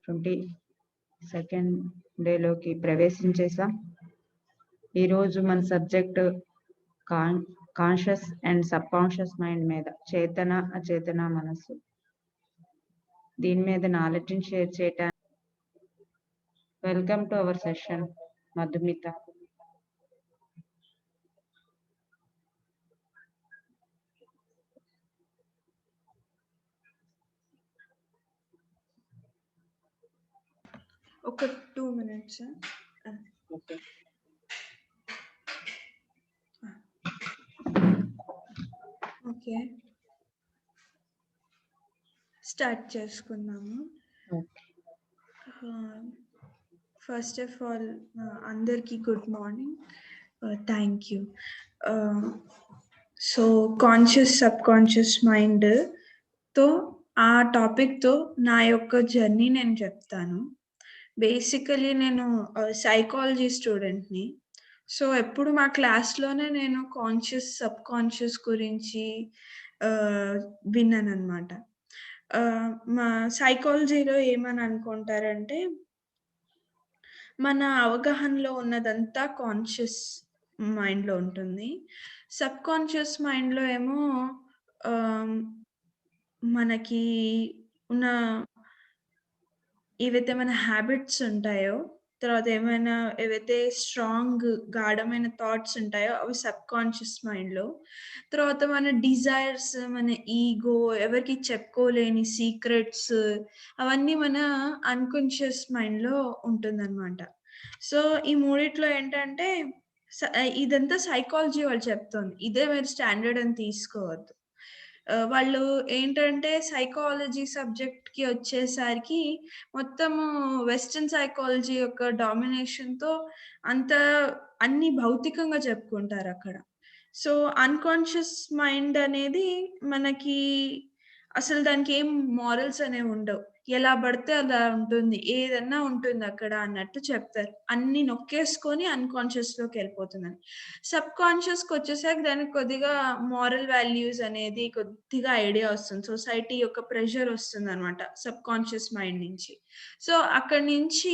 22nd డేలోకి ప్రవేశించేసాం. ఈరోజు మన subject conscious and subconscious mind మీద, చేతన అచేతన మనస్సు, దీని మీద నాలెడ్జ్ని షేర్ చేయటానికి welcome to our session Madhumita. ఒక 2 minutes. ఓకే. ఓకే, స్టార్ట్ చేసుకుందాము. ఓకే. ఫస్ట్ ఆఫ్ ఆల్ అందరికీ good morning, thank you. So conscious subconscious మైండ్తో ఆ టాపిక్తో నా యొక్క జర్నీ నేను చెప్తాను. బేసికలీ నేను సైకాలజీ స్టూడెంట్ని. సో ఎప్పుడు మా క్లాస్లోనే నేను కాన్షియస్ సబ్ కాన్షియస్ గురించి విన్నాను అనమాట. మా సైకాలజీలో ఏమని అనుకుంటారంటే, మన అవగాహనలో ఉన్నదంతా కాన్షియస్ మైండ్లో ఉంటుంది. సబ్ కాన్షియస్ మైండ్లో ఏమో మనకి ఉన్న ఏవైతే మన హ్యాబిట్స్ ఉంటాయో, తర్వాత ఏవైతే స్ట్రాంగ్ గాఢమైన థాట్స్ ఉంటాయో అవి సబ్ కాన్షియస్ మైండ్లో. తర్వాత మన డిజైర్స్, మన ఈగో, ఎవరికి చెప్పుకోలేని సీక్రెట్స్, అవన్నీ మన అన్కాన్షియస్ మైండ్లో ఉంటుందన్నమాట. సో ఈ మూడిట్లో ఏంటంటే ఇదంతా సైకాలజీ వాళ్ళు చెప్తోంది, ఇదే మీరు స్టాండర్డ్ అని తీసుకోవద్దు. వాళ్ళు ఏంటంటే సైకాలజీ సబ్జెక్ట్కి వచ్చేసరికి మొత్తము వెస్టర్న్ సైకాలజీ యొక్క డామినేషన్తో అన్ని భౌతికంగా చెప్పుకుంటారు అక్కడ. సో అన్కాన్షియస్ మైండ్ అనేది మనకి అసలు దానికి ఏం మారల్స్ అనేవి ఉండవు, ఎలా పడితే అలా ఉంటుంది, ఏదన్నా ఉంటుంది అక్కడ అన్నట్టు చెప్తారు. అన్ని నొక్కేసుకొని అన్కాన్షియస్లోకి వెళ్ళిపోతుందని. సబ్ కాన్షియస్కి వచ్చేసరికి దానికి కొద్దిగా మారల్ వాల్యూస్ అనేది కొద్దిగా ఐడియా వస్తుంది, సొసైటీ యొక్క ప్రెషర్ వస్తుంది అనమాట సబ్ కాన్షియస్ మైండ్ నుంచి. సో అక్కడి నుంచి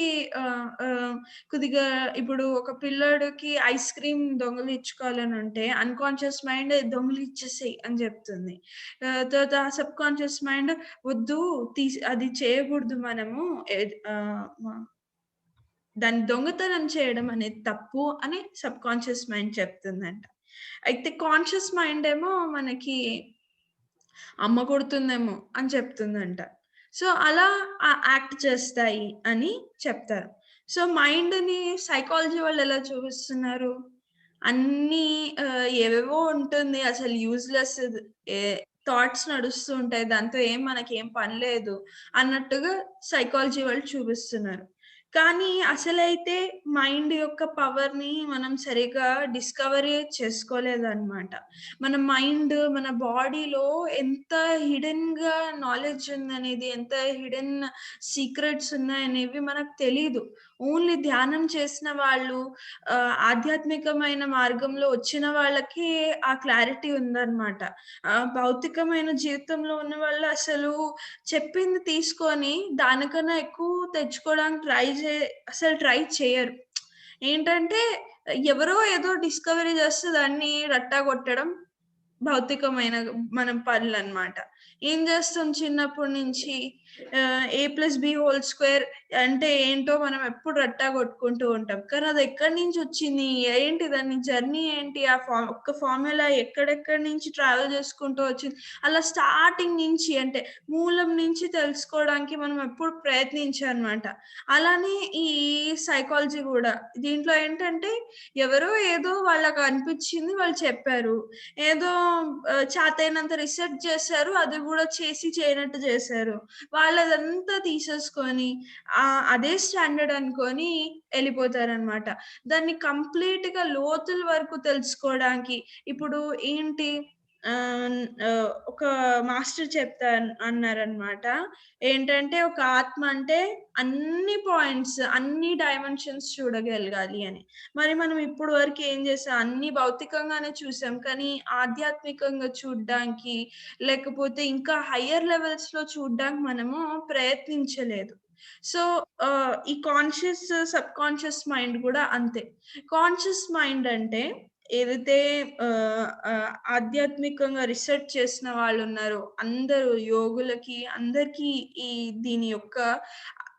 కొద్దిగా ఇప్పుడు ఒక పిల్లాడికి ఐస్ క్రీమ్ దొంగలించుకోవాలని ఉంటే అన్కాన్షియస్ మైండ్ దొంగలిచ్చేసేయి అని చెప్తుంది. తర్వాత సబ్ కాన్షియస్ మైండ్ వద్దు, అది చేయకూడదు, మనము దాన్ని దొంగతనం చేయడం అనేది తప్పు అని సబ్ కాన్షియస్ మైండ్ చెప్తుందంట. అయితే కాన్షియస్ మైండ్ ఏమో మనకి అమ్మ కొడుతుందేమో అని చెప్తుందంట. సో అలా యాక్ట్ చేస్తాయి అని చెప్తారు. సో మైండ్ని సైకాలజీ వాళ్ళు ఎలా చూపిస్తున్నారు, అన్నీ ఏవేవో ఉంటుంది, అసలు యూజ్లెస్ థాట్స్ నడుస్తూ ఉంటాయి, దాంతో మనకేం పని లేదు అన్నట్టుగా సైకాలజీ వాళ్ళు చూపిస్తున్నారు. కానీ అసలైతే మైండ్ యొక్క పవర్ని మనం సరిగా డిస్కవరీ చేసుకోలేదన్నమాట. మన మైండ్, మన బాడీలో ఎంత హిడెన్గా నాలెడ్జ్ ఉందనేది, ఎంత హిడెన్ సీక్రెట్స్ ఉన్నాయనేవి మనకు తెలీదు. ఓన్లీ ధ్యానం చేసిన వాళ్ళు, ఆధ్యాత్మికమైన మార్గంలో వచ్చిన వాళ్ళకి ఆ క్లారిటీ ఉందన్నమాట. భౌతికమైన జీవితంలో ఉన్న వాళ్ళు అసలు చెప్పింది తీసుకొని దానికన్నా ఎక్కువ తెచ్చుకోవడానికి ట్రై చేయరు. ఏంటంటే ఎవరో ఏదో డిస్కవరీ చేస్తే దాన్ని రట్టా కొట్టడం భౌతికమైన మనం పనులు అన్నమాట. ఏం చేస్తాం చిన్నప్పటి నుంచి A+B² అంటే ఏంటో మనం ఎప్పుడు రట్టా కొట్టుకుంటూ ఉంటాం. కానీ అది ఎక్కడి నుంచి వచ్చింది, ఏంటి దాని జర్నీ ఏంటి, ఒక్క ఫార్ములా ఎక్కడెక్కడి నుంచి ట్రావెల్ చేసుకుంటూ వచ్చింది, అలా స్టార్టింగ్ నుంచి అంటే మూలం నుంచి తెలుసుకోవడానికి మనం ఎప్పుడు ప్రయత్నించామన్నమాట. అలానే ఈ సైకాలజీ కూడా, దీంట్లో ఏంటంటే ఎవరో ఏదో వాళ్ళకి అనిపించింది, వాళ్ళు చెప్పారు, ఏదో చేతైనంత రీసెర్చ్ చేశారు, అది కూడా చేయనట్టు చేశారు. వాళ్ళదంతా తీసేసుకొని అదే స్టాండర్డ్ అనుకొని వెళ్ళిపోతారనమాట. దాన్ని కంప్లీట్గా లోతుల వరకు తెలుసుకోవడానికి ఇప్పుడు ఏంటి, ఒక మాస్టర్ అన్నారనమాట. ఏంటంటే ఒక ఆత్మ అంటే అన్ని పాయింట్స్, అన్ని డైమెన్షన్స్ చూడగలగాలి అని. మరి మనం ఇప్పుడు వరకు ఏం చేసాం, అన్ని భౌతికంగానే చూసాం, కానీ ఆధ్యాత్మికంగా చూడ్డానికి, లేకపోతే ఇంకా హయ్యర్ లెవెల్స్ లో చూడ్డానికి మనము ప్రయత్నించలేదు. సో ఈ కాన్షియస్, సబ్ కాన్షియస్ మైండ్ కూడా అంతే. కాన్షియస్ మైండ్ అంటే ఏదైతే ఆధ్యాత్మికంగా రిసర్చ్ చేసిన వాళ్ళున్నారో అందరూ యోగులకి అందరికీ ఈ దీని యొక్క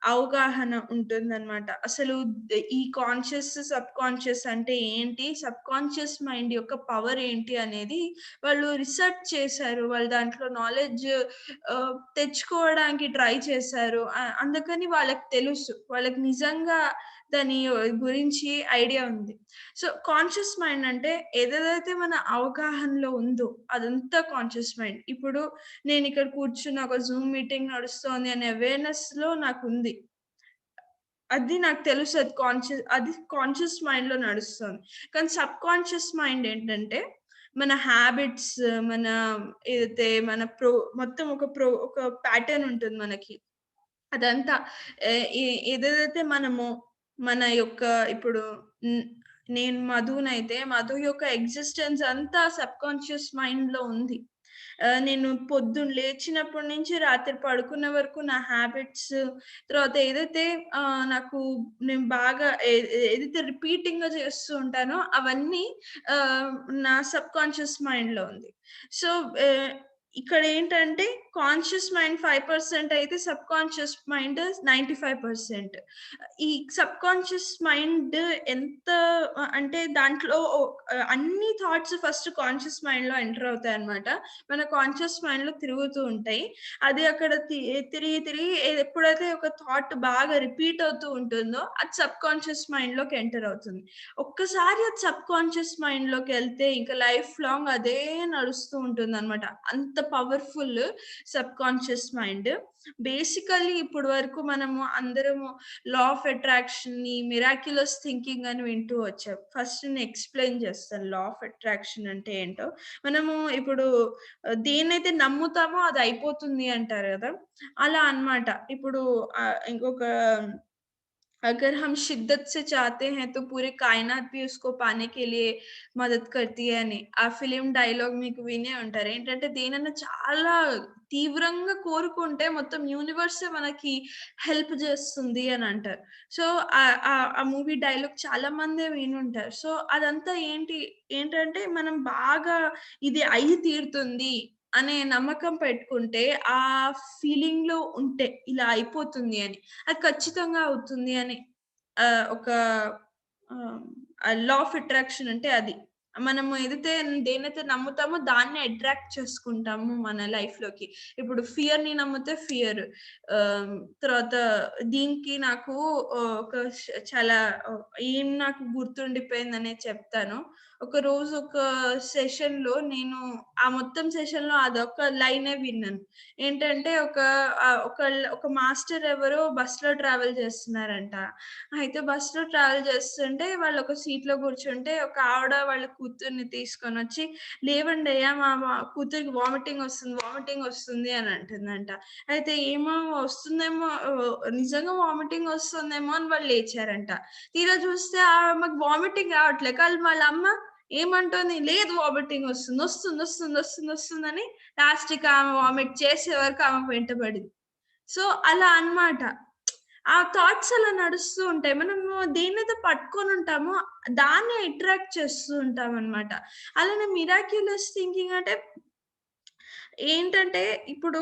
అవగాహన ఉంటుందన్నమాట. అసలు ఈ కాన్షియస్, సబ్ కాన్షియస్ అంటే ఏంటి? సబ్ కాన్షియస్ మైండ్ యొక్క పవర్ ఏంటి అనేది వాళ్ళు రిసర్చ్ చేశారు. వాళ్ళు దాంట్లో నాలెడ్జ్ తెచ్చుకోవడానికి ట్రై చేశారు. అందుకని వాళ్ళకి తెలుసు. వాళ్ళకి నిజంగా దాని గురించి ఐడియా ఉంది. సో, కాన్షియస్ మైండ్ అంటే ఏదేదైతే మన అవగాహనలో ఉందో అదంతా కాన్షియస్ మైండ్. ఇప్పుడు నేనిక్కడ కూర్చున్న ఒక జూమ్ మీటింగ్ నడుస్తోంది అనే అవేర్‌నెస్‌లో నాకుంది. అది నాకు తెలుసు అది కాన్షియస్ మైండ్‌లో నడుస్తోంది. కానీ సబ్ కాన్షియస్ మైండ్ ఏంటంటే మన హాబిట్స్, మన ఏదైతే మన మొత్తం ఒక ప్యాటర్న్ ఉంటుంది మనకి. అదంతా ఏ ఏ ఏదేదైతే మనము మన యొక్క ఇప్పుడు న్ నేను మధునైతే మధు యొక్క ఎగ్జిస్టెన్స్ అంతా సబ్‌కాన్షియస్ మైండ్‌లో ఉంది. నేను పొద్దున్న లేచినప్పటి నుంచి రాత్రి పడుకునే వరకు నా హాబిట్స్, తర్వాత ఏదైతే నాకు నేను బాగా ఏదైతే రిపీటింగ్‌గా చేస్తూ ఉంటానో అవన్నీ ఆహ్, నా సబ్‌కాన్షియస్ మైండ్‌లో ఉంది. సో, ఆహ్, ఇక్కడేంటంటే కాన్షియస్ మైండ్ 5% అయితే సబ్‌కాన్షియస్ మైండ్ 95%. ఈ సబ్‌కాన్షియస్ మైండ్ ఎంత అంటే దాంట్లో అన్ని థాట్స్ ఫస్ట్ కాన్షియస్ మైండ్‌లో ఎంటర్ అవుతాయన్నమాట. మన కాన్షియస్ మైండ్‌లో తిరుగుతూ ఉంటాయి. అది అక్కడ తిరిగి తిరిగి ఎప్పుడైతే ఒక థాట్ బాగా రిపీట్ అవుతూ ఉంటుందో అది సబ్‌కాన్షియస్ మైండ్‌లోకి ఎంటర్ అవుతుంది. ఒక్కసారి అది సబ్‌కాన్షియస్ మైండ్‌లోకెళ్తే ఇంక లైఫ్ లాంగ్ అదే నడుస్తూ ఉంటుందన్నమాట. అంత పవర్‌ఫుల్ సబ్‌కాన్షియస్ మైండ్. బేసికల్లీ ఇప్పటి వరకు మనము అందరము లా ఆఫ్ అట్రాక్షన్‌ని, మిరాక్యులస్ థింకింగ్ అని వింటూ వచ్చాం. ఫస్ట్ నేను ఎక్స్‌ప్లెయిన్ చేస్తాను లా ఆఫ్ అట్రాక్షన్ అంటే ఏంటో. మనము ఇప్పుడు దేన్నైతే నమ్ముతామో అది అయిపోతుంది అంటారు గదా! అలా అన్నమాట. ఇప్పుడు ఇంకొక अगर हम शिद्दत से चाहते हैं तो पूरे कायनात भी उसको पाने के लिए మదద్ కర్తీ అని. ఆ ఫిల్మ్ డైలాగ్ మీకు వినే ఉంటారు. ఏంటంటే దేనన్నా చాలా తీవ్రంగా కోరుకుంటే మొత్తం యూనివర్సే మనకి హెల్ప్ జేస్తుంది అని అంటారు. సో, ఆ మూవీ డైలాగ్ చాలా మందే వినుంటారు. సో, అదంతా ఏంటంటే మనం బాగా ఇది అయ్యి తీరుతుంది అనే నమ్మకం పెట్టుకుంటే, ఆ ఫీలింగ్‌లో ఉంటే ఇలా అయిపోతుంది అని. అది ఖచ్చితంగా అవుతుంది అని ఒక ఆహ్, లా ఆఫ్ అట్రాక్షన్ అంటే అది. మనము దేన్నైతే నమ్ముతామో దాన్నే అట్రాక్ట్ చేసుకుంటాము మన లైఫ్‌లోకి. ఇప్పుడు ఫియర్‌ని నమ్మితే ఫియర్. ఆహ్, తర్వాత దీనికి నాకు ఒక చాలా ఏం నాకు గుర్తుండిపోయిందనేది చెప్తాను. ఒకరోజు ఒక సెషన్‌లో నేను ఆ మొత్తం సెషన్‌లో అదొక లైనే విన్నాను. ఏంటంటే ఒక మాస్టర్ ఎవరో బస్‌లో ట్రావెల్ చేస్తున్నారంట. అయితే బస్‌లో ట్రావెల్ చేస్తుంటే వాళ్ళొక సీట్‌లో కూర్చుంటే ఒక ఆవిడ వాళ్ళ కూతుర్ని తీసుకొనొచ్చి, "లేవండయ్యా మా కూతురికి వామిటింగ్ వస్తుంది" అని అంటుందంట. అయితే ఏమో వస్తుందేమో నిజంగా వామిటింగ్ వస్తుందేమో అని వాళ్ళు లేచారంట. తీరా చూస్తే ఆమెకు వామిటింగ్ రావట్లే. కానీ వాళ్ళమ్మ ఏమంటోంది, "లేదు వామిటింగ్ వస్తుందని" లాస్ట్‌కి ఆమె వామిట్ చేసే వరకు ఆమెకు వెంటబడింది. సో, అలా అన్నమాట. ఆ థాట్స్ అలా నడుస్తూ ఉంటాయి. మనము దేన్నైతే పట్టుకొనుంటామో దాన్నే అట్రాక్ట్ చేస్తూ ఉంటామనమాట. అలానే మిరాక్యులస్ థింకింగ్ అంటే ఏంటంటే ఇప్పుడు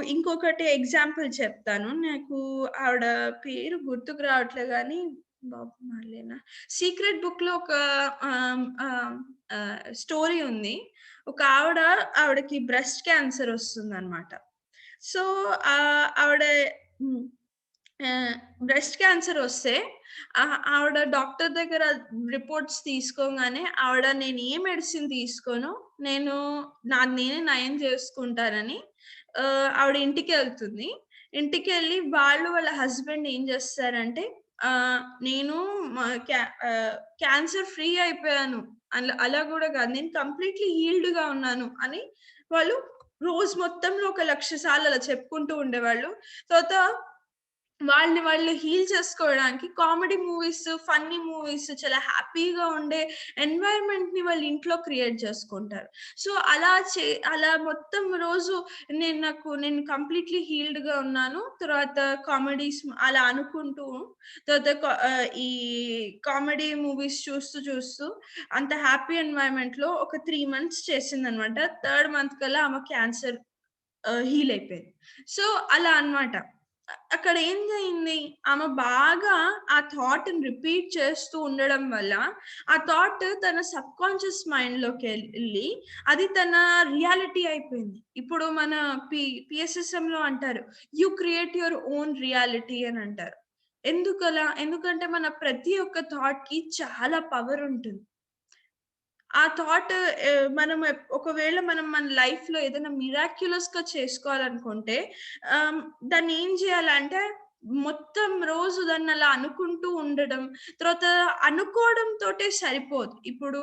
ఇంకొకటి ఎగ్జాంపుల్ చెప్తాను. నాకు ఆవిడ పేరు గుర్తుకు రావట్లే గానీ బాబు మార్లేనా? 'సీక్రెట్ బుక్‌లో' ఒక ఆహ్, ఆహ్, స్టోరీ ఉంది. ఒక ఆవిడకి బ్రెస్ట్ క్యాన్సర్ వస్తుందనమాట. సో, ఆవిడ హ్మ్. బ్రెస్ట్ క్యాన్సర్ వస్తే ఆవిడ డాక్టర్ దగ్గర రిపోర్ట్స్ తీసుకోగానే ఆవిడ నేను ఏ మెడిసిన్ తీసుకోను. నేను నాది నేనే నయం చేసుకుంటానని ఆవిడ ఇంటికెళ్తుంది. ఇంటికెళ్ళి వాళ్ళ హస్బెండ్ ఏం చేస్తారంటే నేను మ క్యా క్యాన్సర్ ఫ్రీ అయిపోయాను. అలా గూడా గాదు. నేను కంప్లీట్‌లీ హీల్డ్‌గా ఉన్నాను అని వాళ్ళు రోజు మొత్తంలో ఒక 1,00,000 సార్లు అలా చెప్పుకుంటూ ఉండేవాళ్ళు. తర్వాత వాళ్ళని వాళ్ళు హీల్ చేసుకోవడానికి కామెడీ మూవీస్, ఫన్నీ మూవీస్, చాలా హ్యాపీగా ఉండే ఎన్వైరన్మెంట్‌ని వాళ్ళ ఇంట్లో క్రియేట్ చేసుకుంటారు. సో, అలా మొత్తం రోజు నేను కంప్లీట్‌లీ హీల్డ్‌గా ఉన్నాను. తర్వాత కామెడీస్ అలా అనుకుంటూ తర్వాత ఈ కామెడీ మూవీస్ చూస్తూ అంత హ్యాపీ ఎన్వైరన్మెంట్‌లో ఒక 3 మంత్స్ చేసిందనమాట. థర్డ్ మంత్ కల్లా ఆమె క్యాన్సర్ హీల్ అయిపోయింది. సో, అలా అన్నమాట. అక్కడ ఏం జరిగింది? ఆమె బాగా ఆ థాట్‌ని రిపీట్ చేస్తూ ఉండడం వల్ల, ఆ థాట్ తన సబ్‌కాన్షియస్ మైండ్‌లోకెళ్ళి అది తన రియాలిటీ అయిపోయింది. ఇప్పుడు మన పిఎస్ఎస్ఎంలో అంటారు, "you create your own reality" అని అంటారు. ఎందుకలా? ఎందుకంటే మన ప్రతి ఒక్క థాట్‌కి చాలా పవర్ ఉంటుంది. ఆ థాట్ మనం ఒకవేళ మనం మన లైఫ్‌లో ఏదైనా మిరాక్యులస్‌గా చేసుకోవాలనుకుంటే ఆహ్, దాన్ని ఏం చేయాలంటే మొత్తం రోజు దాన్ని అలా అనుకుంటూ ఉండడం. తర్వాత అనుకోవడం తోటే సరిపోదు. ఇప్పుడు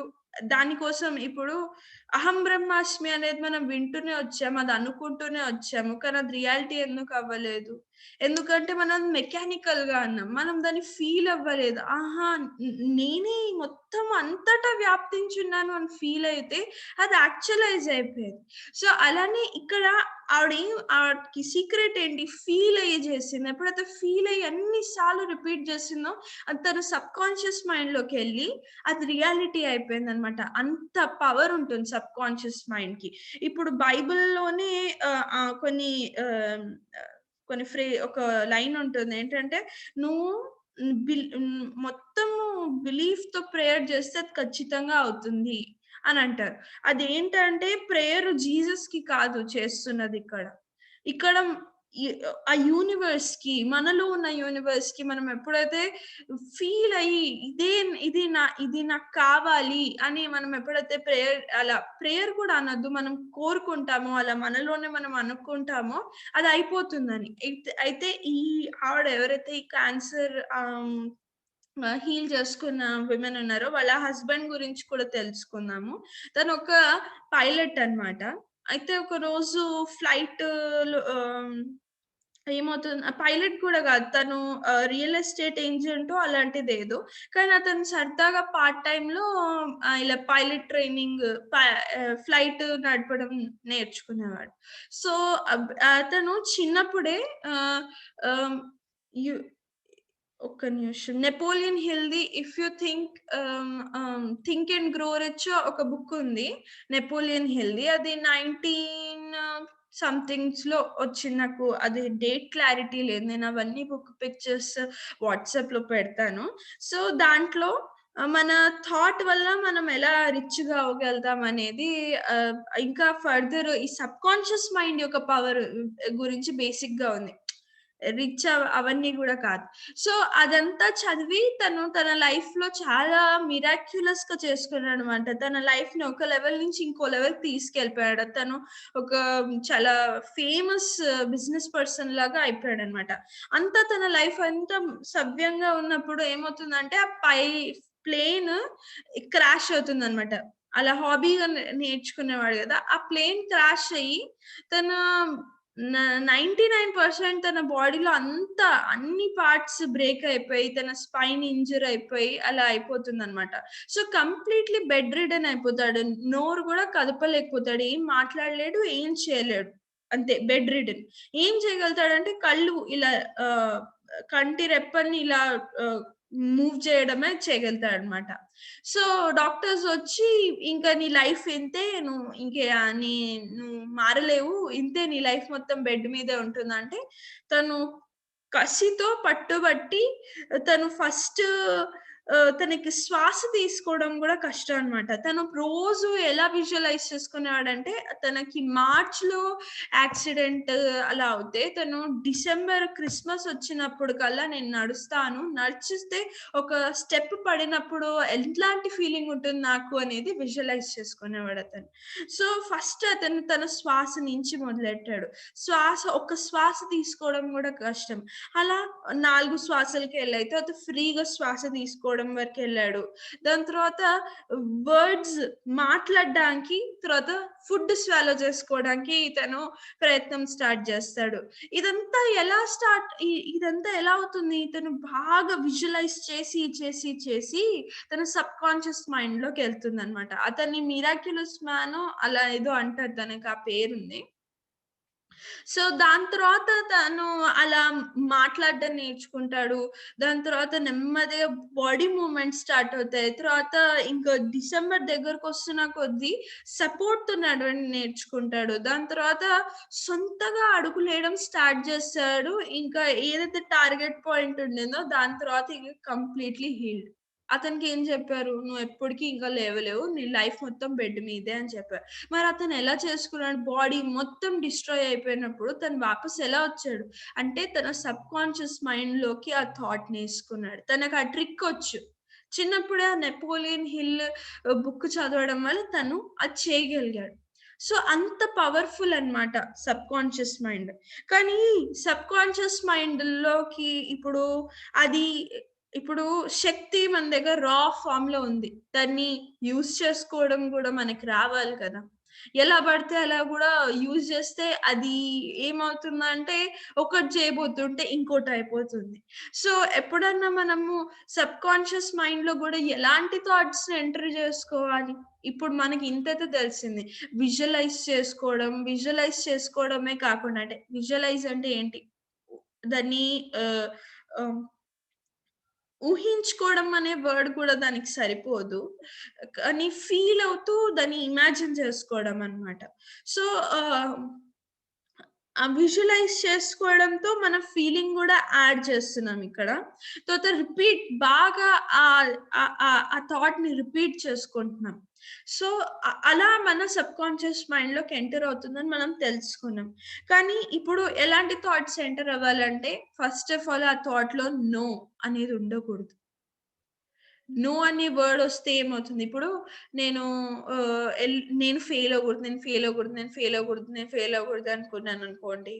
అహం బ్రహ్మాస్మి అనేది మనం వింటూనే వచ్చాము. అది అనుకుంటూనే వచ్చాము. కానీ అది రియాలిటీ ఎందుకు అవ్వలేదు? ఎందుకంటే మనం మెకానికల్‌గా అన్నాం. మనం దాన్ని ఫీల్ అవ్వలేదు. ఆహా! నేనే మొత్తం అంతటా వ్యాప్తించున్నాను అని ఫీల్ అయితే అది యాక్చువలైజ్ అయిపోయేది. సో, అలానే ఇక్కడ ఆవిడకి సీక్రెట్ ఏంటి? ఫీల్ అయ్యి చేసింది. ఎప్పుడైతే ఫీల్ అయ్యి అన్ని సార్లు రిపీట్ చేసిందో అది తన సబ్‌కాన్షియస్ మైండ్‌లోకెళ్ళి అది రియాలిటీ అయిపోయిందనమాట. అంత పవర్ ఉంటుంది సబ్‌కాన్షియస్ మైండ్‌కి. ఇప్పుడు బైబిల్‌లోనే ఆహ్, ఆహ్, కొన్ని ఆహ్, ఒక లైన్ ఉంటుంది. ఏంటంటే, "నువ్వు మొత్తము బిలీఫ్‌తో ప్రేయర్ చేస్తే అది ఖచ్చితంగా అవుతుంది" అని అంటారు. అదేంటంటే ప్రేయర్ జీసస్‌కి కాదు చేస్తున్నదిక్కడ. ఇక్కడ ఈ ఆ యూనివర్స్‌కి, మనలో ఉన్న యూనివర్స్‌కి మనం ఎప్పుడైతే ఫీల్ అయ్యి ఇది నాకు కావాలి అని మనం ఎప్పుడైతే ప్రేయర్ కూడా అనొద్దు. మనం కోరుకుంటామో, అలా మనలోనే మనం అనుకుంటామో అది అయిపోతుందని. అయితే ఆవిడ ఎవరైతే ఈ క్యాన్సర్ హీల్ చేసుకున్న విమెన్ ఉన్నారో, వాళ్ళ హస్బెండ్ గురించి కూడా తెలుసుకుందాము. తనొక పైలట్ అన్నమాట. అయితే ఒకరోజు ఫ్లైట్‌లో పైలట్ కూడా కాదు. తను రియల్ ఎస్టేట్ ఏజెంటో అలాంటిదేదో. కానీ అతను సరదాగా పార్ట్ టైమ్‌లో ఇలా పైలట్ ట్రైనింగ్ ఫ్లైట్ నడపడం నేర్చుకునేవాడు. సో, అతను చిన్నప్పుడే ఆహ్, ఆహ్, యు ఒక్క నిమిషం. 'నెపోలియన్ హిల్‌ది' 'if you think and grow rich' ఒక బుక్ ఉంది. 'నెపోలియన్ హిల్‌ది' అది 19 సంథింగ్స్‌లో వచ్చింది. నాకు అది డేట్ క్లారిటీ లేదు. నేను అవన్నీ బుక్ పిక్చర్స్ వాట్సాప్‌లో పెడతాను. సో, దాంట్లో మన థాట్ వల్ల మనం ఎలా రిచ్‌గా అవ్వగలుగుతాం అనేది ఇంకా ఫర్దర్ ఈ సబ్‌కాన్షియస్ మైండ్ యొక్క పవర్ గురించి బేసిక్‌గా ఉంది. అవన్నీ గూడా కాదు. సో, అదంతా చదివి తను తన లైఫ్‌లో చాలా మిరాక్యులస్‌గా చేసుకున్నాడనమాట. తన లైఫ్‌ని ఒక లెవెల్ నుంచి ఇంకో లెవెల్‌కి తీసుకెళ్ళిపోయాడు. తను ఒక చాలా ఫేమస్ బిజినెస్ పర్సన్ లాగా అయిపోయాడనమాట. అంతా తన లైఫ్ అంతా సవ్యంగా ఉన్నప్పుడు ఏమవుతుందంటే, ఆ ప్లేన్ క్రాష్ అవుతుందనమాట. అలా హాబీగా నేర్చుకునేవాడు గదా! ఆ ప్లేన్ క్రాష్ అయ్యి తన న 99% తన బాడీలో అంతా అన్ని పార్ట్స్ బ్రేక్ అయిపోయి, తన స్పైన్ ఇంజ్యూర్ అయిపోయి, అలా అయిపోతుందనమాట. సో, కంప్లీట్‌లీ బెడ్ రిడెన్ అయిపోతాడు. నోరు గూడా కదపలేకపోతాడు. ఏం మాట్లాడలేడు, ఏం చేయలేడు. అంతే బెడ్ రిడెన్. ఏం చేయగలుగుతాడంటే కళ్ళు ఇలా ఆహ్, కంటి రెప్పని ఇలా ఆహ్, మూవ్ చేయడమే చేయగలుగుతాడనమాట. సో, డాక్టర్స్ వచ్చి "ఇంక నీ లైఫ్ ఇంతే. నువ్వు మారలేవు. ఇంతే నీ లైఫ్ మొత్తం బెడ్ మీదే ఉంటుందంటే" తను కసితో పట్టుబట్టి తను తనకి శ్వాస తీసుకోవడం గూడా కష్టం అన్నమాట. తను రోజు ఎలా విజువలైజ్ చేసుకునేవాడంటే, తనకి మార్చ్‌లో యాక్సిడెంట్ అలా అవుతే, తను డిసెంబర్ క్రిస్మస్ వచ్చినప్పుడు కల్లా నేను నడుస్తాను. నడిచిస్తే ఒక స్టెప్ పడినప్పుడు ఎట్లాంటి ఫీలింగ్ ఉంటుంది నాకు అనేది విజువలైజ్ చేసుకునేవాడతను. సో, ఫస్ట్ అతను తన శ్వాస నుంచి మొదలెట్టాడు. ఒక శ్వాస తీసుకోవడం గూడా కష్టం. అలా 4 శ్వాసలకెళ్ళాయి. తర్వాత ఫ్రీగా శ్వాస తీసుకోవడం చేసుకోవడం వరకు వెళ్ళాడు. దాని తర్వాత వర్డ్స్ మాట్లాడడానికి, తర్వాత ఫుడ్ స్వాలో చేసుకోవడానికి ఇతను ప్రయత్నం స్టార్ట్ చేస్తాడు. ఇదంతా ఎలా అవుతుంది? ఇతను బాగా విజువలైజ్ చేసి తన సబ్‌కాన్షియస్ మైండ్‌లోకి వెళ్తుందన్నమాట. అతన్ని మిరాక్యులస్ మ్యానో అలా ఏదో అంటారు. తనకి ఆ పేరుంది. సో, దాని తర్వాత తను అలా మాట్లాడడం నేర్చుకుంటాడు. దాని తర్వాత నెమ్మదిగా బాడీ మూవ్‌మెంట్స్ స్టార్ట్ అవుతాయి. తర్వాత ఇంకా డిసెంబర్ దగ్గరకొస్తున్న కొద్దీ సపోర్ట్‌తో నడవడం నేర్చుకుంటాడు. దాని తర్వాత సొంతగా అడుగులేయడం స్టార్ట్ చేస్తాడు. ఇంకా ఏదైతే టార్గెట్ పాయింట్ ఉండిందో దాని తర్వాత ఇక కంప్లీట్‌లీ హీల్డ్. అతనికి ఏం చెప్పారు? "నువ్వు ఎప్పటికి ఇంకా లేవలేవు. నీ లైఫ్ మొత్తం బెడ్ మీదే" అని చెప్పారు. మరి అతను ఎలా చేసుకున్నాడు? బాడీ మొత్తం డిస్ట్రాయ్ అయిపోయినప్పుడు తను వాపస్ ఎలా వచ్చాడు? అంటే తన సబ్‌కాన్షియస్ మైండ్‌లోకి ఆ థాట్‌ని ఏసుకున్నాడు. తనకు ఆ ట్రిక్ వచ్చు. చిన్నప్పుడే ఆ 'నెపోలియన్ హిల్' బుక్ చదవడం వల్ల తను అది చేయగలిగాడు. సో, అంత పవర్‌ఫుల్ అన్నమాట సబ్‌కాన్షియస్ మైండ్. కానీ సబ్‌కాన్షియస్ మైండ్‌లోకి అది ఇప్పుడు శక్తి మన దగ్గర రా ఫార్మ్‌లో ఉంది. దాన్ని యూజ్ చేసుకోవడం గూడా మనకి రావాలి కదా! ఎలా పడితే అలా గూడా యూజ్ చేస్తే అది ఏమవుతుందంటే ఒకటి చేయబోతుంటే ఇంకోటయిపోతుంది. సో, ఎప్పుడన్నా మనము సబ్‌కాన్షియస్ మైండ్‌లో గూడా ఎలాంటి థాట్స్‌ని ఎంటర్ జేసుకోవాలి? ఇప్పుడు మనకి ఇంతైతే తెలిసింది. విజువలైజ్ చేసుకోవడమే కాకుండా అంటే విజువలైజ్ అంటే ఏంటి? దాన్ని ఆహ్, ఆహ్ ఊహించుకోవడం అనే వర్డ్ కూడా దానికి సరిపోదు. కానీ ఫీల్ అవుతూ దాన్ని ఇమాజిన్ చేసుకోవడం అన్నమాట. సో, ఆహ్, ఆ విజువలైజ్ చేసుకోవడంతో మన ఫీలింగ్ గూడా యాడ్ చేస్తున్నాం ఇక్కడ. తర్వాత బాగా ఆహ్, ఆహ్, ఆహ్, ఆ థాట్‌ని రిపీట్ చేసుకుంటున్నాం. సో, అలా మన సబ్‌కాన్షియస్ మైండ్‌లోకి ఎంటర్ అవుతుందని మనం తెలుసుకున్నాం. కానీ ఇప్పుడు ఎలాంటి థాట్స్ ఎంటర్ అవ్వాలంటే ఫస్ట్ ఆఫ్ ఆల్ ఆ థాట్‌లో నో అనేది ఉండకూడదు. నో అనే వర్డొస్తే ఏమవుతుంది? ఇప్పుడు నేను నేను ఫెయిల్ అవ్వకూడదు, నేను ఫెయిల్ అవ్వకూడదు, నేను ఫెయిల్ అవ్వకూడదు, నేను ఫెయిల్ అవ్వకూడదు అనుకున్నాననుకోండి.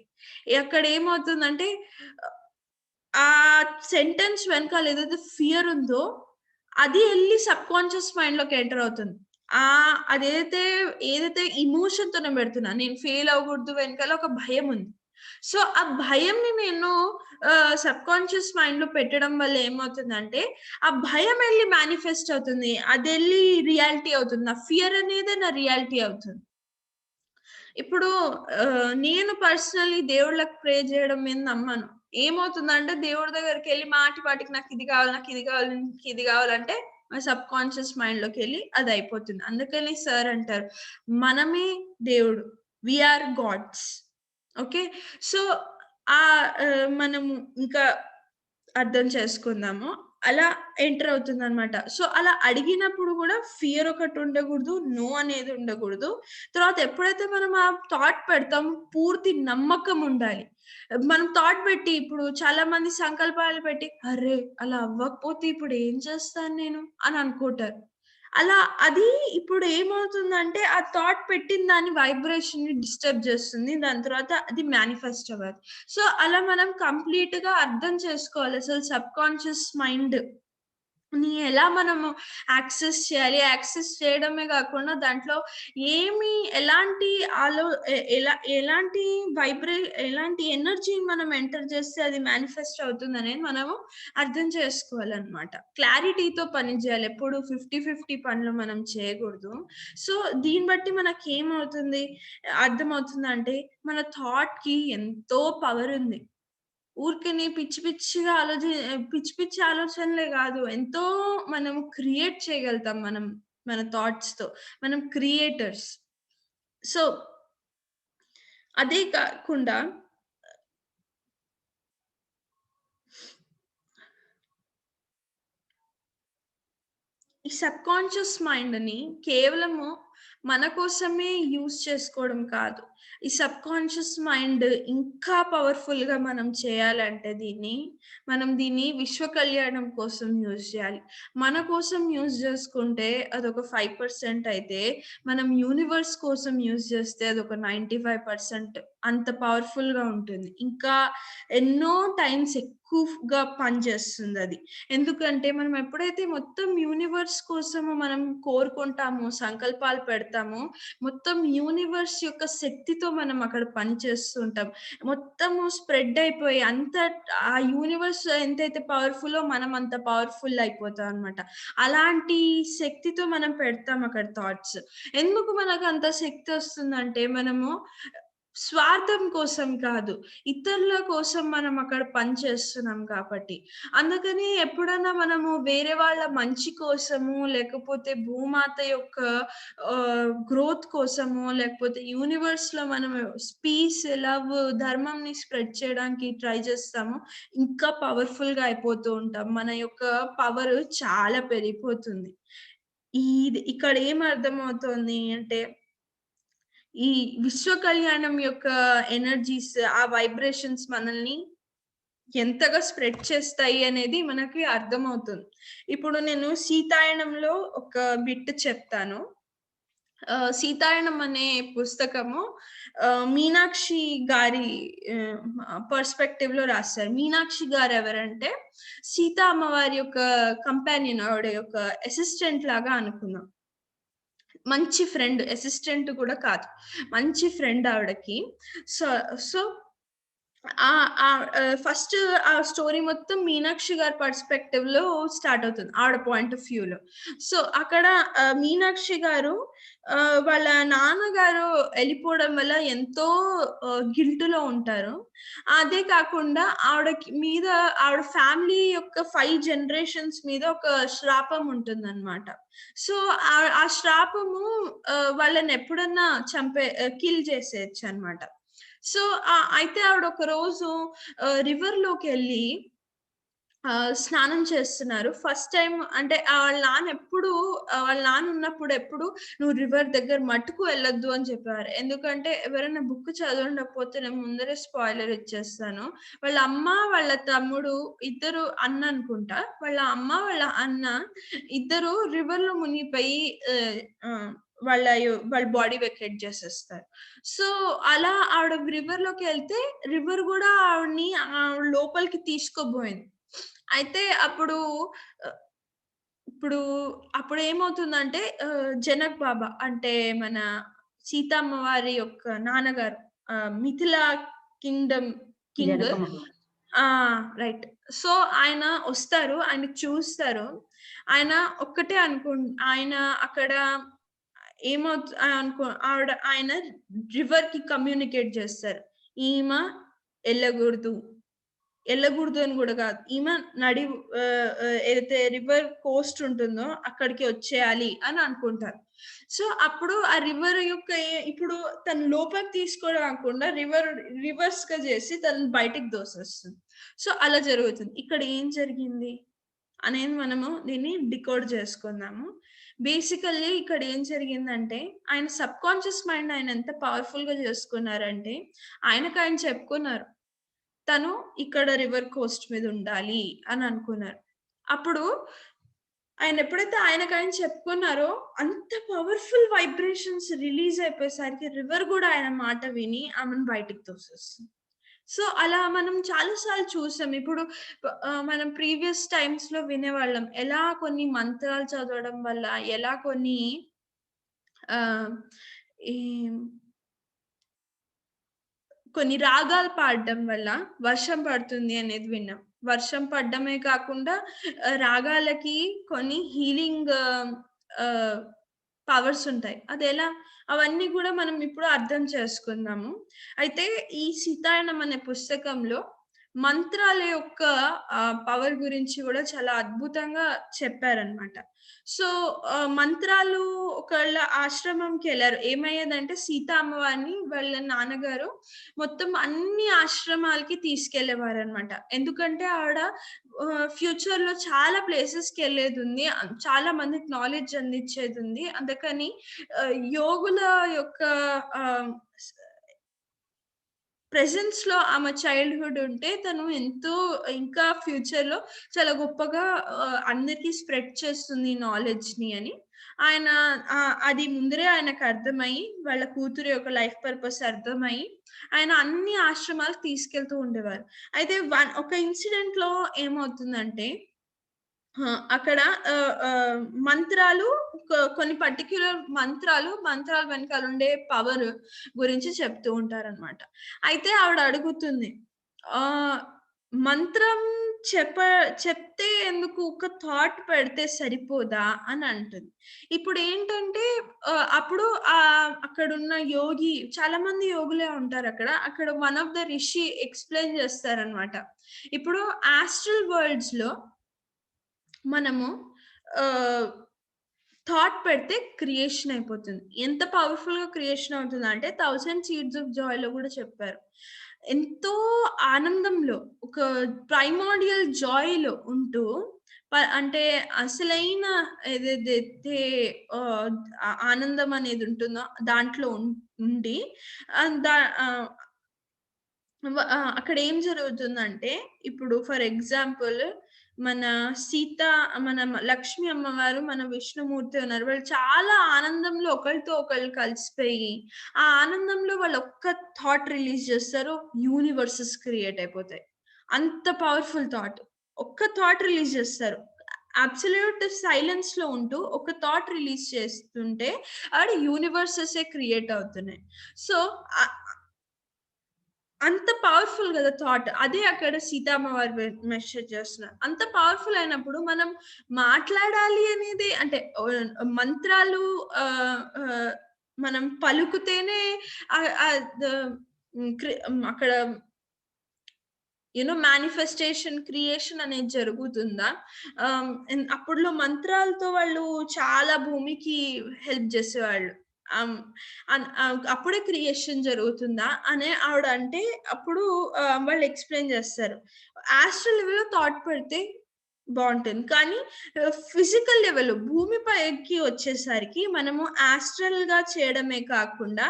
అక్కడేమవుతుందంటే ఆ సెంటెన్స్ వెనకాల ఏదైతే ఫియర్ ఉందో, అది ఎళ్లి సబ్‌కాన్షియస్ మైండ్‌లోకి ఎంటర్ అవుతుంది. ఏదైతే ఎమోషన్‌తో నేను పెడుతున్నా, నేను ఫెయిల్ అవ్వకూడదు వెనకాల ఒక భయం ఉంది. సో, ఆ భయంని నేను సబ్‌కాన్షియస్ మైండ్‌లో పెట్టడం వల్ల ఏమవుతుందంటే, ఆ భయం ఎళ్లి మేనిఫెస్ట్ అవుతుంది. అదెళ్లి రియాలిటీ అవుతుంది. నా ఫియర్ అనేదే నా రియాలిటీ అవుతుంది. ఇప్పుడు నేను పర్సనల్లీ దేవుళ్ళకి ప్రే చేయడం మీద నమ్మను. ఏమవుతుందంటే దేవుడి దగ్గరికెళ్లి మాటి మాటికి నాకిది కావాలి, నాకిది కావాలి, నాకిది కావాలంటే మన సబ్‌కాన్షియస్ మైండ్‌లోకెళ్ళి అదయిపోతుంది. అందుకని సార్ అంటారు, మనమే దేవుడు. We are gods. Okay. So, మనము ఇంకా అర్థం చేసుకుందాము. అలా ఎంటర్ అవుతుందనమాట. సో, అలా అడిగినప్పుడు గూడా ఫియర్ ఒకటి ఉండగూడదు. నో అనేది ఉండగూడదు. తర్వాత ఎప్పుడైతే మనం ఆ థాట్ పెడతామో పూర్తి నమ్మకం ఉండాలి. మనం థాట్ పెట్టి ఇప్పుడు చాలా మంది సంకల్పాలు పెట్టి, "అర్రే! అలా అవ్వకపోతే ఇప్పుడు ఏం చేస్తాను నేను?" అని అనుకుంటారు. అలా అది ఇప్పుడు ఏమవుతుందంటే ఆ థాట్ పెట్టిన దాని వైబ్రేషన్‌ని డిస్టర్బ్ చేస్తుంది. దాని తర్వాత అది మేనిఫెస్ట్ అవ్వదు. సో, అలా మనం కంప్లీట్‌గా అర్థం చేసుకోవాలి. అసలు సబ్‌కాన్షియస్ ఎలా మనము యాక్సెస్ చేయాలి? యాక్సెస్ చేయడమే గాకుండా దాంట్లో ఏమి ఎలాంటి ఆలో ఎ ఎలా ఎలాంటి ఎలాంటి ఎనర్జీని మనం ఎంటర్ చేస్తే అది మేనిఫెస్ట్ అవుతుందనేది మనము అర్థం చేసుకోవాలనమాట. క్లారిటీతో పని జేయాలి. ఎప్పుడు 50, 50 పనులు మనం చేయగూడదు. సో, దీన్ని బట్టి మనకేమవుతుంది అర్థమవుతుందంటే మన థాట్‌కి ఎంతో పవరుంది. ఊరికనే పిచ్చి పిచ్చి ఆలోచనలే గాదు. ఎంతో మనము క్రియేట్ చేయగలుగుతాం మన థాట్స్‌తో. మనం క్రియేటర్స్. సో, అదే కాకుండా ఈ సబ్‌కాన్షియస్ మైండ్‌ని కేవలము మన కోసమే యూజ్ చేసుకోవడం కాదు. ఈ సబ్‌కాన్షియస్ మైండ్ ఇంకా పవర్‌ఫుల్‌గా మనం చేయాలంటే మనం దీన్ని విశ్వ కళ్యాణం కోసం యూజ్ చేయాలి. మన కోసం యూజ్ చేసుకుంటే అదొక 5% అయితే, మనం యూనివర్స్ కోసం యూజ్ చేస్తే అదొక 95% అంత పవర్‌ఫుల్‌గా ఉంటుంది. ఇంకా ఎన్నో టైమ్స్ ఎక్కువగా పనిచేస్తుందది. ఎందుకంటే మనం ఎప్పుడైతే మొత్తం యూనివర్స్ కోసము మనం కోరుకుంటామో, సంకల్పాలు పెడతామో, మొత్తం యూనివర్స్ యొక్క శక్తితో మనం అక్కడ పని చేస్తూ ఉంటాం. మొత్తము స్ప్రెడ్ అయిపోయి ఆ యూనివర్స్ ఎంతైతే పవర్‌ఫుల్లో మనం అంత పవర్‌ఫుల్ అయిపోతాం అన్నమాట. అలాంటి శక్తితో మనం పెడతాం అక్కడ థాట్స్. ఎందుకు మనకు అంత శక్తి వస్తుందంటే మనము స్వార్థం కోసం కాదు. ఇతరుల కోసం మనం అక్కడ పని చేస్తున్నాం కాబట్టి. అందుకని ఎప్పుడన్నా మనము వేరే వాళ్ళ మంచి కోసము, లేకపోతే భూమాత యొక్క గ్రోత్ కోసము, లేకపోతే యూనివర్స్‌లో మనము పీస్, లవ్, ధర్మంని స్ప్రెడ్ చేయడానికి ట్రై చేస్తాము. ఇంకా పవర్‌ఫుల్‌గా అయిపోతూ ఉంటాం. మన యొక్క పవర్ చాలా పెరిగిపోతుంది. ఇక్కడ ఏం అర్థమవుతోంది అంటే ఈ విశ్వ కళ్యాణం యొక్క ఎనర్జీస్, ఆ వైబ్రేషన్స్ మనల్ని ఎంతగా స్ప్రెడ్ చేస్తాయి అనేది మనకి అర్థమవుతుంది. ఇప్పుడు నేను సీతాయనంలో ఒక బిట్ చెప్తాను. సీతాయనం అనే పుస్తకము మీనాక్షి గారి పర్స్పెక్టివ్‌లో రాశారు. మీనాక్షి గారు ఎవరంటే సీతా అమ్మవారి యొక్క కంపానియన్, ఆవిడ యొక్క అసిస్టెంట్ లాగా అనుకుందాం. మంచి ఫ్రెండ్, అసిస్టెంట్ కూడా కాదు. మంచి ఫ్రెండ్ ఆవిడకి. సో సో ఫస్ట్ ఆ స్టోరీ మొత్తం మీనాక్షి గారి పర్స్పెక్టివ్‌లో స్టార్ట్ అవుతుంది. ఆవిడ పాయింట్ ఆఫ్ వ్యూలో. సో, అక్కడ మీనాక్షి గారు వాళ్ళ నాన్నగారు ఎళ్ళిపోవడం వల్ల ఎంతో గిల్ట్‌లో ఉంటారు. అదే కాకుండా ఆవిడ ఫ్యామిలీ యొక్క 5 జనరేషన్స్ మీద ఒక శ్రాపం ఉంటుందన్నమాట. సో, ఆ శ్రాపము వాళ్ళనెప్పుడన్నా కిల్ చేసేయొచ్చనమాట. సో, అయితే ఆవిడ ఒక రోజు రివర్‌లోకెళ్ళి స్నానం చేస్తున్నారు. ఫస్ట్ టైమ్ అంటే వాళ్ళ నాన్న ఉన్నప్పుడు ఎప్పుడు "నువ్వు రివర్ దగ్గర మట్టుకు వెళ్ళొద్దు" అని చెప్పేవారు. ఎందుకంటే ఎవరైనా బుక్ చదవకపోతే నేను ముందరే స్పాయిలర్ ఇచ్చేస్తాను. వాళ్ళ అమ్మ, వాళ్ళ తమ్ముడు ఇద్దరు అన్న అనుకుంటా. వాళ్ళ అమ్మ, వాళ్ళ అన్న ఇద్దరు రివర్‌లో మునిగిపోయి ఆహ్, ఆహ్, వాళ్ళ బాడీ వెకేట్ చేసేస్తారు. సో, అలా ఆవిడ రివర్‌లోకెళ్తే రివర్ గూడా ఆవిడని లోపలికి తీసుకోబోయింది. అయితే ఆహ్, ఇప్పుడు అప్పుడేమవుతుందంటే జనక్ బాబా అంటే మన సీతమ్మ వారి యొక్క నాన్నగారు మిథిలా కింగ్‌డమ్ కింగ్. జనకమ్మ. ఆ! రైట్. సో, ఆయన ఒస్తారు. ఆయన చూస్తారు. ఆయన ఒక్కటే ఆయన అక్కడ ఆయన రివర్‌కి కమ్యూనికేట్ చేస్తారు. ఈమ ఎళ్ళగూడదు. ఎళ్ళగూడదు అని గూడా గాదు. ఈమె ఏదైతే రివర్ కోస్ట్ ఉంటుందో అక్కడికి వచ్చేయాలి అని అనుకుంటారు. సో, అప్పుడు ఆ రివర్ యొక్క ఇప్పుడు తను లోపలికి తీసుకోవడం కాకుండా రివర్స్‌గా చేసి తనని బయటికి దోసేస్తుంది. సో, అలా జరుగుతుంది. ఇక్కడ ఏం జరిగింది అనేది మనము దీన్ని డికోడ్ చేసుకుందాము. బేసికల్లీ ఇక్కడ ఏం జరిగిందంటే ఆయన సబ్‌కాన్షియస్ మైండ్ ఆయన ఎంత పవర్‌ఫుల్‌గా చేసుకున్నారంటే ఆయన చెప్పుకున్నారు. తను ఇక్కడ రివర్ కోస్ట్ మీద ఉండాలి అని అనుకున్నారు. అప్పుడు ఆయనెప్పుడైతే చెప్పుకున్నారో అంత పవర్‌ఫుల్ వైబ్రేషన్స్ రిలీజ్ అయిపోయేసరికి రివర్ గూడా ఆయన మాట విని ఆమెను బయటికి తోసేస్తుంది. సో, అలా మనం చాలా సార్లు చూసాం. ఇప్పుడు మనం ప్రీవియస్ టైమ్స్‌లో వినేవాళ్ళం. ఎలా కొన్ని మంత్రాలు చదవడం వల్ల, ఎలా కొన్ని ఆహ్, ఈ కొన్ని రాగాలు పాడడం వల్ల వర్షం పడుతుంది అనేది విన్నాం. వర్షం పడ్డమే కాకుండా రాగాలకి కొన్ని హీలింగ్ ఆహ్, పవర్స్ ఉంటాయి. అదెలా? అవన్నీ గూడా మనం ఇప్పుడు అర్థం చేసుకుందాము. అయితే ఈ 'సీతాయనం' అనే పుస్తకంలో మంత్రాల యొక్క పవర్ గురించి గూడా చాలా అద్భుతంగా చెప్పారనమాట. సో, మంత్రాలు ఒకళ్ళ ఆశ్రమంకెళ్లారు. ఏమయ్యేదంటే సీతా అమ్మవారిని వాళ్ళ నాన్నగారు మొత్తం అన్ని ఆశ్రమాలకి తీసుకెళ్ళేవారనమాట. ఎందుకంటే ఆవిడ ఫ్యూచర్‌లో చాలా ప్లేసెస్‌కెళ్ళేదుంది. చాలా మందికి నాలెడ్జ్ అందించేదుంది. అందుకని యోగుల యొక్క ఆహ్, స్ ప్రెజెన్స్ లో ఆమె చైల్డ్‌హుడ్ ఉంటే తను ఎంతో ఇంకా ఫ్యూచర్‌లో చాలా గొప్పగా అందరికి స్ప్రెడ్ చేస్తుంది నాలెడ్జ్‌ని అని ఆయన అది ముందరే ఆయనకు అర్థమయ్యి వాళ్ళ కూతురు యొక్క లైఫ్ పర్పస్ అర్థమయ్యి ఆయన అన్ని ఆశ్రమాలకు తీసుకెళ్తూ ఉండేవారు. అయితే ఒక ఇన్సిడెంట్‌లో ఏమవుతుందంటే అక్కడ మంత్రాలు కొన్ని పర్టిక్యులర్ మంత్రాల వెనకాల ఉండే పవర్ గురించి చెప్తూ ఉంటారనమాట. అయితే ఆవిడ అడుగుతుంది. ఆహ్, మంత్రం చెప్తే ఎందుకు ఒక థాట్ పెడితే సరిపోదా అని అంటుంది. ఇప్పుడేంటంటే అప్పుడు అక్కడున్న యోగి చాలా మంది యోగులే ఉంటారక్కడ. అక్కడ one of the Rishi explain చేస్తారనమాట. ఇప్పుడు ఆస్ట్రల్ వరల్డ్స్‌లో మనము ఆహ్, థాట్ పెడితే క్రియేషన్ అయిపోతుంది. ఎంత పవర్‌ఫుల్‌గా క్రియేషన్ అవుతుందంటే 1000 సీడ్స్ ఆఫ్ జాయ్‌లో గూడా చెప్పారు. ఎంతో ఆనందంలో ఒక ప్రైమోర్డియల్ జాయ్‌లో ఉంటూ అంటే అసలైన ఏదేదైతే ఆహ్, ఆనందం అనేది ఉంటుందో దాంట్లో ఉండి ఆహ్, దా ఆహ్, అక్కడ ఏం జరుగుతుందంటే ఇప్పుడు ఫర్ ఎగ్జాంపుల్ మన సీత మన లక్ష్మీ అమ్మవారు, మన విష్ణుమూర్తి ఉన్నారు. వాళ్ళు చాలా ఆనందంలో ఒకళ్ళతో ఒకళ్ళు కలిసిపోయి, ఆ ఆనందంలో వాళ్ళు ఒక్క థాట్ రిలీజ్ చేస్తారు. యూనివర్సెస్ క్రియేట్ అయిపోతాయి. అంత పవర్‌ఫుల్ థాట్. ఒక్క థాట్ రిలీజ్ చేస్తారు. అబ్సల్యూట్ సైలెన్స్‌లో ఉంటూ ఒక థాట్ రిలీజ్ చేస్తుంటే ఆడ యూనివర్సెసే క్రియేట్ అవుతున్నాయి. సో, అంత పవర్‌ఫుల్ గదా థాట్. అదే అక్కడ సీతమ్మవారు మెసేజ్ చేస్తున్నారు. అంత పవర్‌ఫుల్ అయినప్పుడు మనం మాట్లాడాలి అనేది అంటే మంత్రాలు ఆహ్, ఆహ్, మనం పలుకుతేనే ఆహ్, ఆహ్, ద అక్కడ మేనిఫెస్టేషన్, క్రియేషన్ అనేది జరుగుతుందా? అప్పట్లో మంత్రాలతో వాళ్ళు చాలా భూమికి హెల్ప్ జేసేవాళ్ళు. ఆహ్, అప్పుడే క్రియేషన్ జరుగుతుందా? అని ఆవిడ అంటే అప్పుడు వాళ్ళు ఎక్స్‌ప్లెయిన్ జేస్తారు. ఆస్ట్రల్ లెవెల్‌లో థాట్ పెడితే బావుంటుంది. కానీ ఫిజికల్ లెవెల్‌లో భూమిపైకి వచ్చేసరికి మనము ఆస్ట్రల్‌గా చేయడమే కాకుండా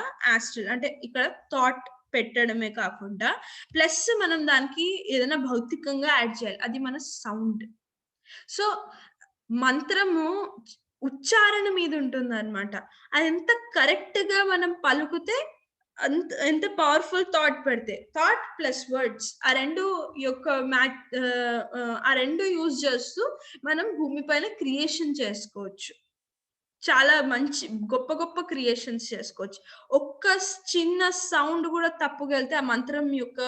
అంటే ఇక్కడ థాట్ పెట్టడమే కాకుండా ప్లస్ మనం దానికి ఏదైనా భౌతికంగా యాడ్ చేయాలి. అది మన సౌండ్. సో, మంత్రము ఉచ్చారణ మీద ఉంటుందన్నమాట. అదెంత కరెక్ట్‌గా మనం పలుకుతే ఎంత పవర్‌ఫుల్ థాట్ పెడితే. థాట్ ప్లస్ వర్డ్స్ ఆ 2 యొక్క ఆ 2 యూజ్ చేస్తూ మనం భూమి పైన క్రియేషన్ చేసుకోవచ్చు. చాలా మంచి గొప్ప గొప్ప క్రియేషన్స్ చేసుకోవచ్చు. ఒక్క చిన్న సౌండ్ గూడా తప్పుగెళ్తే ఆ మంత్రం యొక్క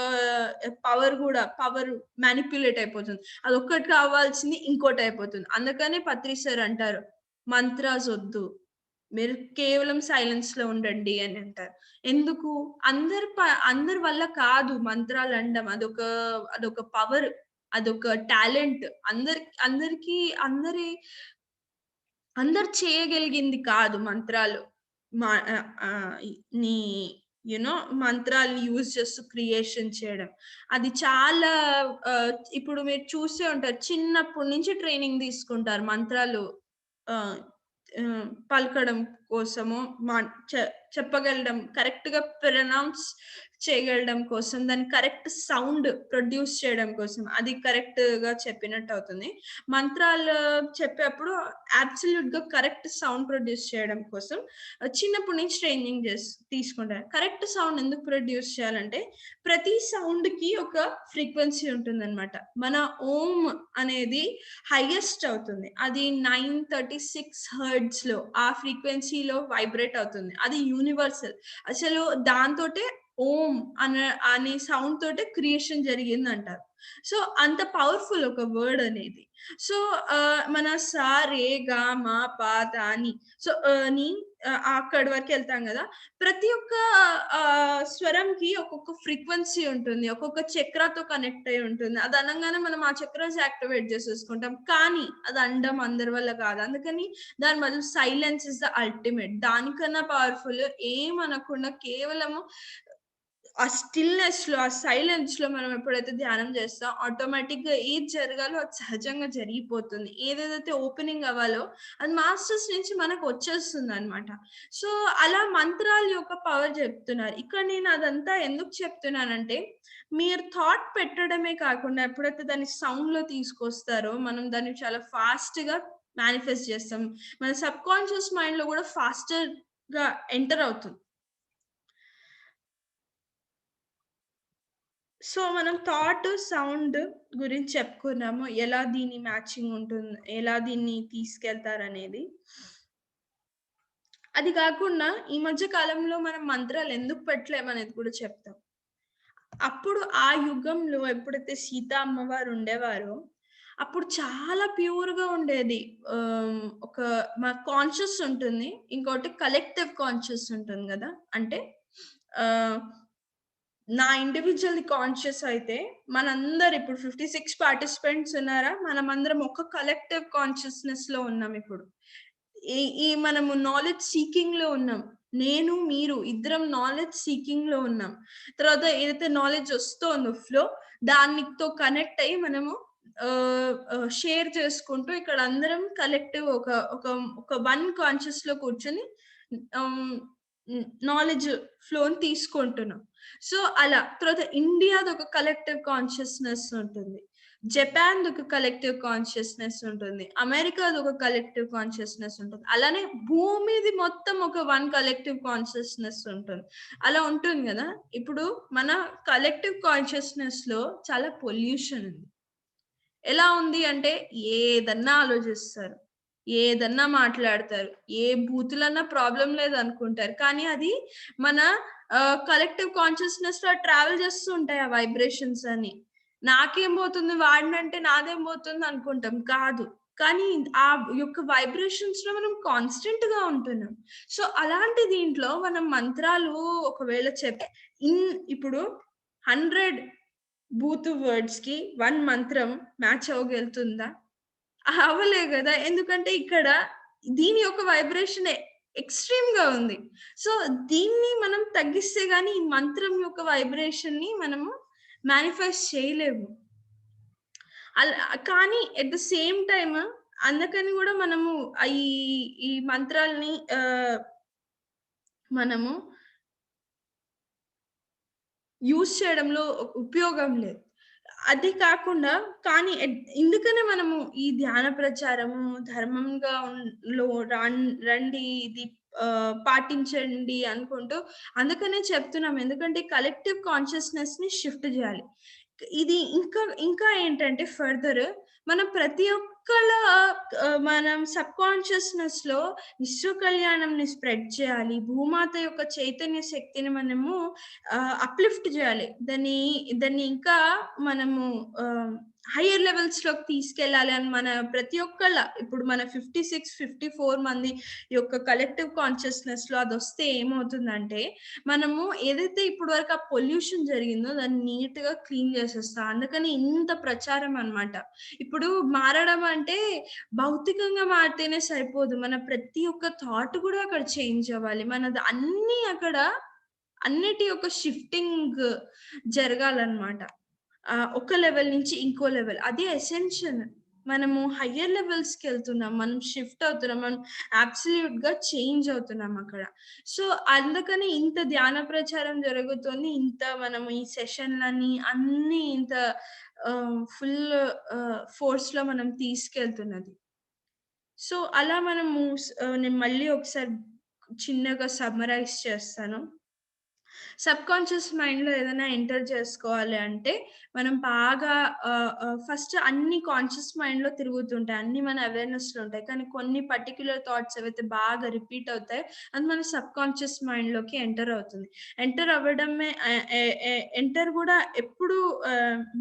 పవర్ మానిప్యులేట్ అయిపోతుంది. అదొక్కటి కావాల్సింది ఇంకోటయిపోతుంది. అందుకనే పత్రి సార్ అంటారు, "మంత్రాస్ ఒద్దు. మీరు కేవలం సైలెన్స్‌లో ఉండండి" అని అంటారు. ఎందుకు? అందరి వల్ల కాదు మంత్రాలండం. అదొక పవర్. అదొక టాలెంట్. అందరికి అందరు చేయగలిగింది కాదు మంత్రాలు. మా ఆహ్, ఆహ్, నీ మంత్రాల్ని యూజ్ చేస్తూ క్రియేషన్ చేయడం. అది చాలా ఇప్పుడు మీరు చూసే ఉంటారు. చిన్నప్పటి నుంచి ట్రైనింగ్ తీసుకుంటారు మంత్రాలు ఆహ్, పలకడం కోసము మా చెప్పగలడం, కరెక్ట్‌గా ప్రొనౌన్స్ చేయగలడం కోసం, దాని కరెక్ట్ సౌండ్ ప్రొడ్యూస్ చేయడం కోసం. అది కరెక్ట్‌గా చెప్పినట్టు అవుతుంది. మంత్రాలు చెప్పేప్పుడు అబ్సల్యూట్‌గా కరెక్ట్ సౌండ్ ప్రొడ్యూస్ చేయడం కోసం చిన్నప్పటి నుంచి ట్రైనింగ్ తీసుకుంటారు. కరెక్ట్ సౌండ్ ఎందుకు ప్రొడ్యూస్ చేయాలంటే, ప్రతి సౌండ్‌కి ఒక ఫ్రీక్వెన్సీ ఉంటుందన్నమాట. మన ఓం అనేది హైయెస్ట్ అవుతుంది. అది 936 హెర్ట్జ్‌లో ఆ ఫ్రీక్వెన్సీలో వైబ్రేట్ అవుతుంది. అది యూనివర్సల్. అసలు దాంతోటే ఓం అనే సౌండ్ తోటే క్రియేషన్ జరిగిందంటారు. సో, అంత పవర్‌ఫుల్ ఒక వర్డ్ అనేది. సో, మన సా, రే, గా, మా, పా, దా, ని. సో, ని అక్కడి వరకెళ్తాం గదా! ప్రతి ఒక్క స్వరంకి ఒక్కొక్క ఫ్రీక్వెన్సీ ఉంటుంది. ఒక్కొక్క చక్రాతో కనెక్ట్ అయ్యి ఉంటుంది. అది అనంగానే మనం ఆ చక్రాస్ యాక్టివేట్ చేసేసుకుంటాం. కానీ అది అనడం అందరి వల్ల కాదు. అందుకని దాని బదులు సైలెన్స్ ఇస్ ద అల్టిమేట్. దానికన్నా పవర్‌ఫుల్ ఏమనకుండా కేవలము ఆ స్టిల్‌నెస్‌లో, ఆ సైలెన్స్‌లో మనం ఎప్పుడైతే ధ్యానం చేస్తాం, ఆటోమేటిక్‌గా ఏది జరగాలో అది సహజంగా జరిగిపోతుంది. ఏదేదైతే ఓపెనింగ్ అవ్వాలో అది మాస్టర్స్ నుంచి మనకు వచ్చేస్తుందనమాట. సో, అలా మంత్రాల యొక్క పవర్ చెప్తున్నారు. ఇక్కడ నేను అదంతా ఎందుకు చెప్తున్నానంటే, మీరు థాట్ పెట్టడమే కాకుండా ఎప్పుడైతే దాన్ని సౌండ్‌లో తీసుకొస్తారో, మనం దాన్ని చాలా ఫాస్ట్‌గా మేనిఫెస్ట్ చేస్తాం. మన సబ్‌కాన్షియస్ మైండ్‌లో కూడా ఫాస్టర్‌గా ఎంటర్ అవుతుంది. సో, మనం థాట్, సౌండ్ గురించి చెప్పుకున్నాము. ఎలా దీని మ్యాచింగ్ ఉంటుంది, ఎలా దీన్ని తీసుకెళ్తారనేది. అది కాకుండా ఈ మధ్య కాలంలో మనం మంత్రాలు ఎందుకు పెట్టలేమనేది కూడా చెప్తాం. అప్పుడు ఆ యుగంలో ఎప్పుడైతే సీతా అమ్మవారు ఉండేవారో, అప్పుడు చాలా ప్యూర్‌గా ఉండేది. ఒక మా కాన్షియస్ ఉంటుంది. ఇంకోటి కలెక్టివ్ కాన్షియస్ ఉంటుంది గదా! అంటే ఆహ్ నా ఇండివిడ్యువల్‌ది కాన్షియస్ అయితే, మనందరం ఇప్పుడు 56 పార్టిసిపెంట్స్ ఉన్నారా? మనమందరం ఒక కలెక్టివ్ కాన్షియస్‌నెస్‌లో ఉన్నామిప్పుడు. ఈ ఈ మనము నాలెడ్జ్ సీకింగ్‌లో ఉన్నాం. నేను, మీరు ఇద్దరం నాలెడ్జ్ సీకింగ్‌లో ఉన్నాం. తర్వాత ఏదైతే నాలెడ్జ్ ఒస్తోందో ఫ్లో, దానితో కనెక్ట్ అయ్యి మనము షేర్ చేసుకుంటూ ఇక్కడ అందరం కలెక్టివ్ ఒక ఒక ఒక వన్ కాన్షియస్‌లో కూర్చొని ఆహ్, నాలెడ్జ్ ఫ్లోని తీసుకుంటున్నాం. సో, అలా. తర్వాత ఇండియాదొక కలెక్టివ్ కాన్షియస్‌నెస్ ఉంటుంది. జపాన్‌దొక కలెక్టివ్ కాన్షియస్‌నెస్ ఉంటుంది. అమెరికాదొక కలెక్టివ్ కాన్షియస్‌నెస్ ఉంటుంది. అలానే భూమిది మొత్తం ఒక వన్ కలెక్టివ్ కాన్షియస్‌నెస్ ఉంటుంది. అలా ఉంటుంది గదా! ఇప్పుడు మన కలెక్టివ్ కాన్షియస్‌నెస్‌లో చాలా పొల్యూషన్ ఉంది. ఎలా ఉంది అంటే ఏదన్నా ఆలోచిస్తారు. ఏదన్నా మాట్లాడతారు. ఏ బూతులన్నా ప్రాబ్లమ్ లేదనుకుంటారు. కానీ అది మన కలెక్టివ్ కాన్షియస్‌నెస్‌లో ట్రావెల్ చేస్తూ ఉంటాయి ఆ వైబ్రేషన్స్ అన్ని. నాకేం పోతుంది వాడినంటే నాదేం పోతుంది అనుకుంటాం. కాదు. కానీ ఆ యొక్క వైబ్రేషన్స్‌లో మనం కాన్స్టెంట్‌గా ఉంటున్నాం. సో, అలాంటి దీంట్లో మనం మంత్రాలు ఒకవేళ ఇప్పుడు 100 బూతు వర్డ్స్‌కి 1 మంత్రం మ్యాచ్ అవ్వగలుగుతుందా? అవ్వలే గదా! ఎందుకంటే ఇక్కడ దీని యొక్క వైబ్రేషన్ ఎక్స్‌ట్రీమ్‌గా ఉంది. సో, దీన్ని మనం తగ్గిస్తే గాని ఈ మంత్రం యొక్క వైబ్రేషన్‌ని మనము మేనిఫెస్ట్ చేయలేము. కానీ ఎట్ ద సేమ్ టైమ్ అందుకని గూడా మనము ఈ ఈ మంత్రాల్ని మనము యూజ్ చేయడంలో ఉపయోగం లేదు. అది కాకుండా కానీ ఇందుకనే మనము ఈ ధ్యాన ప్రచారము, ధర్మంగా లో రండి ఇది పాటించండి అనుకుంటూ అందుకనే చెప్తున్నాం. ఎందుకంటే కలెక్టివ్ కాన్షియస్‌నెస్‌ని షిఫ్ట్ జేయాలి. ఇది ఇంకా ఏంటంటే ఫర్దర్ మనం ప్రతి ఒక్కళ్ళ మనం సబ్‌కాన్షియస్‌నెస్‌లో విశ్వ కళ్యాణంని స్ప్రెడ్ చేయాలి. భూమాత యొక్క చైతన్య శక్తిని మనము అప్‌లిఫ్ట్ జేయాలి. దాన్ని ఇంకా మనము హైయర్ లెవెల్స్‌లోకి తీసుకెళ్ళాలి అని మన ప్రతి ఒక్కళ్ళ ఇప్పుడు మన 56, 54 మంది యొక్క కలెక్టివ్ కాన్షియస్‌నెస్‌లో అదొస్తే ఏమవుతుందంటే, మనము ఏదైతే ఇప్పటి వరకు ఆ పొల్యూషన్ జరిగిందో దాన్ని నీట్‌గా క్లీన్ చేసేస్తాం. అందుకని ఇంత ప్రచారం అన్నమాట. ఇప్పుడు మారడం అంటే భౌతికంగా మారితేనే సరిపోదు. మన ప్రతి ఒక్క థాట్ గూడా అక్కడ చేంజ్ అవ్వాలి. మనది అన్నీ అక్కడ అన్నిటి యొక్క షిఫ్టింగ్ జరగాలన్నమాట. ఒక లెవెల్ నుంచి ఇంకో లెవెల్. అదే ఎసెన్షియల్. మనము హైయర్ లెవెల్స్‌కెళ్తున్నాం. మనం షిఫ్ట్ అవుతున్నాం. మనం అబ్సల్యూట్‌గా చేంజ్ అవుతున్నాం అక్కడ. సో, అందుకని ఇంత ధ్యాన ప్రచారం జరుగుతోంది. ఇంత మనము ఈ సెషన్‌లని అన్నీ ఇంత ఫుల్ ఫోర్స్‌లో మనం తీసుకెళ్తున్నది. సో, అలా మనము నేను మళ్ళీ ఒకసారి చిన్నగా సమ్మరైజ్ చేస్తాను. సబ్‌కాన్షియస్ మైండ్‌లో ఏదైనా ఎంటర్ చేసుకోవాలి అంటే, మనం బాగా ఫస్ట్ అన్ని కాన్షియస్ మైండ్‌లో తిరుగుతుంటాయి. అన్నీ మన అవేర్‌నెస్‌లో ఉంటాయి. కానీ కొన్ని పర్టిక్యులర్ థాట్స్ ఏవైతే బాగా రిపీట్ అవుతాయో, అది మన సబ్‌కాన్షియస్ మైండ్‌లోకి ఎంటర్ అవుతుంది. ఎంటర్ అవ్వడమే ఆహ్, ఎ ఎ ఎంటర్ గూడా ఎప్పుడు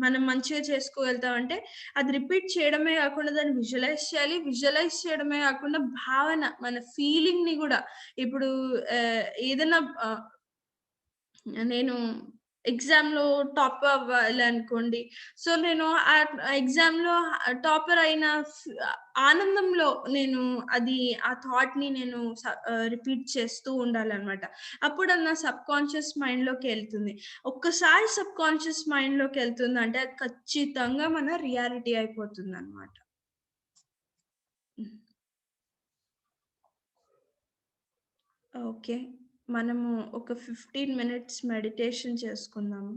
మనం మంచిగా చేసుకోగలుగుతామంటే, అది రిపీట్ చేయడమే గాకుండా దాన్ని విజువలైజ్ చేయాలి. విజువలైజ్ చేయడమే గాకుండా భావన, మన ఫీలింగ్‌ని గూడా ఇప్పుడు ఏదైనా నేను ఎగ్జామ్‌లో టాప్ అవ్వాలనుకోండి. సో, నేను ఎగ్జామ్‌లో టాపర్ అయిన ఆనందంలో నేను ఆ థాట్‌ని నేను రిపీట్ చేస్తూ ఉండాలనమాట. అప్పుడు అది నా సబ్‌కాన్షియస్ మైండ్‌లోకెళ్తుంది. ఒక్కసారి సబ్‌కాన్షియస్ మైండ్‌లోకెళ్తుందంటే అది ఖచ్చితంగా మన రియాలిటీ అయిపోతుందనమాట. హ్మ్. ఓకే. మనము ఒక 15 మినిట్స్ మెడిటేషన్ చేసుకుందాము.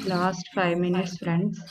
Last 5 minutes, friends.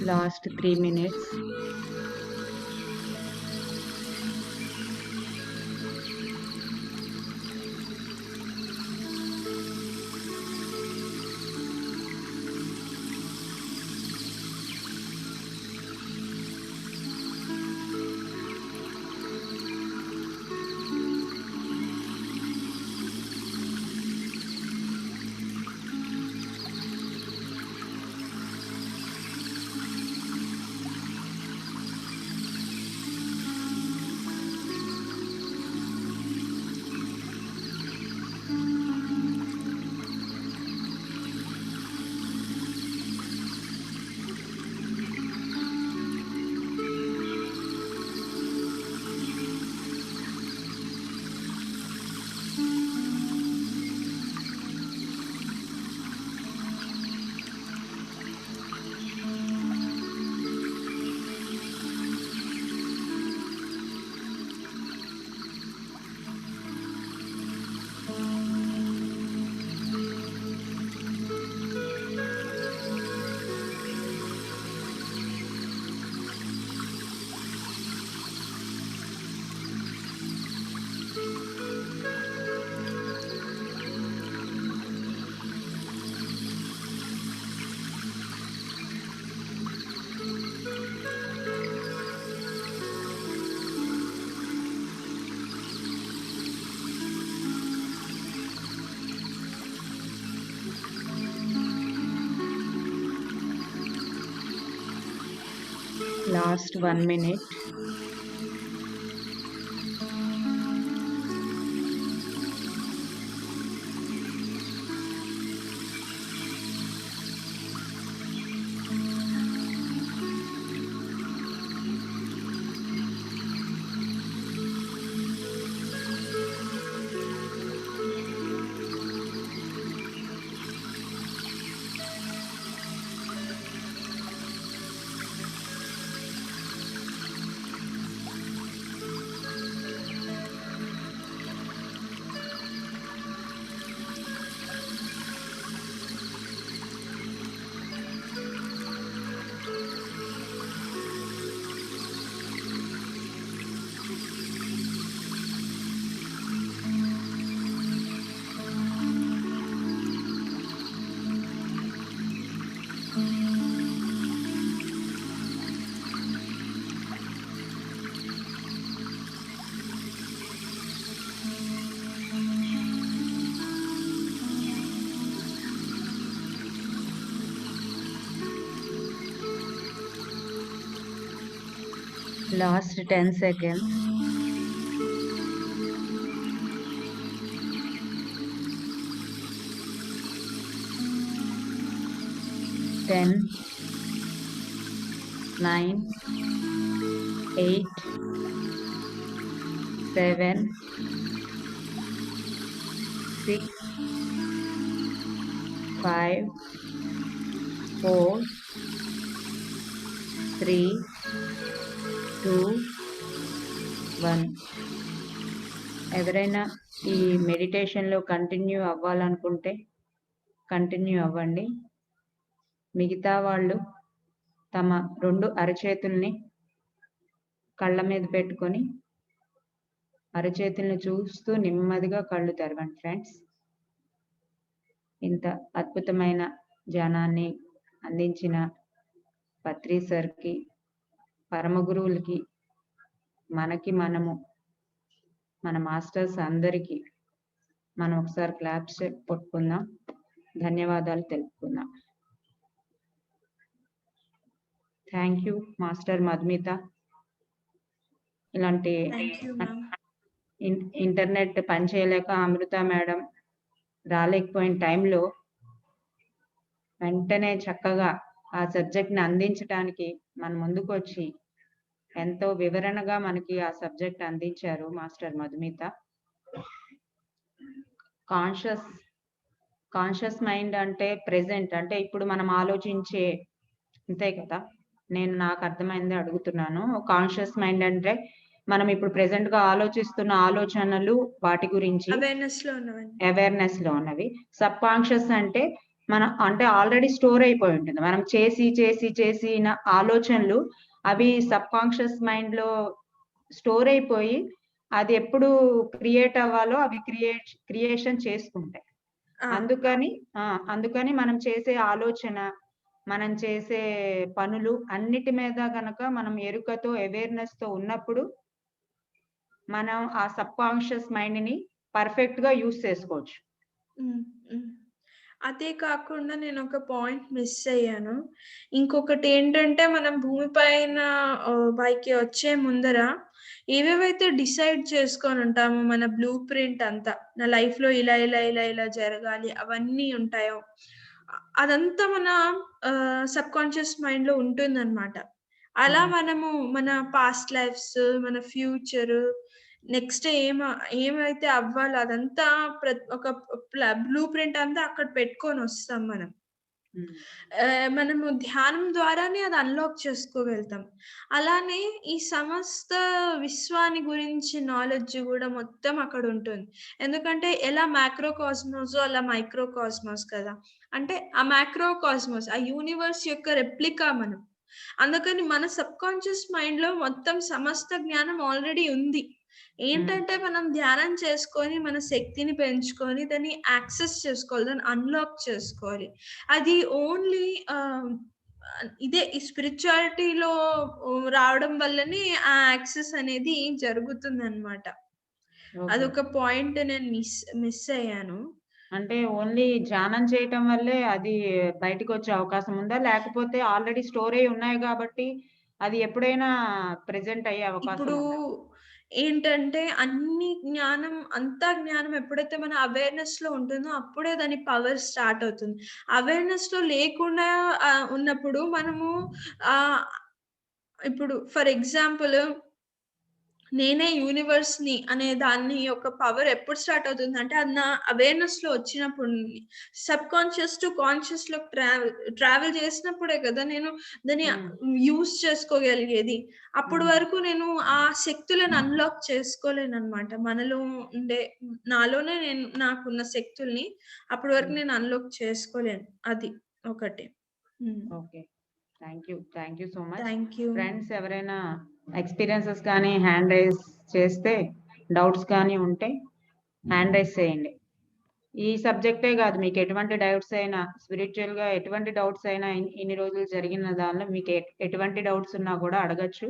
Last 3 minutes. Last 1 minute. Last 10 seconds. 10, 9, 8, 7, 6, 5, 4, 3, 2, 1. ఎవరైనా ఈ మెడిటేషన్లో కంటిన్యూ అవ్వాలనుకుంటే కంటిన్యూ అవ్వండి. మిగతా వాళ్ళు తమ 2 అరచేతుల్ని కళ్ళ మీద పెట్టుకొని అరచేతుల్ని చూస్తూ నెమ్మదిగా కళ్ళు తెరవండి ఫ్రెండ్స్. ఇంత అద్భుతమైన ధ్యానాన్ని అందించిన పత్రి సార్కి, పరమ గురువులకి, మన మాస్టర్స్ అందరికీ మనం ఒకసారి క్లాప్స్ కొట్టుకుందాం, ధన్యవాదాలు తెలుపుకుందాం. Thank you master Madhumita. ఇలాంటి ఇంటర్నెట్ పనిచేయలేక అమృత మేడం రాలేకపోయిన టైంలో వెంటనే చక్కగా ఆ సబ్జెక్ట్ని అందించడానికి మన ముందుకు వచ్చి ఎంతో వివరణగా మనకి ఆ సబ్జెక్ట్ అందించారు మాస్టర్ మధుమిత. కాన్షియస్ మైండ్ అంటే ప్రెజెంట్, అంటే ఇప్పుడు మనం ఆలోచించే, అంతే కదా, నేను నాకు అర్థమైంది అడుగుతున్నాను. కాన్షియస్ మైండ్ అంటే మనం ఇప్పుడు ప్రెసెంట్ గా ఆలోచిస్తున్న ఆలోచనలు, వాటి గురించి అవేర్నెస్ లో ఉన్నవి. సబ్ కాన్షియస్ అంటే అంటే ఆల్రెడీ స్టోర్ అయిపోయి ఉంటుంది. మనం చేసిన ఆలోచనలు అవి సబ్ కాన్షియస్ మైండ్ లో స్టోర్ అయిపోయి అది ఎప్పుడు క్రియేట్ అవ్వాలో అవి క్రియేషన్ చేసుకుంటాయి. అందుకని మనం చేసే ఆలోచన, మనం చేసే పనులు అన్నిటి మీద గనక మనం ఎరుకతో, అవేర్నెస్ తో ఉన్నప్పుడు మనం ఆ సబ్ కాన్షియస్ మైండ్ ని పర్ఫెక్ట్ గా యూజ్ చేసుకోవచ్చు. అదే కాకుండా నేను ఒక పాయింట్ మిస్ అయ్యాను. ఇంకొకటి ఏంటంటే మనం భూమిపైన పైకి వచ్చే ముందర ఏవేవైతే డిసైడ్ చేసుకొని ఉంటామో, మన బ్లూ ప్రింట్ అంతా, నా లైఫ్ లో ఇలా ఇలా ఇలా ఇలా జరగాలి అవన్నీ ఉంటాయో, అదంతా మన సబ్ కాన్షియస్ మైండ్ లో ఉంటుందన్నమాట. అలా మనము మన పాస్ట్ లైఫ్స్, మన ఫ్యూచర్, నెక్స్ట్ ఏమైతే అవ్వాలో అదంతా ఒక బ్లూ ప్రింట్ అంతా అక్కడ పెట్టుకొని వస్తాం మనం. మనము ధ్యానం ద్వారానే అది అన్లాక్ చేసుకోగలుగుతాం. అలానే ఈ సమస్త విశ్వాన్ని గురించి నాలెడ్జ్ కూడా మొత్తం అక్కడ ఉంటుంది. ఎందుకంటే ఎలా మైక్రో కాస్మోస్ అలా మైక్రో కాస్మోస్ కదా. అంటే ఆ మైక్రో కాస్మోస్ ఆ యూనివర్స్ యొక్క రెప్లికా మనం. అందుకని మన సబ్ కాన్షియస్ మైండ్ లో మొత్తం సమస్త జ్ఞానం ఆల్రెడీ ఉంది. ఏంటంటే మనం ధ్యానం చేసుకొని మన శక్తిని పెంచుకొని దాన్ని యాక్సెస్ చేసుకోవాలి, దాన్ని అన్లాక్ చేసుకోవాలి. అది ఓన్లీ ఇదే ఈ స్పిరిచువాలిటీలో రావడం వల్లనే ఆ యాక్సెస్ అనేది జరుగుతుందన్నమాట. అదొక పాయింట్ నేను మిస్ అయ్యాను. అంటే ఓన్లీ ధ్యానం చేయటం వల్లే అది బయటకు వచ్చే అవకాశం ఉందా? లేకపోతే ఆల్రెడీ స్టోర్ అయి ఉన్నాయి కాబట్టి అది ఎప్పుడైనా ప్రెజెంట్ అయ్యే అవకాశం ఉందా? ఇప్పుడు ఏంటంటే అంతా జ్ఞానం ఎప్పుడైతే మన అవేర్నెస్ లో ఉంటుందో అప్పుడే దాని పవర్ స్టార్ట్ అవుతుంది. అవేర్నెస్ లో లేకుండా ఉన్నప్పుడు మనము ఇప్పుడు ఫర్ ఎగ్జాంపుల్ నేనే యూనివర్స్ ని అనే దాన్ని యొక్క పవర్ ఎప్పుడు స్టార్ట్ అవుతుంది అంటే అది నా అవేర్నెస్ లో వచ్చినప్పుడు, సబ్ కాన్షియస్ టు కాన్షియస్ లో ట్రావెల్ చేసినప్పుడే కదా నేను దాన్ని యూజ్ చేసుకోగలిగేది. అప్పటి వరకు నేను ఆ శక్తులను అన్లాక్ చేసుకోలేను అనమాట. మనలో ఉండే నాలోనే నాకున్న శక్తుల్ని అప్పటి వరకు నేను అన్లాక్ చేసుకోలేను. అది ఒకటి. Okay, thank you so much. Thank you friends, ఎవరైనా ఎక్స్పీరియన్సెస్ కానీ హ్యాండ్ రైజ్ చేస్తే, డౌట్స్ కానీ ఉంటే హ్యాండ్ రైజ్ చేయండి. ఈ సబ్జెక్టే కాదు, మీకు ఎటువంటి డౌట్స్ అయినా, స్పిరిచువల్ గా ఎటువంటి డౌట్స్ అయినా, ఇన్ని రోజులు జరిగిన దానిలో మీకు ఎటువంటి డౌట్స్ ఉన్నా కూడా అడగచ్చు.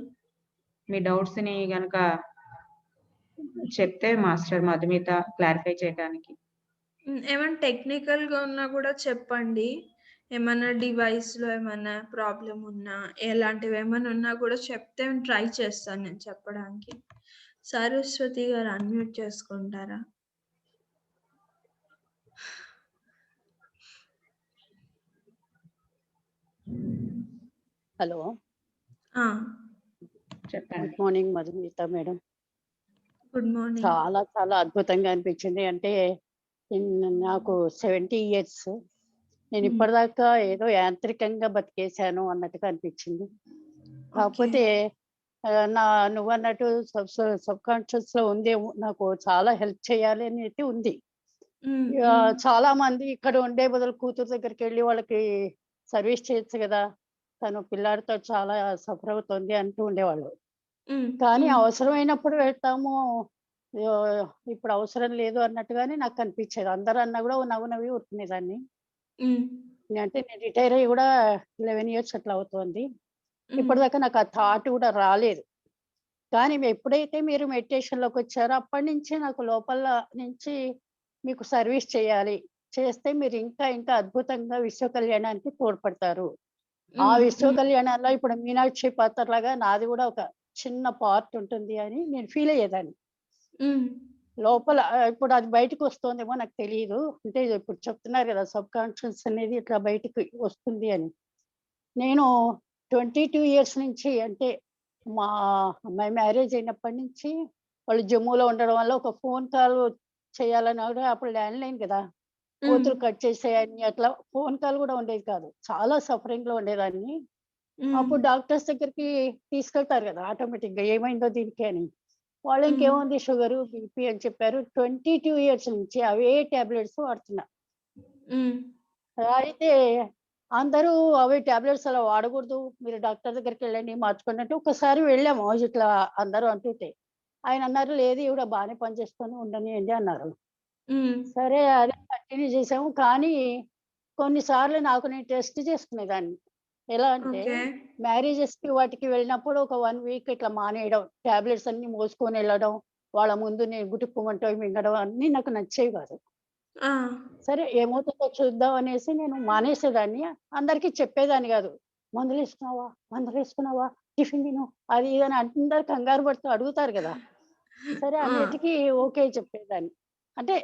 మీ డౌట్స్ ని గనక చెప్తే మాస్టర్ మధుమిత క్లారిఫై చేయడానికి. ఏమైనా టెక్నికల్ గా ఉన్నా కూడా చెప్పండి. ఏమన్నా డివైస్‌లో ఏమన్నా ప్రాబ్లమ్ ఉన్నా, ఎలాంటివేమన్నా ఉన్నా గూడా చెప్తే ట్రై చేస్తాను నేను చెప్పడానికి. సరస్వతి గారు అన్‌మ్యూట్ చేసుకుంటారా? హలో. ఆ! చెప్పండి. Good morning Madhumita madam. Good morning. చాలా చాలా అద్భుతంగా అనిపించింది. అంటే నాకు 70 ఇయర్స్. నేను హ్మ్. ఇప్పటిదాకా ఏదో యాంత్రికంగా బతికేశాను అన్నట్టుగా అనిపించింది. ఓకే. కాకపోతే నువ్వన్నట్టు సబ్‌కాన్షియస్‌లో ఉందేమో, నాకు చాలా హెల్ప్ చేయాలి అని అయితే ఉంది. హ్మ్. హ్మ్. చాలా మంది ఇక్కడ ఉండే బదులు కూతురు దగ్గరికెళ్ళి వాళ్ళకి సర్వీస్ చేయొచ్చు గదా! తను పిల్లాడితో చాలా సఫర్ అవుతుంది అంటూ ఉండేవాళ్ళు. హ్మ్. కానీ హ్మ్. అవసరమైనప్పుడు వెళ్తాము. ఇప్పుడు అవసరం లేదు అన్నట్టుగానే నాకు కనిపించేది. అందరూ అన్నా గూడా నవ్వి నవ్వి ఊరుకునేదాన్ని. హ్మ్. అంటే నేను రిటైర్ అయ్యి గూడా 11 ఇయర్స్ అట్లా అవుతోంది. హ్మ్. ఇప్పటిదాకా నాకు ఆ థాట్ గూడా రాలేదు. కానీ ఎప్పుడైతే మీరు మెడిటేషన్‌లోకొచ్చారో అప్పటినుంచి నాకు లోపల నుంచి మీకు సర్వీస్ చేయాలి. చేస్తే మీరు ఇంకా ఇంకా అద్భుతంగా విశ్వ కళ్యాణానికి తోడ్పడతారు. ఆ హ్మ్. విశ్వ హ్మ్. కళ్యాణంలో ఇప్పుడు మీనాక్షి పాత్రలాగా నాది గూడా ఒక చిన్న పార్ట్ ఉంటుంది అని నేను ఫీల్ అయ్యేదాన్ని. హ్మ్. లోపల ఇప్పుడు అది బయటకొస్తోందేమో నాకు తెలీదు. అంటే ఇప్పుడు చెప్తున్నారు గదా! సబ్‌కాన్షియస్ అనేది ఇట్లా బయటికి వస్తుంది అని. నేను 22 ఇయర్స్ నుంచి, అంటే మా అమ్మాయి మ్యారేజ్ అయినప్పటి నుంచి వాళ్ళు జమ్మూలో ఉండడం వల్ల ఒక ఫోన్ కాల్ చేయాలన్నా గూడా అప్పుడు ల్యాండ్‌లైన్ గదా! హ్మ్. కోతులు కట్ చేసేయని అట్లా ఫోన్ కాల్ గూడా ఉండేది కాదు. చాలా సఫరింగ్‌లో ఉండేదాన్ని. హ్మ్. అప్పుడు డాక్టర్స్ దగ్గరికి తీసుకెళ్తారు గదా! ఆటోమేటిక్‌గా ఏమైందో దీనికి అని. వాళ్ళు హ్మ్. ఇంకేముంది షుగరు, బీపీ అని చెప్పారు. 22 ఇయర్స్ నుంచి అవే టాబ్లెట్స్ వాడుతున్నా. హ్మ్. అయితే అందరూ అవి టాబ్లెట్స్ అలా వాడకూడదు. మీరు డాక్టర్ దగ్గరికెళ్ళండి మార్చుకోండి అంటే ఒక్కసారి వెళ్ళాము ఇట్లా అందరూ అంటుంటే. ఆయనన్నారు, "లేదు ఈవిడ బానే పనిచేస్తుంది ఉండనియండి" అన్నారు. హ్మ్. సరే అదే కంటిన్యూ చేసాము. కానీ కొన్ని సార్లు నాకు నేను టెస్ట్ చేసుకునేదాన్ని. ఎలా అంటే ఓకే. మ్యారేజెస్‌కి వాటికి వెళ్ళినప్పుడు ఒక 1 వీక్ ఇట్లా మానేయడం. టాబ్లెట్స్ అన్నీ మోసుకొనెళ్ళడం. వాళ్ళ ముందు నేను గుటుక్కుమంటూ మింగడం అన్నీ నాకు నచ్చేవి కాదు. ఆ! సరే ఏమవుతుందో చూద్దాం అనేసి నేను మానేసేదాన్ని. అందరికీ చెప్పేదాన్ని గాదు. మందులేసుకున్నావా? మందులేసుకున్నావా? టిఫిన్ తిను. అది ఇది అని అందరూ కంగారు పడుతూ అడుగుతారు గదా! సరే ఆ! అన్నిటికి ఓకే చెప్పేదాన్ని. అంటే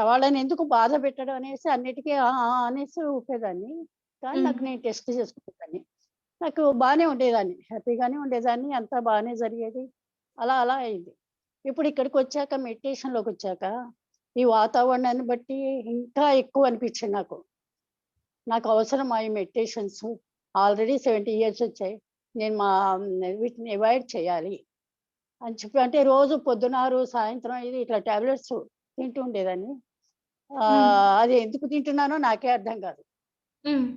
వాళ్ళని ఎందుకు బాధ పెట్టడం అనేసి అన్నిటికి ఆ! ఆ! అనేసి ఊపేదాన్ని. కానీ హ్మ్. నాకు నేను టెస్ట్ చేసుకునేదాన్ని. నాకు బానే ఉండేదాన్ని. హ్యాపీగానే ఉండేదాన్ని. అంతా బానే జరిగేది. అలా అలా అయింది. ఇప్పుడు ఇక్కడికొచ్చాక మెడిటేషన్‌లోకొచ్చాక ఈ వాతావరణాన్ని బట్టి ఇంకా ఎక్కువ అనిపించింది నాకు. నాకు అవసరమా ఈ మెడిటేషన్స్? ఆల్రెడీ 70 ఇయర్స్ వచ్చాయి. నేను వీటిని అవాయిడ్ చేయాలి అని చెప్పి, అంటే రోజు పొద్దునారు, సాయంత్రం ఇది ఇట్లా టాబ్లెట్స్ తింటూ ఉండేదాన్ని. హ్మ్. అది ఎందుకు తింటున్నానో నాకే అర్థం కాదు. హ్మ్.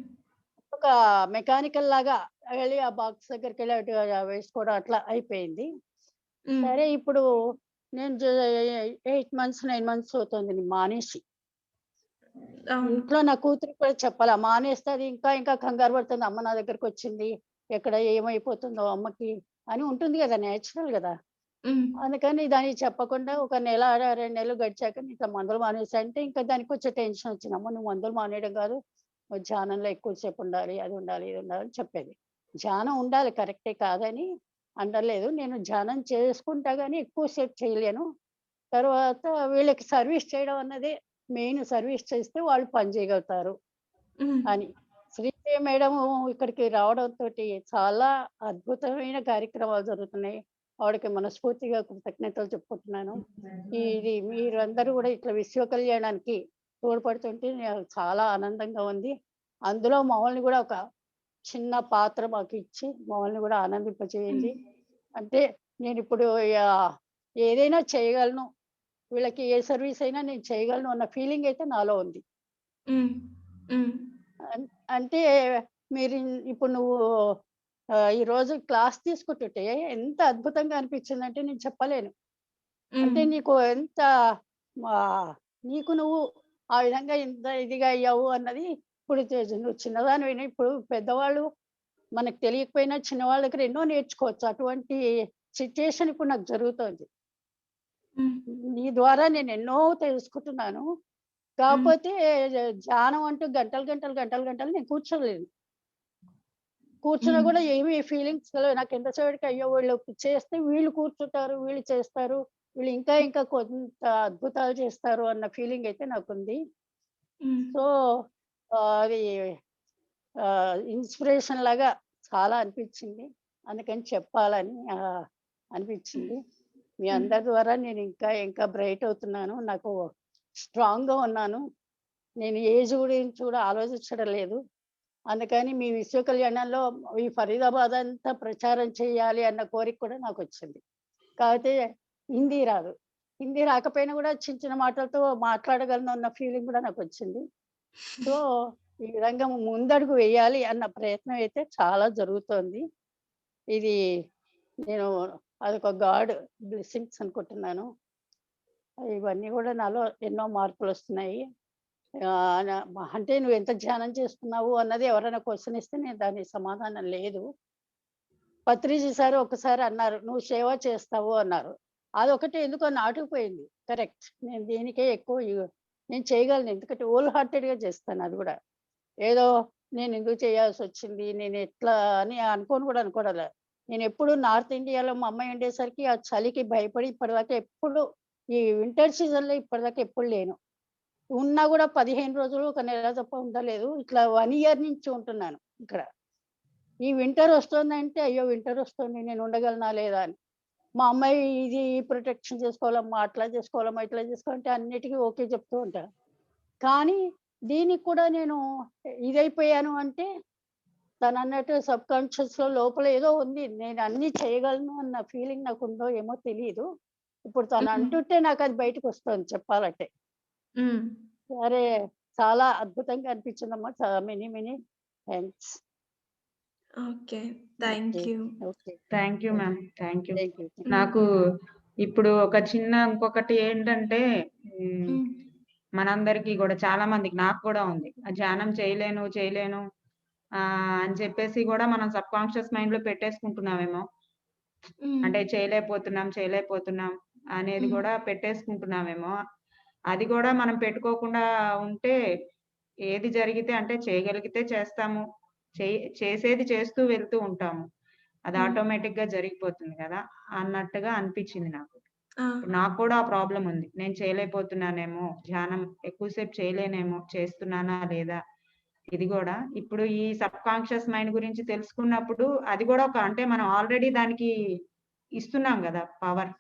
ఒక మెకానికల్ లాగా వెళ్ళి ఆ బాక్స్ దగ్గరికెళ్ళి అటు వేసుకోవడం అట్లా అయిపోయింది. హ్మ్. సరే ఇప్పుడు నేను 8 మంత్స్, 9 మంత్స్ అవుతుంది నేను మానేసి. అవును. ఇంట్లో నా కూతురికి కూడా చెప్పాలా. మానేస్తే అది ఇంకా ఇంకా కంగారు పడుతుంది. అమ్మ నా దగ్గరకొచ్చింది. ఎక్కడ ఏమైపోతుందో అమ్మకి అని ఉంటుంది గదా! నేచురల్ గదా! హ్మ్. అందుకని దానికి చెప్పకుండా ఒక నెల, 2 నెలలు గడిచాక నేను ఇట్లా మందులు మానేసా అంటే ఇంకా దానికి కొంచెం టెన్షన్ వచ్చింది. అమ్మో! నువ్వు మందులు మానేయడం కాదు. నువ్వు ధ్యానంలో ఎక్కువ సేపు ఉండాలి. అది ఉండాలి, ఇది ఉండాలి అని చెప్పేది. ధ్యానం ఉండాలి కరెక్టే కాదని అనలేదు. నేను ధ్యానం చేసుకుంటా గానీ ఎక్కువ సేపు చేయలేను. తర్వాత వీళ్ళకి సర్వీస్ చేయడం అన్నదే మెయిన్. సర్వీస్ చేస్తే వాళ్ళు పని చేయగలుగుతారు హ్మ్. అని. శ్రీదేవి మేడము ఇక్కడికి రావడంతోటి చాలా అద్భుతమైన కార్యక్రమాలు జరుగుతున్నాయి. ఆవిడకి మనస్ఫూర్తిగా కృతజ్ఞతలు చెప్పుకుంటున్నాను. ఇది మీరందరూ గూడా ఇట్లా విశ్వ కళ్యాణానికి తోడ్పడుతుంటే నాకు చాలా ఆనందంగా ఉంది. అందులో మమ్మల్ని గూడా ఒక చిన్న పాత్ర మాకిచ్చి మమ్మల్ని గూడా హ్మ్. ఆనందింపచేయండి. అంటే నేనిప్పుడు ఏదైనా చేయగలను. వీళ్ళకి ఏ సర్వీస్ అయినా నేను చేయగలను అన్న ఫీలింగ్ అయితే నాలో ఉంది. హ్మ్. హ్మ్. అన్ అంటే మీరు ఇప్పుడు నువ్వు ఈరోజు క్లాస్ తీసుకుంటుంటే ఎంత అద్భుతంగా అనిపించిందంటే నేను చెప్పలేను. హ్మ్. అంటే నీకు ఎంత ఆహ్, నీకు నువ్వు ఆ విధంగా ఇంత ఇదిగా అయ్యావు అన్నది ఇప్పుడు నువ్వు చిన్నదానివైనా ఇప్పుడు పెద్దవాళ్ళు మనకు తెలియకపోయినా చిన్నవాళ్ళ దగ్గర ఎన్నో నేర్చుకోవచ్చు. అటువంటి సిట్యుయేషన్ ఇప్పుడు నాకు జరుగుతోంది. హ్మ్. నీ ద్వారా నేను ఎన్నో తెలుసుకుంటున్నాను. కాకపోతే ధ్యానం అంటూ గంటలు గంటలు గంటలు గంటలు నేను కూర్చోలేను. కూర్చున్నా కూడా ఏమి ఫీలింగ్స్ నాకు ఎంతసేపటికి అయ్యో వీళ్ళు చేస్తే వీళ్ళు కూర్చుంటారు, వీళ్ళు చేస్తారు, వీళ్ళు ఇంకా ఇంకా కొంత అద్భుతాలు చేస్తారు అన్న ఫీలింగ్ అయితే నాకుంది. సో అది ఇన్స్పిరేషన్ లాగా చాలా అనిపించింది. అందుకని చెప్పాలని అనిపించింది. మీ అందరి ద్వారా నేను ఇంకా ఇంకా బ్రైట్ అవుతున్నాను. నాకు స్ట్రాంగ్గా ఉన్నాను. నేను ఏజ్ గురించి కూడా ఆలోచించడం లేదు. అందుకని మీ విశ్వ కళ్యాణంలో ఈ ఫరీదాబాద్ అంతా ప్రచారం చేయాలి అన్న కోరిక కూడా నాకు వచ్చింది. కాకపోతే హిందీ రాదు. హిందీ రాకపోయినా కూడా చిన్న చిన్న మాటలతో మాట్లాడగలను అన్న ఫీలింగ్ కూడా నాకు వచ్చింది. సో ఈ విధంగా ముందడుగు వేయాలి అన్న ప్రయత్నం అయితే చాలా జరుగుతోంది. ఇది నేను అదొక గాడ్ బ్లెస్సింగ్స్ అనుకుంటున్నాను. ఇవన్నీ కూడా నాలో ఎన్నో మార్పులు వస్తున్నాయి. అంటే నువ్వు ఎంత ధ్యానం చేస్తున్నావు అన్నది ఎవరైనా క్వశ్చన్ ఇస్తే నేను దాని సమాధానం లేదు. పత్రిజీ సార్ ఒకసారి అన్నారు, నువ్వు సేవ చేస్తావు అన్నారు. అదొకటి ఎందుకో నాటుకుపోయింది. కరెక్ట్, నేను దీనికే ఎక్కువ నేను చేయగలను, ఎందుకంటే హోల్ హార్టెడ్గా చేస్తాను. అది కూడా ఏదో నేను ఎందుకు చేయాల్సి వచ్చింది, నేను ఎట్లా అని అనుకోవడం. నేను ఎప్పుడు నార్త్ ఇండియాలో మా అమ్మాయి ఉండేసరికి ఆ చలికి భయపడి ఇప్పటిదాకా ఎప్పుడు ఈ వింటర్ సీజన్లో ఇప్పటిదాకా ఎప్పుడు లేను. ఉన్నా కూడా 15 రోజులు, ఒక నెల తప్ప ఉండలేదు. ఇట్లా 1 ఇయర్ నుంచి ఉంటున్నాను ఇక్కడ. ఈ వింటర్ వస్తుందంటే అయ్యో వింటర్ వస్తుంది, నేను ఉండగలనా లేదా అని. మా అమ్మాయి ఇది ప్రొటెక్షన్ చేసుకోవాలమ్మా, అట్లా చేసుకోవాలమ్మా, ఇట్లా చేసుకోవాలంటే అన్నిటికీ ఓకే చెప్తూ ఉంటాను. కానీ దీనికి కూడా నేను ఇదైపోయాను అంటే తను అన్నట్టు సబ్ కాన్షియస్లో లోపల ఏదో ఉంది, నేను అన్ని చేయగలను అన్న ఫీలింగ్ నాకు ఉందో ఏమో తెలియదు. ఇప్పుడు తను అంటుంటే నాకు అది బయటకు వస్తుంది చెప్పాలంటే. సరే, చాలా అద్భుతంగా అనిపించిందమ్మా. చాలా many thanks. Okay, thank you. Okay, thank you ma'am, thank you. Thank you. నాకు ఇప్పుడు ఒక చిన్న ఇంకొకటి ఏంటంటే మనందరికీ కూడా చాలా మందికి, నాకు కూడా ఉంది, ధ్యానం చేయలేను అని చెప్పేసి కూడా మనం సబ్ కాన్షియస్ మైండ్ లో పెట్టేసుకుంటున్నామేమో. అంటే చేయలేకపోతున్నాం అనేది కూడా పెట్టేసుకుంటున్నామేమో. అది కూడా మనం పెట్టుకోకుండా ఉంటే ఏది జరిగితే అంటే చేయగలిగితే చేస్తాము, చేసేది చేస్తూ వెళ్తూ ఉంటాము, అది ఆటోమేటిక్ గా జరిగిపోతుంది కదా అన్నట్టుగా అనిపించింది నాకు. నాకు కూడా ఆ ప్రాబ్లం ఉంది, నేను చేయలేకపోతున్నానేమో, ధ్యానం ఎక్కువసేపు చేయలేనేమో, చేస్తున్నానా లేదా. ఇది కూడా ఇప్పుడు ఈ సబ్ కాన్షియస్ మైండ్ గురించి తెలుసుకున్నప్పుడు అది కూడా ఒక, అంటే మనం ఆల్రెడీ దానికి ఇస్తున్నాం కదా పవర్.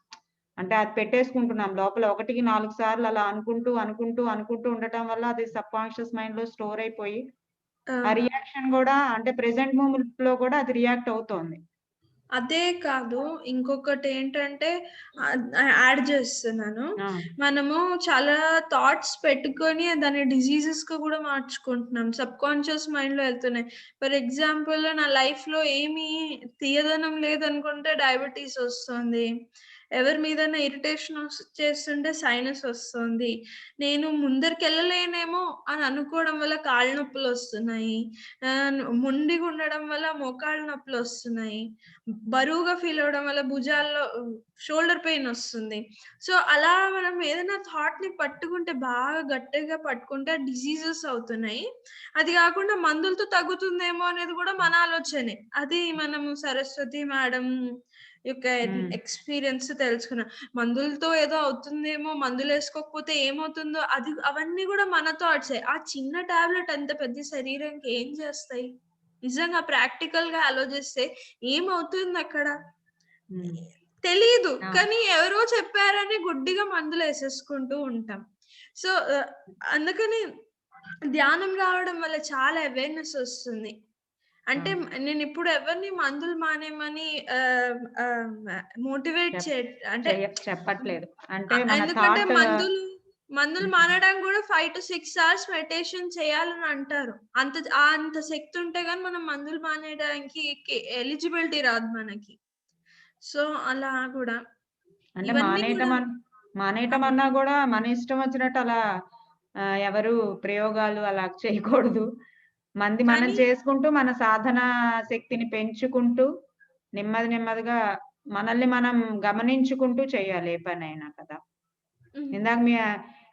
అంటే అది పెట్టేసుకుంటున్నాం లోపల 1కి 4 సార్లు అలా అనుకుంటూ ఉండటం వల్ల అది సబ్ కాన్షియస్ మైండ్ లో స్టోర్ అయిపోయి ఆ రియాక్షన్ కూడా, అంటే ప్రెసెంట్ మూమెంట్ లో కూడా అది రియాక్ట్ అవుతోంది. అదే కాదు, ఇంకొకటి ఏంటంటే యాడ్ చేస్తున్నాను, మనము చాలా థాట్స్ పెట్టుకొని దాన్ని డిజీజెస్ గా కూడా మార్చుకుంటున్నాం, సబ్ కాన్షియస్ మైండ్ లో వెళ్తున్నాయి. ఫర్ ఎగ్జాంపుల్, నా లైఫ్ లో ఏమీ తీయదనం లేదనుకుంటే డయాబెటీస్ వస్తుంది, ఎవరి మీద ఇరిటేషన్ చేస్తుంటే సైనస్ వస్తుంది, నేను ముందరికి వెళ్ళలేనేమో అని అనుకోవడం వల్ల కాళ్ళ నొప్పులు వస్తున్నాయి, మొండిగా ఉండడం వల్ల మోకాళ్ళ నొప్పులు వస్తున్నాయి, బరువుగా ఫీల్ అవడం వల్ల భుజాల్లో షోల్డర్ పెయిన్ వస్తుంది. సో అలా మనం ఏదైనా థాట్ ని పట్టుకుంటే, బాగా గట్టిగా పట్టుకుంటే డిసీజెస్ అవుతున్నాయి. అది కాకుండా మందులతో తగ్గుతుందేమో అనేది కూడా మన ఆలోచనే. అది మనము సరస్వతి మేడం యొక్క ఎక్స్పీరియన్స్ తెలుసుకున్నాం. మందులతో ఏదో అవుతుందేమో, మందులు వేసుకోకపోతే ఏమవుతుందో, అవన్నీ కూడా మన థాట్సే. ఆ చిన్న టాబ్లెట్ అంత పెద్ద శరీరానికి ఏం చేస్తాయి? నిజంగా ప్రాక్టికల్ గా ఆలోచిస్తే ఏమవుతుంది అక్కడ తెలీదు, కానీ ఎవరో చెప్పారని గుడ్డిగా మందులు వేసేసుకుంటూ ఉంటాం. సో అందుకని ధ్యానం రావడం వల్ల చాలా అవేర్నెస్ వస్తుంది. అంటే నేను ఇప్పుడు ఎవరిని మందులు మానేమని మోటివేట్ అంటే చెప్పట్లేదు. అంటే ఎందుకంటే మందులు మానడానికి కూడా 5 to 6 hours మెడిటేషన్ చేయాలని అంటారు. అంత శక్తి ఉంటే గానీ మనం మందులు మానేయడానికి ఎలిజిబిలిటీ రాదు మనకి. సో అలా కూడా అంటే మానేయటం అన్నా కూడా మన ఇష్టం వచ్చినట్టు అలా ఎవరు ప్రయోగాలు అలా చేయకూడదు. మనం చేసుకుంటూ మన సాధన శక్తిని పెంచుకుంటూ నెమ్మదిగా మనల్ని మనం గమనించుకుంటూ చేయాలి ఏ పనైనా కదా. ఇందాక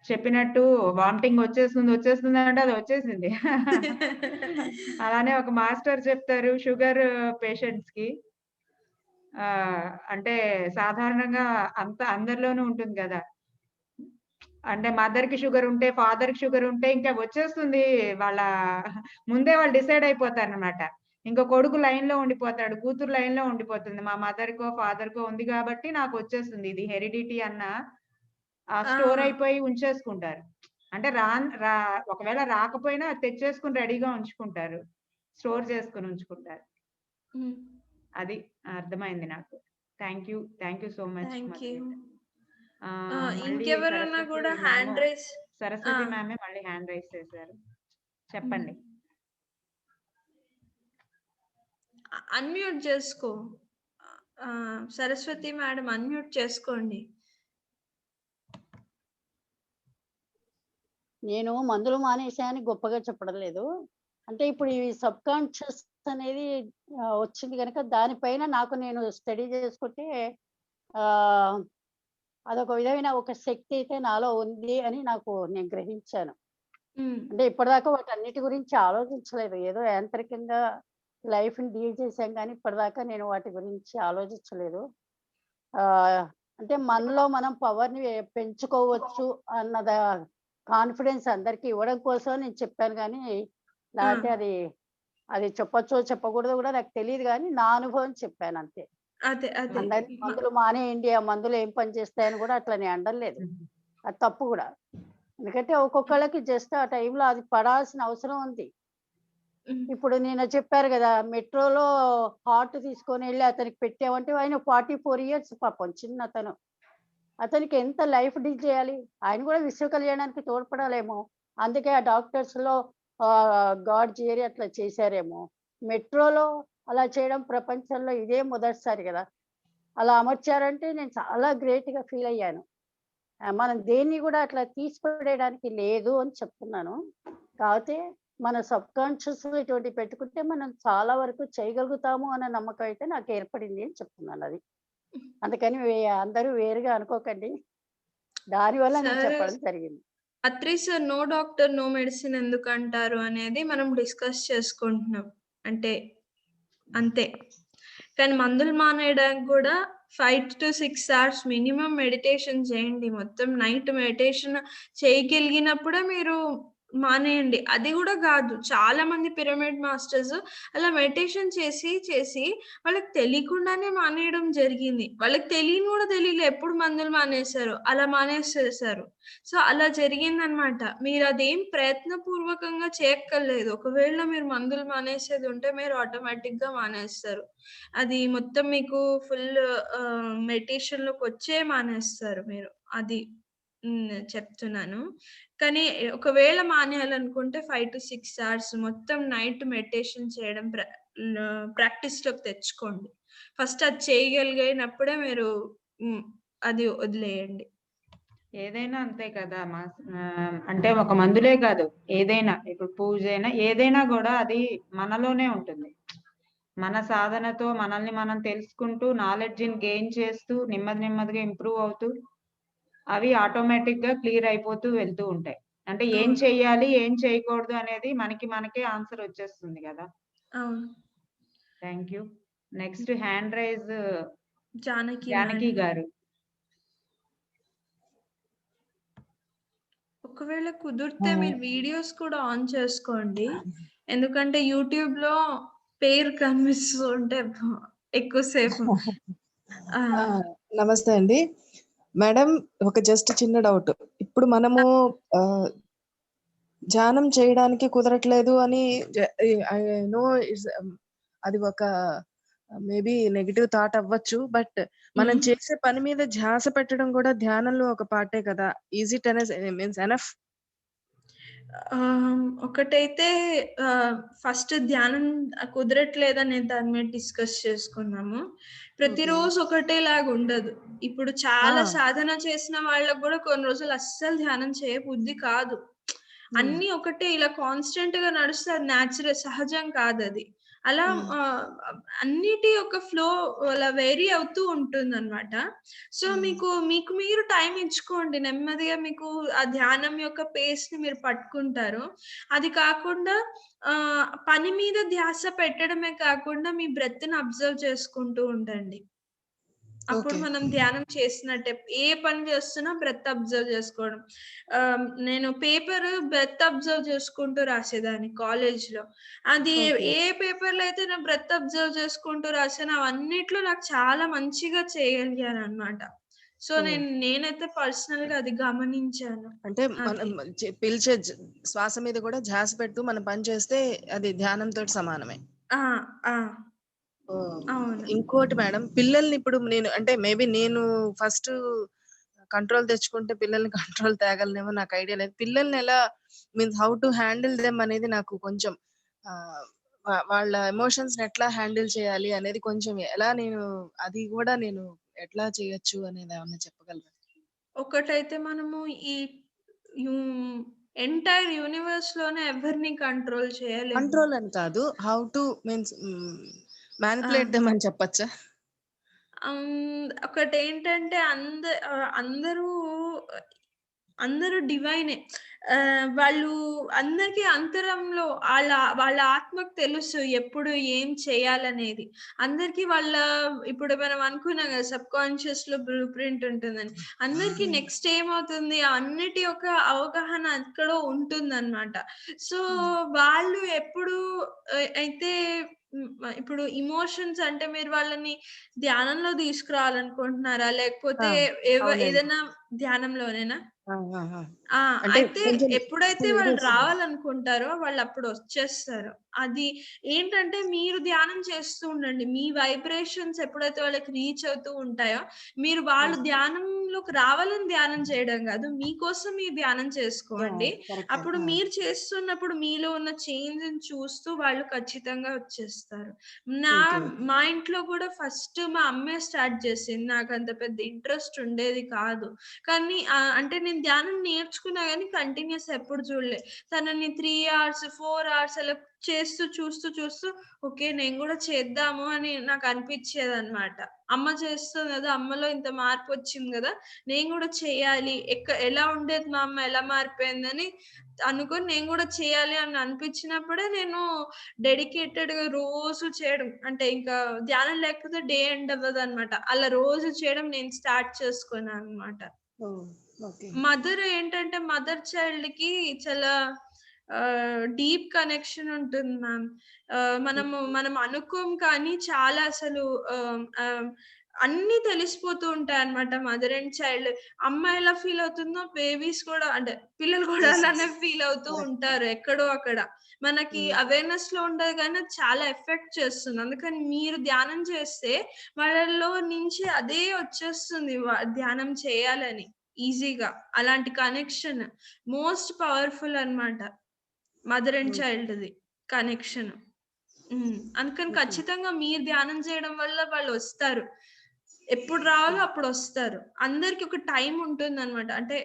చెప్పినట్టు వామిటింగ్ వచ్చేస్తుంది అంటే అది వచ్చేసింది. అలానే ఒక మాస్టర్ చెప్తారు షుగర్ పేషెంట్స్ కి అంటే సాధారణంగా అందరిలోనూ ఉంటుంది కదా. అంటే మదర్ కి షుగర్ ఉంటే, ఫాదర్ కి షుగర్ ఉంటే ఇంకా వచ్చేస్తుంది. వాళ్ళ ముందే వాళ్ళు డిసైడ్ అయిపోతారనమాట. ఇంకో కొడుకు లైన్ లో ఉండిపోతాడు, కూతురు లైన్ లో ఉండిపోతుంది. మా మదర్ కో ఫాదర్ కో ఉంది కాబట్టి నాకు వచ్చేస్తుంది. ఇది హెరిడిటీ అన్న స్టోర్ అయిపోయి ఉంచేసుకుంటారు. అంటే ఒకవేళ రాకపోయినా తెచ్చేసుకుని రెడీగా ఉంచుకుంటారు, స్టోర్ చేసుకుని ఉంచుకుంటారు. అది అర్థమైంది నాకు. Thank you so much. ఇంకెవరన్నా కూడా హ్యాండ్ రైస్. సరస్వతి మ్యామే మళ్ళీ హ్యాండ్ రైస్ చేశారు. చెప్పండి. అన్మ్యూట్ చేసుకో సరస్వతి మేడం, అన్మ్యూట్ చేసుకోండి. నేను మందులు మానేసాయని గొప్పగా చెప్పడం లేదు. అంటే ఇప్పుడు ఈ సబ్ కాన్షియస్ అనేది వచ్చింది కనుక దానిపైన నాకు నేను స్టడీ చేసుకుంటే అదొక విధమైన ఒక శక్తి అయితే నాలో ఉంది అని నేను గ్రహించాను. అంటే ఇప్పటిదాకా వాటన్నిటి గురించి ఆలోచించలేదు. ఏదో యాంత్రికంగా లైఫ్ని డీల్ చేశాం కానీ ఇప్పటిదాకా నేను వాటి గురించి ఆలోచించలేదు. అంటే మనలో మనం పవర్ని పెంచుకోవచ్చు అన్నద కాన్ఫిడెన్స్ అందరికి ఇవ్వడం కోసం నేను చెప్పాను కానీ లేకపోతే అది చెప్పొచ్చో చెప్పకూడదో కూడా నాకు తెలియదు కానీ నా అనుభవం చెప్పాను అంతే. అందరినీ మందులు మానేయండి, ఆ మందులు ఏం పని చేస్తాయని కూడా అట్లా నేను అనలేదు. అది తప్పు కూడా. ఎందుకంటే ఒక్కొక్కళ్ళకి జస్ట్ ఆ టైంలో అది పడాల్సిన అవసరం ఉంది. ఇప్పుడు నేను చెప్పారు కదా, మెట్రోలో హార్ట్ తీసుకొని వెళ్ళి అతనికి పెట్టామంటే ఆయన 44 years పాపం చిన్న అతనికి ఎంత లైఫ్ డీల్ చేయాలి. ఆయన కూడా విశ్వ కళ్యాణానికి తోడ్పడాలేమో, అందుకే ఆ డాక్టర్స్ లో గాడ్ చేరి అట్లా చేశారేమో. మెట్రోలో అలా చేయడం ప్రపంచంలో ఇదే మొదటిసారి కదా. అలా అమర్చారంటే నేను చాలా గ్రేట్ గా ఫీల్ అయ్యాను. మనం దేన్ని కూడా అట్లా తీసిపడేయడానికి లేదు అని చెప్తున్నాను. కాకపోతే మన సబ్ కాన్షియస్ ఇటువంటి పెట్టుకుంటే మనం చాలా వరకు చేయగలుగుతాము అన్న నమ్మకం అయితే నాకు ఏర్పడింది అని చెప్తున్నాను. అది అందుకని అందరూ వేరుగా అనుకోకండి, దానివల్ల నేను చెప్పడం జరిగింది. Atri sir no doctor no medicine ఎందుకు అంటారు అనేది మనం డిస్కస్ చేసుకుంటున్నాం అంటే అంతే. కానీ మందులు మానేయడానికి కూడా 5 to 6 hours మినిమం మెడిటేషన్ చేయండి. మొత్తం నైట్ మెడిటేషన్ చేయగలిగినప్పుడే మీరు మానేయండి. అది కూడా కాదు, చాలా మంది పిరమిడ్ మాస్టర్స్ అలా మెడిటేషన్ చేసి వాళ్ళకి తెలియకుండానే మానేయడం జరిగింది. వాళ్ళకి తెలియని కూడా తెలియలే ఎప్పుడు మందులు మానేశారు, అలా మానేసేసారు. సో అలా జరిగిందనమాట. మీరు అదేం ప్రయత్నపూర్వకంగా చేయక్కర్లేదు. ఒకవేళ మీరు మందులు మానేసేది ఉంటే మీరు ఆటోమేటిక్ గా మానేస్తారు. అది మొత్తం మీకు ఫుల్ మెడిటేషన్ లోకి వచ్చే మానేస్తారు మీరు. అది చెప్తున్నాను. కానీ ఒకవేళ మానేయాలనుకుంటే 5 to 6 hours మొత్తం నైట్ మెడిటేషన్ చేయడం ప్రాక్టీస్ లోకి తెచ్చుకోండి. ఫస్ట్ అది చేయగలిగినప్పుడే మీరు అది వదిలేయండి. ఏదైనా అంతే కదా. అంటే ఒక మందులే కాదు, ఏదైనా ఇప్పుడు పూజ అయినా ఏదైనా కూడా అది మనలోనే ఉంటుంది. మన సాధనతో మనల్ని మనం తెలుసుకుంటూ నాలెడ్జ్ని గెయిన్ చేస్తూ నెమ్మదిగా ఇంప్రూవ్ అవుతూ అవి ఆటోమేటిక్ గా క్లియర్ అయిపోతూ వెళ్తూ ఉంటాయి. అంటే ఏం చెయ్యాలి ఏం చేయకూడదు అనేది మనకే ఆన్సర్ వచ్చేస్తుంది కదా. Thank you. Next hand raise Janaki గారు. ఒకవేళ కుదిరితే మీరు వీడియోస్ కూడా ఆన్ చేసుకోండి, ఎందుకంటే యూట్యూబ్ లో పేరు కనిపిస్తూ ఉంటే ఎక్కువసేపు. నమస్తే అండి మేడం, ఒక జస్ట్ చిన్న డౌట్. ఇప్పుడు మనము ధ్యానం చేయడానికి కుదరట్లేదు అని నో, అది ఒక మేబీ నెగిటివ్ థాట్ అవ్వచ్చు, బట్ మనం చేసే పని మీద ధ్యాస పెట్టడం కూడా ధ్యానంలో ఒక పార్టే కదా. Is it means enough? ఒకటైతే ఫస్ట్ ధ్యానం కుదరట్లేదనే దాని మీద డిస్కస్ చేసుకున్నాము. ప్రతిరోజు ఒకటేలాగా ఉండదు. ఇప్పుడు చాలా సాధన చేసిన వాళ్ళకు కూడా కొన్ని రోజులు అస్సలు ధ్యానం చేయబుద్ధి కాదు. అన్ని ఒకటే ఇలా కాన్స్టెంట్ గా నడుస్తే అది న్యాచురల్, సహజం కాదు. అలా అన్నిటి యొక్క ఫ్లో అలా వేరీ అవుతూ ఉంటుందన్నమాట. సో మీకు మీరు టైం ఇచ్చుకోండి. నెమ్మదిగా మీకు ఆ ధ్యానం యొక్క పేస్‌ని మీరు పట్టుకుంటారు. అది కాకుండా పని మీద ధ్యాస పెట్టడమే కాకుండా మీ బ్రెత్‌ని అబ్జర్వ్ చేసుకుంటూ ఉండండి. అప్పుడు ఓకే. మనం ధ్యానం చేసినట్టే. ఏ పని చేస్తున్నా బ్రెత్ అబ్జర్వ్ చేసుకోవడం. నేను పేపర్ బ్రెత్ అబ్జర్వ్ చేసుకుంటూ రాసేదాన్ని కాలేజ్‌లో. అది ఓకే. ఏ పేపర్‌లో అయితే నేను బ్రెత్ అబ్జర్వ్ చేసుకుంటూ రాసానో అవన్నిట్లో నాకు చాలా మంచిగా చేయగలిగానన్నమాట. సో ఓహ్! నేనైతే పర్సనల్‌గా అది గమనించాను. అంటే మనం అది. పిలిచే శ్వాస మీద కూడా ధ్యాస పెడుతూ మనం పని చేస్తే అది ధ్యానంతోటి సమానమే. ఆ! ఆ! ఓహ్! అవును. ఇంకోటి మేడం, పిల్లల్ని ఇప్పుడు నేను అంటే మేబీ నేను ఫస్ట్ కంట్రోల్ తెచ్చుకుంటే పిల్లల్ని కంట్రోల్ తేగలనేమో నాకు ఐడియా లేదు. పిల్లల్ని ఎలా means how to handle them అనేది నాకు కొంచెం ఆహ్, వాళ్ళ ఎమోషన్స్‌ని ఎట్లా హ్యాండిల్ చేయాలి అనేది కొంచెం ఎలా అది కూడా నేను ఎట్లా చేయొచ్చు అనేది ఏమన్నా చెప్పగలరా? ఒకటైతే మనము ఈ యూ ఎంటైర్ యూనివర్స్‌లోనే ఎవరిని కంట్రోల్ చేయలేము. కంట్రోల్ అని కాదు. హౌ టు మీన్స్ ఆ! మానిప్యులేట్ దెమ్ అని చెప్పచ్చా? ఒకటేంటంటే అందరూ డివైనే. వాళ్ళు అందరికీ అంతరంలో వాళ్ళ ఆత్మకు తెలుసు ఎప్పుడు ఏం చేయాలనేది. అందరికీ ఇప్పుడు మనం అనుకున్నాం గదా! సబ్‌కాన్షియస్‌లో బ్లూ ప్రింట్ ఉంటుందని. అందరికీ నెక్స్ట్ ఏమవుతుంది అన్నిటి యొక్క అవగాహన ఎక్కడో ఉంటుందన్నమాట. సో, వాళ్ళు ఎప్పుడు అయితే ఇప్పుడు ఎమోషన్స్ అంటే మీరు వాళ్ళని ధ్యానంలో తీసుకురావాలనుకుంటున్నారా? లేకపోతే అవునండి. ఏదైనా ధ్యానంలోనేనా? ఆ! ఆ! ఆ! ఆ! అంటే అయితే కొంచెం ఎప్పుడైతే ఎక్కువ వాళ్ళు ఏరియస్‌లో. రావాలనుకుంటారో వాళ్ళప్పుడు వచ్చేస్తారు. అది ఏంటంటే మీరు ధ్యానం చేస్తూ ఉండండి. మీ వైబ్రేషన్స్ ఎప్పుడైతే వాళ్ళకి రీచ్ అవుతూ ఉంటాయో, వాళ్ళు ధ్యానంలోకి రావాలని ధ్యానం చేయడం గాదు. మీకోసం మీరు ధ్యానం చేసుకోండి. కరెక్టే. అప్పుడు మీరు చేస్తున్నప్పుడు మీలో ఉన్న చేంజ్‌ని చూస్తూ వాళ్ళు ఖచ్చితంగా వచ్చేస్తారు. ఓకే. మా ఇంట్లో కూడా ఫస్ట్ మా అమ్మే స్టార్ట్ చేసింది. నాకంత పెద్ద ఇంట్రెస్ట్ ఉండేది కాదు. కానీ అంటే నేను ధ్యానం నేర్చుకున్నా గానీ కంటిన్యూస్ ఎప్పుడు చూడలే. తనని 3 అవర్స్, 4 అవర్స్ అలా చూస్తూ ఓకే. నేను గూడా చేద్దాము అని నాకనిపిచ్చేదనమాట. అమ్మ చేస్తుంది గదా! అమ్మలో ఇంత మార్పొచ్చింది గదా! నేను గూడా చేయాలి. ఎలా ఉండేది మా అమ్మ ఎలా మారిపోయిందని అనుకోని నేను గూడా చేయాలి అని అనిపించినప్పుడే నేను డెడికేటెడ్‌గా రోజు చేయడం. అంటే ఇంకా ధ్యానం లేకపోతే డే ఎండ్ అవ్వదనమాట. అలా రోజు చేయడం నేను స్టార్ట్ చేసుకున్నాననమాట. ఓహ్! ఓకే. మదర్ చైల్డ్‌కి చాలా డీప్ కనెక్షన్ ఉంటుంది మ్యామ్. మనం అనుకోం కానీ చాలా అసలు ఆహ్, ఆహ్, అన్నీ తెలిసిపోతూ ఉంటాయన్నమాట మదర్ అండ్ చైల్డ్. అమ్మ ఎలా ఫీల్ అవుతుందో బేబీస్ కూడా అంటే పిల్లలు కూడా యెస్. యెస్. అలానే ఫీల్ అవుతూ కరెక్ట్. ఉంటారు ఎక్కడో అక్కడ. మనకి హ్మ్. అవేర్‌నెస్‌లో ఉండదు గానీ అది చాలా ఎఫెక్ట్ చేస్తుంది. అందుకని మీరు ధ్యానం చేస్తే వాళ్ళలో నుంచి అదే వచ్చేస్తుంది ధ్యానం చేయాలని. ఈజీగా. అలాంటి కనెక్షన్ మోస్ట్ పవర్‌ఫుల్ అన్నమాట. మదర్ అండ్ హ్మ్. చైల్డ్‌ది కనెక్షన్. అందుకని ఓకే. ఖచ్చితంగా మీరు ధ్యానం చేయడం వల్ల వాళ్ళొస్తారు. ఎప్పుడు రావాలో అప్పుడొస్తారు. అందరికి ఒక టైమ్ ఉంటుందన్నమాట. అంటే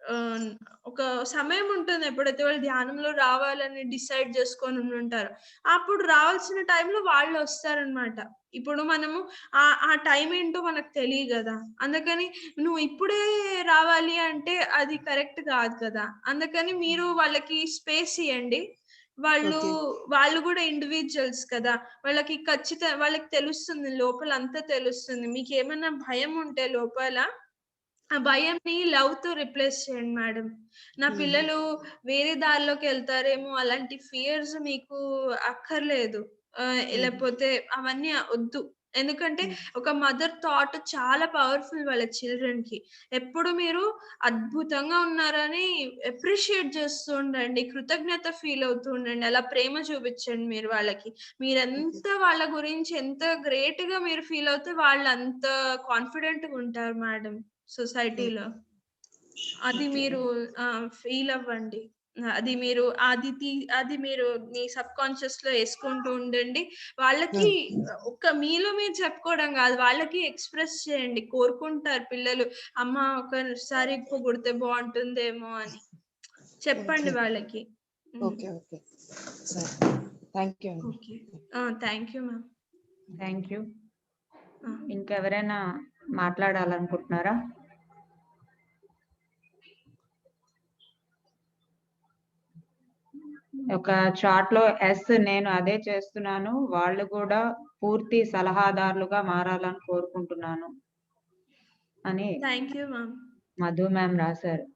ఆహ్, ఒక సమయం ఉంటుంది. ఎప్పుడైతే వాళ్ళు ధ్యానంలో రావాలని డిసైడ్ చేసుకొని ఉండుంటారో, అప్పుడు రావాల్సిన టైంలో వాళ్ళొస్తారన్నమాట. ఇప్పుడు మనము ఆ టైం ఏంటో మనకు తెలీదు గదా! అందుకని నువ్వు ఇప్పుడే రావాలి అంటే అది కరెక్ట్ కాదు కదా! అందుకని మీరు వాళ్ళకి స్పేస్ ఇయ్యండి. వాళ్ళు ఓకే. వాళ్ళు గూడా ఇండివిడ్యుయల్స్ కదా! వాళ్ళకి తెలుస్తుంది. లోపల అంతా తెలుస్తుంది. మీకేమన్నా భయం ఉంటే లోపల, ఆ భయంని లవ్‌తో రిప్లేస్ చేయండి మేడం. నా హుహు. పిల్లలు వేరే దారిలోకెళ్తారేమో అలాంటి ఫియర్స్ మీకు అక్కర్లేదు. హుహు. లేపోతే అవన్నీ ఒద్దు. ఎందుకంటే హ్మ్. ఒక మదర్ థాట్ చాలా పవర్‌ఫుల్ వాళ్ళ చిల్డ్రన్‌కి. ఎప్పుడు మీరు అద్భుతంగా ఉన్నారని అప్రిషియేట్ చేస్తూ ఉండండి. కృతజ్ఞత ఫీల్ అవుతూ ఉండండి. అలా ప్రేమ చూపించండి మీరు వాళ్ళకి. ఓకే. వాళ్ళ గురించి ఎంత గ్రేట్‌గా మీరు ఫీల్ అవుతే వాళ్ళంత కాన్ఫిడెంట్‌గా ఉంటారు మేడం సొసైటీలో. ఓకే. అది ఓకే. మీరు ఫీల్ అవ్వండి. అది మీరు మీ సబ్‌కాన్షియస్‌లో యేసుకుంటూ ఉండండి. వాళ్ళకి హ్మ్. మీలో మీరు చెప్పుకోవడం గాదు. వాళ్ళకి ఎక్స్‌ప్రెస్ చేయండి. కోరుకుంటారు పిల్లలు. అమ్మ ఒకసారి పొగిడితే బావుంటుందేమో అని. ఓకే. చెప్పండి వాళ్ళకి. హ్మ్. ఓకే. ఓకే. సరే. థ్యాంక్ యూ అండి. Okay. Thank you ma'am. Thank you. ఇంకెవరైనా మాట్లాడాలనుకుంటున్నారా? ఒక చార్ట్ లో నేను అదే చేస్తున్నాను, వాళ్ళు కూడా పూర్తి సలహాదారులుగా మారాలని కోరుకుంటున్నాను అని thank you ma'am. Madhu ma'am రాశారు.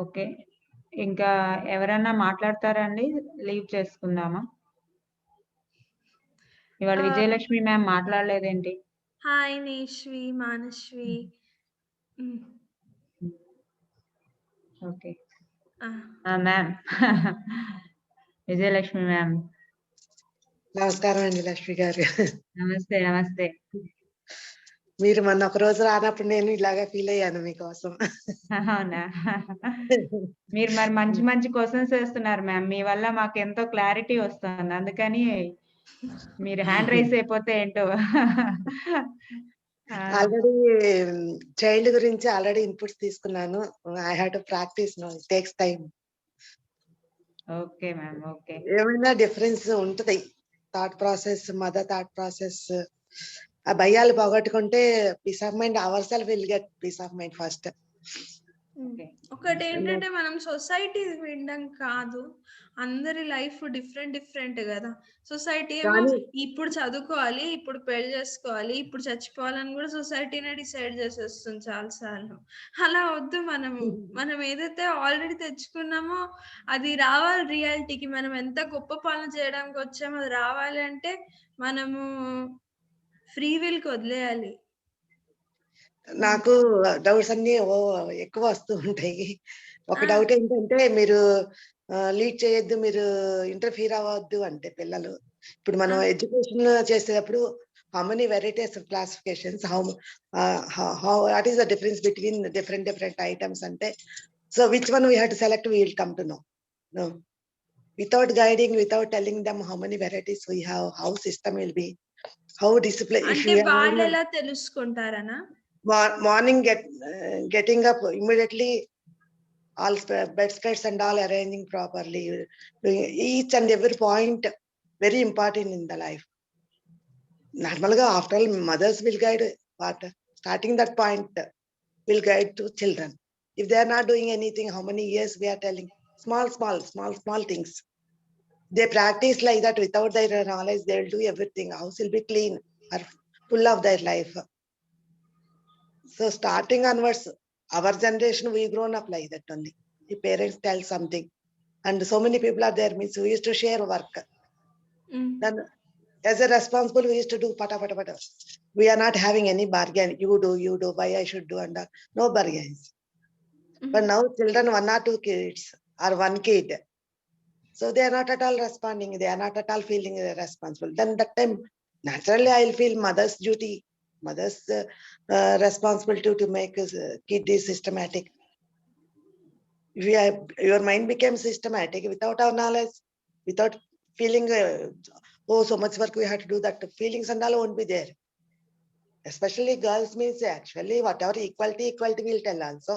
ఓకే, ఇంకా ఎవరైనా మాట్లాడతారండి? లీవ్ చేసుకుందామా? ఇవాళ విజయలక్ష్మి మ్యామ్ మాట్లాడలేదేంటి? Hi Neshvi, Manasvi. Okay ma'am. Vijayalakshmi ma'am. నమస్కారం అండి లక్ష్మి గారు. నమస్తే. నమస్తే. మీరు మొన్న ఒక రోజు రానప్పుడు నేను ఇలాగా ఫీల్ అయ్యాను మీకోసం. అవునా? మీరు మరి మంచి మంచి క్వశ్చన్స్ వేస్తున్నారు మ్యామ్, మీ వల్ల మాకు ఎంతో క్లారిటీ వస్తుంది, అందుకని మీరు హ్యాండ్ రైస్ అయిపోతే ఏంటో. ఆల్రెడీ చైల్డ్ గురించి ఆల్రెడీ ఇన్పుట్స్ తీసుకున్నాను. I have to practice no, it takes time. Okay ma'am. Okay, ఏమైనా డిఫరెన్స్ ఉంటది thought process, mother thought process. ఆ భయాలు పోగొట్టుకుంటే peace of mind, our self will get peace of mind first. ఒకటి ఏంటంటే మనం సొసైటీ వినడం కాదు, అందరి లైఫ్ డిఫరెంట్ కదా. సొసైటీ ఏమో ఇప్పుడు చదువుకోవాలి, ఇప్పుడు పెళ్లి చేసుకోవాలి, ఇప్పుడు చచ్చిపోవాలని కూడా సొసైటీనే డిసైడ్ చేసేస్తుంది చాలాసార్లు. అలా వద్దు. మనం ఏదైతే ఆల్రెడీ తెచ్చుకున్నామో అది రావాలి రియాలిటీకి. మనం ఎంత గొప్ప పనులు చేయడానికి వచ్చామో అది రావాలి అంటే మనము ఫ్రీ విల్కి వదిలేయాలి. నాకు డౌట్స్ అన్ని ఎక్కువ వస్తూ ఉంటాయి. ఒక డౌట్ ఏంటంటే, మీరు లీడ్ చేయొద్దు, మీరు ఇంటర్ఫీర్ అవ్వద్దు అంటే పిల్లలు. ఇప్పుడు మనం ఎడ్యుకేషన్ చేసేటప్పుడు how many varieties of classifications, what is the difference between different items అంటే, so which one we have to select, we will come to know. Without guiding, without telling them how many varieties we have, how system will be, how discipline. అంటే వాళ్ళు ఎలా తెలుసుకుంటారనా? Morning getting up immediately, all bedspreads and all arranging properly, each and every point very important in the life. Normally, after all, mothers will guide, but starting that point will guide to children. If they are not doing anything, how many years we are telling small things, they practice like that. Without their knowledge, they will do everything. House will be clean or full of their life. So starting onwards, our generation, we grown up like that only. The parents tell something, and so many people are there, means we used to share work. Then as a responsible, we used to do pata. We are not having any bargain. You do, why I should do, and no bargains. But now children, 1 or 2 kids or 1 kid, so they are not at all responding. They are not at all feeling responsible. Then that time, naturally, I will feel mother's duty, mother's responsibility to make a kid is systematic. If your mind became systematic without our knowledge, without feeling, so much work we have to do, that feelings and all won't be there. Especially girls, means actually whatever equality will tell also.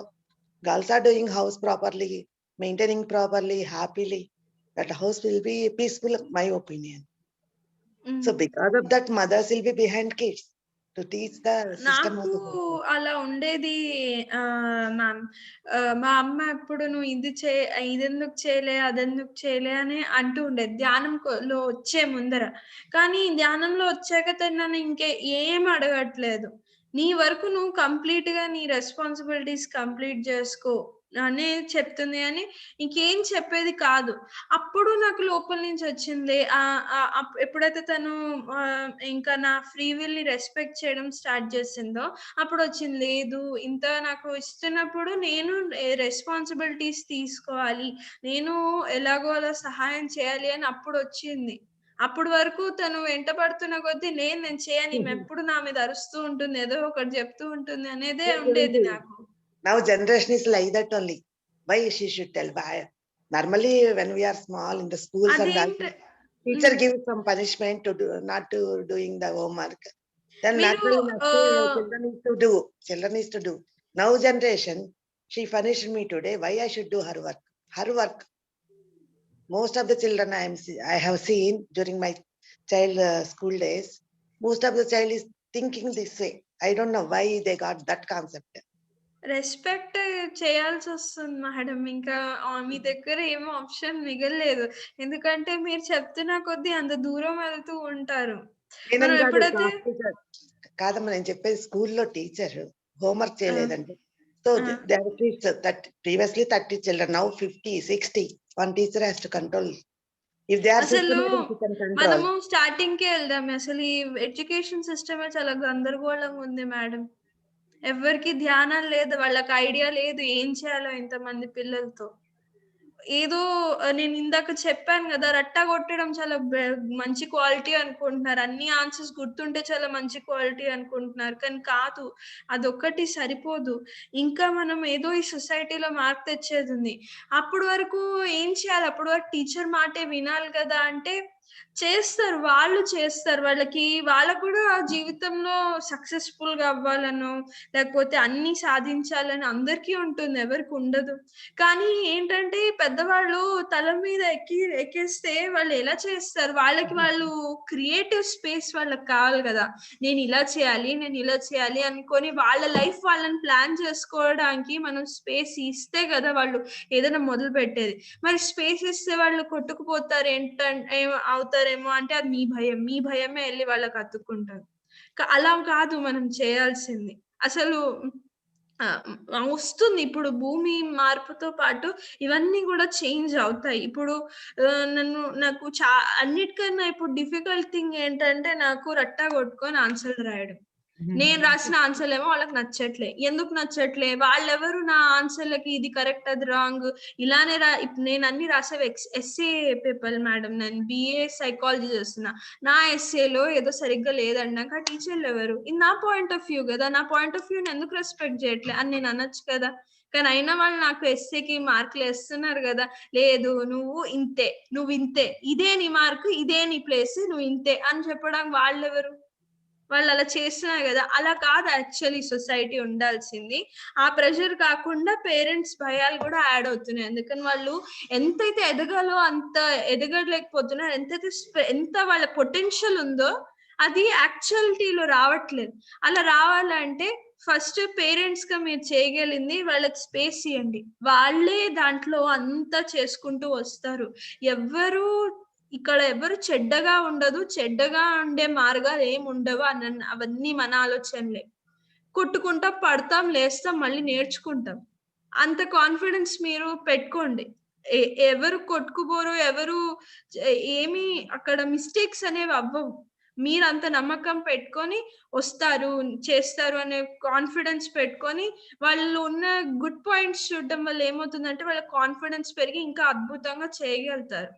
Girls are doing house properly, maintaining properly, happily. That house will be peaceful, my opinion. So because of that, mothers will be behind kids to teach the system. నాకు అలా ఉండేది ma'am. మా అమ్మ ఎప్పుడు నువ్వు ఇదెందుకు చేయలే, అదెందుకు చేయలే అని అంటూ ఉండేది ధ్యానంలో వచ్చే ముందర. కానీ ధ్యానంలో వచ్చాక నన్ను ఇంకే ఏం అడగట్లేదు. నీ వరకు నువ్వు కంప్లీట్ గా నీ రెస్పాన్సిబిలిటీస్ కంప్లీట్ చేసుకో అనే చెప్తుంది అని ఇంకేం చెప్పేది కాదు. అప్పుడు నాకు లోపల నుంచి వచ్చింది, ఎప్పుడైతే తను ఇంకా నా ఫ్రీ విల్ ని రెస్పెక్ట్ చేయడం స్టార్ట్ చేసిందో అప్పుడు వచ్చింది, లేదు ఇంత నాకు ఇస్తున్నప్పుడు నేను రెస్పాన్సిబిలిటీస్ తీసుకోవాలి, నేను ఎలాగో అలా సహాయం చేయాలి అని అప్పుడు వచ్చింది. అప్పుడు వరకు తను వెంట పడుతున్న కొద్దీ నేను చేయని, ఎప్పుడు నా మీద అరుస్తూ ఉంటుంది, ఏదో ఒకటి చెప్తూ ఉంటుంది అనేదే ఉండేది నాకు. Now generation is like that only. Why she should tell? Why? Normally when we are small in the schools and all, teacher gives some punishment to do, not to doing the homework. Then naturally children need to do. Now generation, she punished me today. Why I should do her work? Her work. Most of the children I have seen during my child school days, most of the child is thinking this way. I don't know why they got that concept. Respect చేయాల్సి వస్తుంది madam. ఇంకా మీ దగ్గర ఏం option మిగలలేదు. ఎందుకంటే మీరు చెప్తున్న కొద్దీ అంత దూరం వెళ్తూ ఉంటారు. మనం నేనేం కాదు, ఎప్పుడైతే కాదమ్మా నేను చెప్పేది స్కూల్లో టీచర్ హోంవర్క్ చేయలేదంటే, సో ఆ. They are teacher that previously 30 children, now 50, 60. One teacher has to control. If they are అసలు systematic, she can control. మనము స్టార్టింగ్ కే వెళ్దాం. అసలు ఈ ఎడ్యుకేషన్ సిస్టమే చాలా గందరగోళంగా ఉంది మేడం. ఎవరికి ధ్యానం లేదు, వాళ్ళకి ఐడియా లేదు ఏం చేయాలో ఇంతమంది పిల్లలతో. ఏదో నేను ఇందాక చెప్పాను కదా, రట్టా కొట్టడం చాలా మంచి క్వాలిటీ అనుకుంటున్నారు. అన్ని ఆన్సర్స్ గుర్తుంటే చాలా మంచి క్వాలిటీ అనుకుంటున్నారు. కానీ కాదు, అదొక్కటి సరిపోదు. ఇంకా మనం ఏదో ఈ సొసైటీలో మార్పు తెచ్చేది ఉంది. అప్పటి వరకు ఏం చేయాలి? అప్పటి వరకు టీచర్ మాటే వినాలి కదా అంటే చేస్తారు, వాళ్ళు చేస్తారు. వాళ్ళకు కూడా జీవితంలో సక్సెస్ఫుల్ గా అవ్వాలనో లేకపోతే అన్ని సాధించాలని అందరికీ ఉంటుంది, ఎవరికి ఉండదు. కానీ ఏంటంటే పెద్దవాళ్ళు తల మీద ఎక్కేస్తే వాళ్ళు ఎలా చేస్తారు? వాళ్ళు క్రియేటివ్ స్పేస్ వాళ్ళకి కావాలి కదా. నేను ఇలా చేయాలి అనుకొని వాళ్ళ లైఫ్ వాళ్ళని ప్లాన్ చేసుకోవడానికి మనం స్పేస్ ఇస్తే కదా వాళ్ళు ఏదైనా మొదలు పెట్టేది. మరి స్పేస్ ఇస్తే వాళ్ళు కొట్టుకుపోతారు అవుతారేమో అంటే అది మీ భయమే వెళ్ళి వాళ్ళకి అతుక్కుంటారు. అలా కాదు మనం చేయాల్సింది. అసలు వస్తుంది ఇప్పుడు భూమి మార్పుతో పాటు ఇవన్నీ కూడా చేంజ్ అవుతాయి. ఇప్పుడు నాకు అన్నిటికన్నా ఇప్పుడు డిఫికల్ట్ థింగ్ ఏంటంటే నాకు రట్టా కొట్టుకొని ఆన్సర్లు రాయడం. నేను రాసిన ఆన్సర్లు ఏమో వాళ్ళకి నచ్చట్లే. ఎందుకు నచ్చట్లే? వాళ్ళెవరు నా ఆన్సర్లకి ఇది కరెక్ట్ అది రాంగ్ ఇలానే నేను అన్ని రాసేవి ఎస్ఏ పేపర్ మేడం. నేను BA సైకాలజీ చేస్తున్నా. నా ఎస్ఏలో ఏదో సరిగ్గా లేదన్నాక టీచర్లు ఎవరు? ఇది నా పాయింట్ ఆఫ్ వ్యూ కదా. నా పాయింట్ ఆఫ్ వ్యూని ఎందుకు రెస్పెక్ట్ చేయట్లే అని నేను అనొచ్చు కదా. కానీ అయినా వాళ్ళు నాకు ఎస్ఏకి మార్కులు వేస్తున్నారు కదా. లేదు నువ్వు ఇంతే, ఇదే నీ మార్కు, ఇదే నీ ప్లేస్, నువ్వు ఇంతే అని చెప్పడానికి వాళ్ళెవరు? వాళ్ళు అలా చేస్తున్నారు కదా. అలా కాదు యాక్చువల్లీ సొసైటీ ఉండాల్సింది. ఆ ప్రెషర్ కాకుండా పేరెంట్స్ భయాలు కూడా యాడ్ అవుతున్నాయి. అందుకని వాళ్ళు ఎంతైతే ఎదగాలో అంత ఎదగలేకపోతున్నారు. ఎంత వాళ్ళ పొటెన్షియల్ ఉందో అది యాక్చువలిటీలో రావట్లేదు. అలా రావాలంటే ఫస్ట్ పేరెంట్స్ గా మీరు చేయగలిగింది వాళ్ళకి స్పేస్ ఇవ్వండి. వాళ్ళే దాంట్లో అంతా చేసుకుంటూ వస్తారు. ఇక్కడ ఎవరు చెడ్డగా ఉండదు, చెడ్డగా ఉండే మార్గాలు ఏమి ఉండవు అవన్నీ మన ఆలోచనలే. కొట్టుకుంటాం, పడతాం, లేస్తాం, మళ్ళీ నేర్చుకుంటాం. అంత కాన్ఫిడెన్స్ మీరు పెట్టుకోండి. ఎవరు కొట్టుకుపోరు, ఎవరు ఏమి అక్కడ మిస్టేక్స్ అనేవి అవ్వవు. మీరు అంత నమ్మకం పెట్టుకొని వస్తారు, చేస్తారు అనే కాన్ఫిడెన్స్ పెట్టుకొని వాళ్ళు ఉన్న గుడ్ పాయింట్స్ చూడడం వల్ల ఏమవుతుందంటే వాళ్ళ కాన్ఫిడెన్స్ పెరిగి ఇంకా అద్భుతంగా చేయగలుగుతారు.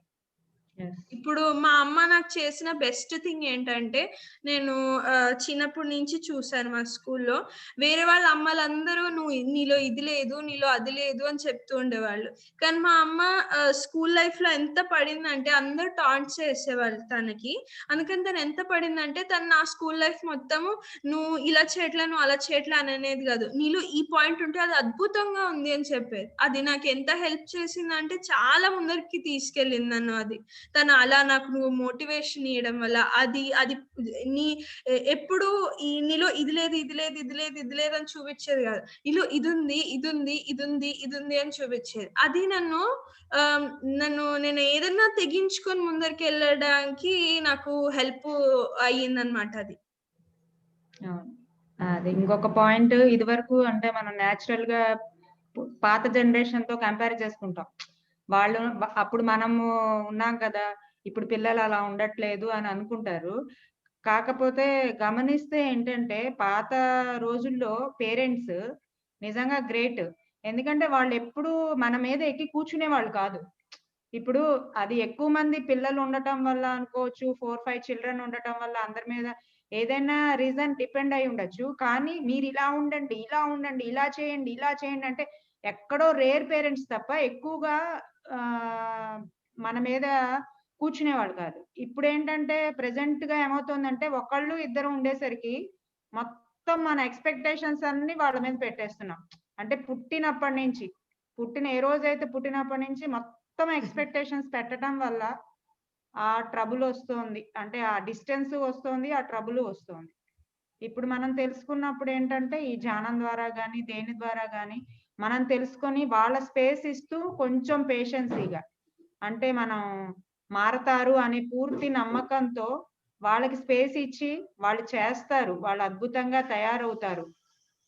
ఇప్పుడు మా అమ్మ నాకు చేసిన బెస్ట్ థింగ్ ఏంటంటే, నేను చిన్నప్పటి నుంచి చూసాను మా స్కూల్లో వేరే వాళ్ళ అమ్మలందరూ నీలో ఇది లేదు, నీలో అది లేదు అని చెప్తూ ఉండేవాళ్ళు. కానీ మా అమ్మ స్కూల్ లైఫ్ లో ఎంత పడిందంటే అందరూ టాంట్స్ చేసేవాళ్ళు తనకి. అందుకని తను ఎంత పడిందంటే తను నా స్కూల్ లైఫ్ మొత్తము నువ్వు ఇలా చేయట్లా, నువ్వు అలా చేయట్లా అని అనేది కాదు, నీలో ఈ పాయింట్ ఉంటే అది అద్భుతంగా ఉంది అని చెప్పేది. అది నాకు ఎంత హెల్ప్ చేసిందంటే చాలా ముందరికి తీసుకెళ్ళింది నన్ను. అది తను అలా నాకు నువ్వు మోటివేషన్ ఇవ్వడం వల్ల అది నీ ఎప్పుడు నీలో ఇది లేదు అని చూపించేది కాదు. నీలో ఇది ఉంది అని చూపించేది. అది నేను ఏదన్నా తెగించుకొని ముందరికి వెళ్ళడానికి నాకు హెల్ప్ అయ్యిందనమాట అది. అది ఇంకొక పాయింట్. ఇది వరకు అంటే మనం న్యాచురల్ గా పాత జనరేషన్ తో కంపేర్ చేసుకుంటాం. వాళ్ళు అప్పుడు మనము ఉన్నాం కదా, ఇప్పుడు పిల్లలు అలా ఉండట్లేదు అని అనుకుంటారు. కాకపోతే గమనిస్తే ఏంటంటే పాత రోజుల్లో పేరెంట్స్ నిజంగా గ్రేట్. ఎందుకంటే వాళ్ళు ఎప్పుడు మన మీద ఎక్కి కూర్చునే వాళ్ళు కాదు. ఇప్పుడు అది ఎక్కువ మంది పిల్లలు ఉండటం వల్ల అనుకోవచ్చు, 4-5 చిల్డ్రన్ ఉండటం వల్ల అందరి మీద ఏదైనా రీజన్ డిపెండ్ అయి ఉండొచ్చు. కానీ మీరు ఇలా ఉండండి, ఇలా చేయండి అంటే ఎక్కడో రేర్ పేరెంట్స్ తప్ప ఎక్కువగా మన మీద కూర్చునేవాడు కాదు. ఇప్పుడు ఏంటంటే ప్రెసెంట్ గా ఏమవుతుందంటే ఒకళ్ళు ఇద్దరు ఉండేసరికి మొత్తం మన ఎక్స్పెక్టేషన్స్ అన్ని వాళ్ళ మీద పెట్టేస్తున్నాం. అంటే పుట్టిన ఏ రోజైతే పుట్టినప్పటి నుంచి మొత్తం ఎక్స్పెక్టేషన్స్ పెట్టడం వల్ల ఆ ట్రబుల్ వస్తుంది. అంటే ఆ డిస్టెన్స్ వస్తుంది, ఆ ట్రబుల్ వస్తుంది. ఇప్పుడు మనం తెలుసుకున్నప్పుడు ఏంటంటే ఈ ధ్యానం ద్వారా గాని దేని ద్వారా గాని మనం తెలుసుకొని వాళ్ళ స్పేస్ ఇస్తూ కొంచెం పేషెన్సీగా, అంటే మనం మారతారు అనే పూర్తి నమ్మకంతో వాళ్ళకి స్పేస్ ఇచ్చి వాళ్ళు చేస్తారు, వాళ్ళు అద్భుతంగా తయారవుతారు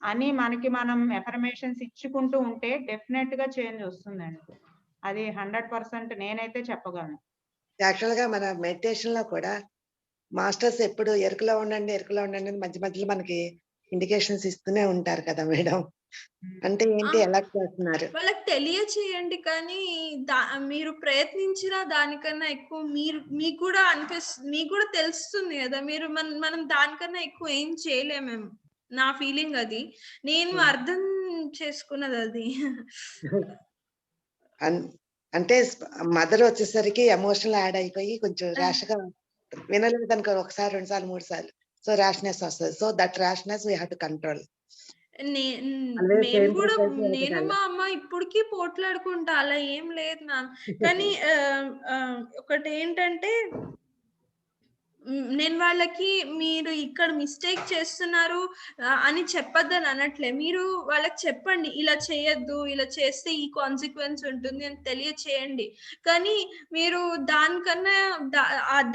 అని మనకి మనం ఎఫర్మేషన్స్ ఇచ్చుకుంటూ ఉంటే డెఫినెట్ గా చేంజ్ వస్తుందండి. అది 100% నేనైతే చెప్పగలను. యాక్చువల్ గా మన మెడిటేషన్ లో కూడా మాస్టర్స్ ఎప్పుడు ఎరుకలో ఉండండి అని మధ్య మధ్యలో మనకి ఇండికేషన్స్ ఇస్తూనే ఉంటారు కదా మేడం. అంటే ఏంటి, ఎలా చేస్తున్నారు? వాళ్ళకి తెలియచేయండి, కానీ మీరు ప్రయత్నించిన దానికన్నా ఎక్కువ మీకు కూడా మీకు కూడా తెలుస్తుంది కదా, మీరు మనం దానికన్నా ఎక్కువ ఏం చేయలేమేమో. నా ఫీలింగ్ అది, నేను అర్థం చేసుకున్నది అది. అంటే మదర్ వచ్చేసరికి ఎమోషనల్ యాడ్ అయిపోయి కొంచెం ర్యాష్ గా వినలేదు కనుక ఒకసారి 2 సార్లు 3 సార్లు, సో ర్యాష్నెస్ వస్తుంది. So that rashness we have to control. మేము కూడా, నేను మా అమ్మ ఇప్పటికీ పోట్లాడుకుంటా, అలా ఏం లేదు మ్యామ్. కానీ ఒకటి ఏంటంటే, నేను వాళ్ళకి మీరు ఇక్కడ మిస్టేక్ చేస్తున్నారు అని చెప్పొద్దని అనట్లే. మీరు వాళ్ళకి చెప్పండి, ఇలా చేయొద్దు, ఇలా చేస్తే ఈ కాన్సిక్వెన్స్ ఉంటుంది అని తెలియచేయండి. కానీ మీరు దానికన్నా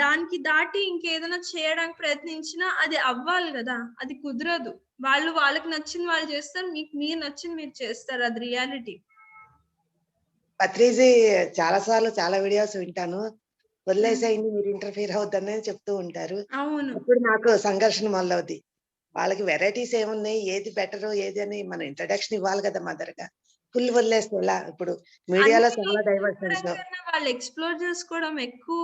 దానికి దాటి ఇంకేదైనా చేయడానికి ప్రయత్నించినా అది అవ్వాలి కదా, అది కుదరదు. వాళ్ళకి నచ్చింది వాళ్ళు చేస్తారు, మీరు నచ్చింది మీరు చేస్తారు, అది రియాలిటీ. పత్రిజీ చాలా సార్లు చాలా వీడియోస్ వింటాను, వదిలేసేయండి మీరు ఇంటర్ఫీర్ అవుతుందని చెప్తూ ఉంటారు. అవును, ఇప్పుడు నాకు సంఘర్షణ మొదలవుద్ది. వాళ్ళకి వెరైటీస్ ఏమున్నాయి, ఏది బెటర్ ఏది అని మనం ఇంట్రడక్షన్ ఇవ్వాలి కదా మదర్ గా. ఫుల్ వదిలేస్తే ఎలా? ఇప్పుడు మీడియాలో చాలా డైవర్షన్స్. వాళ్ళు ఎక్స్ప్లోర్ చేసుకోవడం ఎక్కువ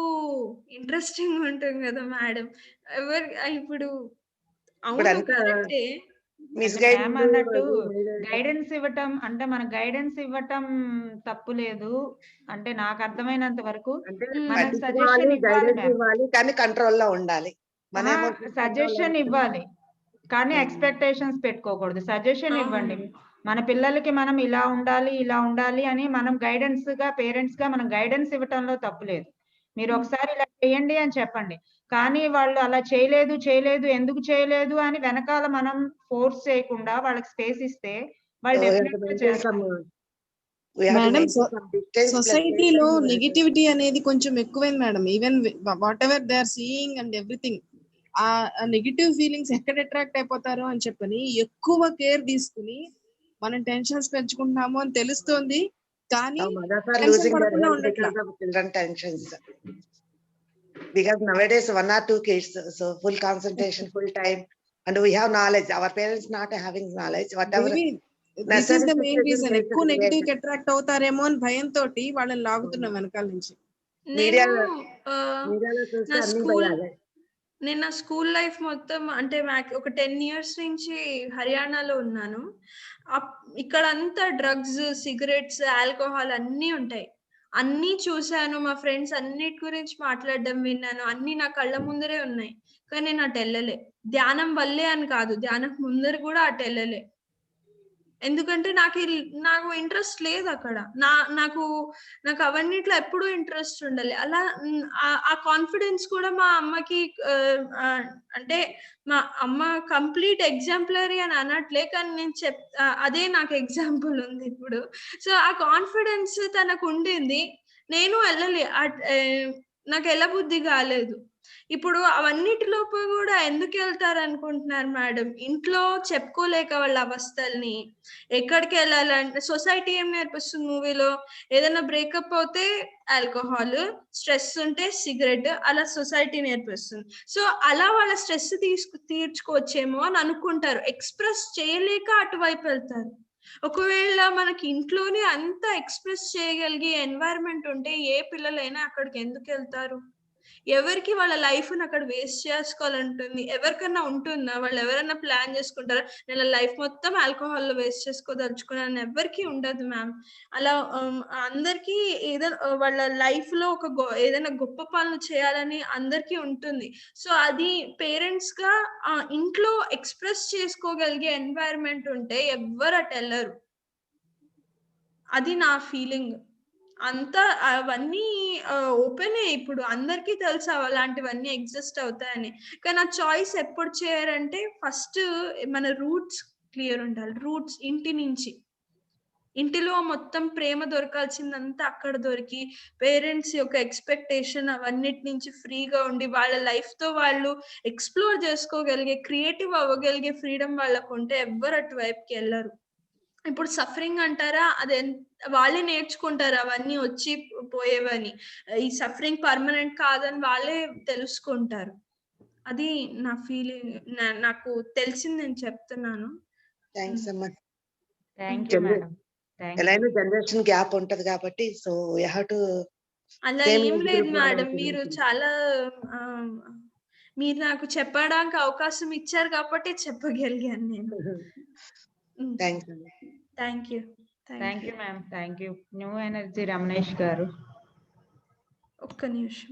ఇంట్రెస్టింగ్ ఉంటుంది కదా మేడం. ఇప్పుడు అన్నట్టు గైడెన్స్ ఇవ్వటం, అంటే మన గైడెన్స్ ఇవ్వటం తప్పు లేదు. అంటే నాకు అర్థమైనంత వరకు మనం సజెషన్ ఇవ్వాలి, కానీ కంట్రోల్ లో ఉండాలి. సజెషన్ ఇవ్వాలి కానీ ఎక్స్పెక్టేషన్స్ పెట్టుకోకూడదు. సజెషన్ ఇవ్వండి. మన పిల్లలకి మనం ఇలా ఉండాలి అని మనం గైడెన్స్ గా, పేరెంట్స్ గా మనం గైడెన్స్ ఇవ్వటంలో తప్పు లేదు. మీరు ఒకసారి ఇలా చేయండి అని చెప్పండి, కానీ వాళ్ళు అలా చేయలేదు ఎందుకు చేయలేదు అని వెనకాల మనం ఫోర్స్ చేయకుండా వాళ్ళకి స్పేస్ ఇస్తే వాళ్ళు డెఫినెట్‌గా చేస్తారు. మేడం, సొసైటీలో నెగటివిటీ అనేది కొంచెం ఎక్కువైంది madam. Even whatever they are seeing and everything, ఆ నెగిటివ్ ఫీలింగ్స్ ఎక్కడ అట్రాక్ట్ అయిపోతారో అని చెప్పని ఎక్కువ కేర్ తీసుకుని మనం టెన్షన్స్ పెంచుకుంటున్నాము అని తెలుస్తుంది. కానీ because nowadays 1 or 2 kids, so full concentration, full time, and we have knowledge. Our parents not having knowledge, whatever. This is the main reason. ఎక్కువ నెగటివ్ కి అట్రాక్ట్ అవుతారేమో అని భయంతో వాళ్ళని లాగుతున్నాం వెనకాల నుంచి. నేను నా స్కూల్ లైఫ్ మొత్తం, అంటే ఒక 10 years నుంచి హర్యానాలో ఉన్నాను. ఇక్కడ అంతా డ్రగ్స్, సిగరెట్స్, ఆల్కహాల్ అన్నీ ఉంటాయి. అన్నీ చూశాను, మా ఫ్రెండ్స్ అన్నిటి గురించి మాట్లాడడం విన్నాను, అన్ని నా కళ్ళ ముందరే ఉన్నాయి. కానీ నేను అటు వెళ్ళలే. ధ్యానం వల్లే అని కాదు, ధ్యానం ముందర కూడా అటు వెళ్ళలే. ఎందుకంటే నాకు ఇంట్రెస్ట్ లేదు అక్కడ. నాకు అవన్నిట్లో ఎప్పుడూ ఇంట్రెస్ట్ ఉండాలి. అలా ఆ కాన్ఫిడెన్స్ కూడా మా అమ్మకి, అంటే మా అమ్మ కంప్లీట్ ఎగ్జాంపులరీ అని అనట్లే, కానీ నేను అదే నాకు ఎగ్జాంపుల్ ఉంది ఇప్పుడు. సో ఆ కాన్ఫిడెన్స్ తనకు ఉండింది, నేను వెళ్ళలే. నాకు ఎలా బుద్ధి కాలేదు. ఇప్పుడు అవన్నిటిలోపు కూడా ఎందుకు వెళ్తారు అనుకుంటున్నారు మేడం? ఇంట్లో చెప్పుకోలేక వాళ్ళ అవస్థల్ని ఎక్కడికి వెళ్ళాలంటే, సొసైటీ ఏం నేర్పిస్తుంది మూవీలో, ఏదైనా బ్రేకప్ అవుతే ఆల్కహాల్, స్ట్రెస్ ఉంటే సిగరెట్, అలా సొసైటీ నేర్పిస్తుంది. సో అలా వాళ్ళ స్ట్రెస్ తీర్చుకోవచ్చేమో అని అనుకుంటారు, ఎక్స్ప్రెస్ చేయలేక అటువైపు వెళ్తారు. ఒకవేళ మనకి ఇంట్లోనే అంత ఎక్స్ప్రెస్ చేయగలిగే ఎన్వైరన్మెంట్ ఉంటే ఏ పిల్లలైనా అక్కడికి ఎందుకు వెళ్తారు? ఎవరికి వాళ్ళ లైఫ్ అక్కడ వేస్ట్ చేసుకోవాలంటుంది? ఎవరికన్నా ఉంటుందా? వాళ్ళు ఎవరైనా ప్లాన్ చేసుకుంటారా నేను లైఫ్ మొత్తం ఆల్కహాల్ లో వేస్ట్ చేసుకోదలుచుకున్నాను? ఎవరికి ఉండదు మ్యామ్. అలా అందరికీ ఏదైనా వాళ్ళ లైఫ్ లో ఏదైనా గొప్ప పనులు చేయాలని అందరికీ ఉంటుంది. సో అది పేరెంట్స్ గా ఇంట్లో ఎక్స్ప్రెస్ చేసుకోగలిగే ఎన్వైరన్మెంట్ ఉంటే ఎవ్వరు అటు వెళ్ళరు. అది నా ఫీలింగ్. అంతా అవన్నీ ఓపెనే, ఇప్పుడు అందరికీ తెలుసు అలాంటివన్నీ ఎగ్జిస్ట్ అవుతాయని. కానీ ఆ చాయిస్ ఎప్పుడు చేయరంటే ఫస్ట్ మన రూట్స్ క్లియర్ ఉండాలి. రూట్స్ ఇంటి నుంచి. ఇంటిలో మొత్తం ప్రేమ దొరకాల్సిందంతా అక్కడ దొరికి, పేరెంట్స్ యొక్క ఎక్స్‌పెక్టేషన్ అవన్నిటి నుంచి ఫ్రీగా ఉండి, వాళ్ళ లైఫ్‌తో వాళ్ళు ఎక్స్‌ప్లోర్ చేసుకోగలిగే, క్రియేటివ్ అవ్వగలిగే ఫ్రీడమ్ వాళ్ళకుంటే ఎవ్వరు అటువైపుకి ఎళ్లరు. ఇప్పుడు సఫరింగ్ అంటారా? వాళ్ళే నేర్చుకుంటారు అవన్నీ వచ్చి పోయేవని. ఈ సఫరింగ్ పర్మనెంట్ కాదని వాళ్ళే తెలుసుకుంటారు. అది నా ఫీలింగ్. నాకు తెలిసింది నేను చెప్తున్నాను. థ్యాంక్స్ అమ్మా. థ్యాంక్ యూ జనరే మేడం. థ్యాంక్ ఎలా యూ. అయినా జనరేషన్ గ్యాప్ ఉంటది కాబట్టి సో యూ హావ్ టు అలా సేమ్ ఏం ఏజ్ లేదు గ్రూప్ మేడం. వాళ్ళకి మీరు మంచిది. చాలా ఆహ్, మీరు నాకు చెప్పడానికి అవకాశం ఇచ్చారు కాబట్టి చెప్పగలిగాను నేను. హ్మ్. థ్యాంక్స్ అండి. Thank you. Thank you ma'am. Thank you. New energy Ramanesh గారు. ఒక్క నిమిషం.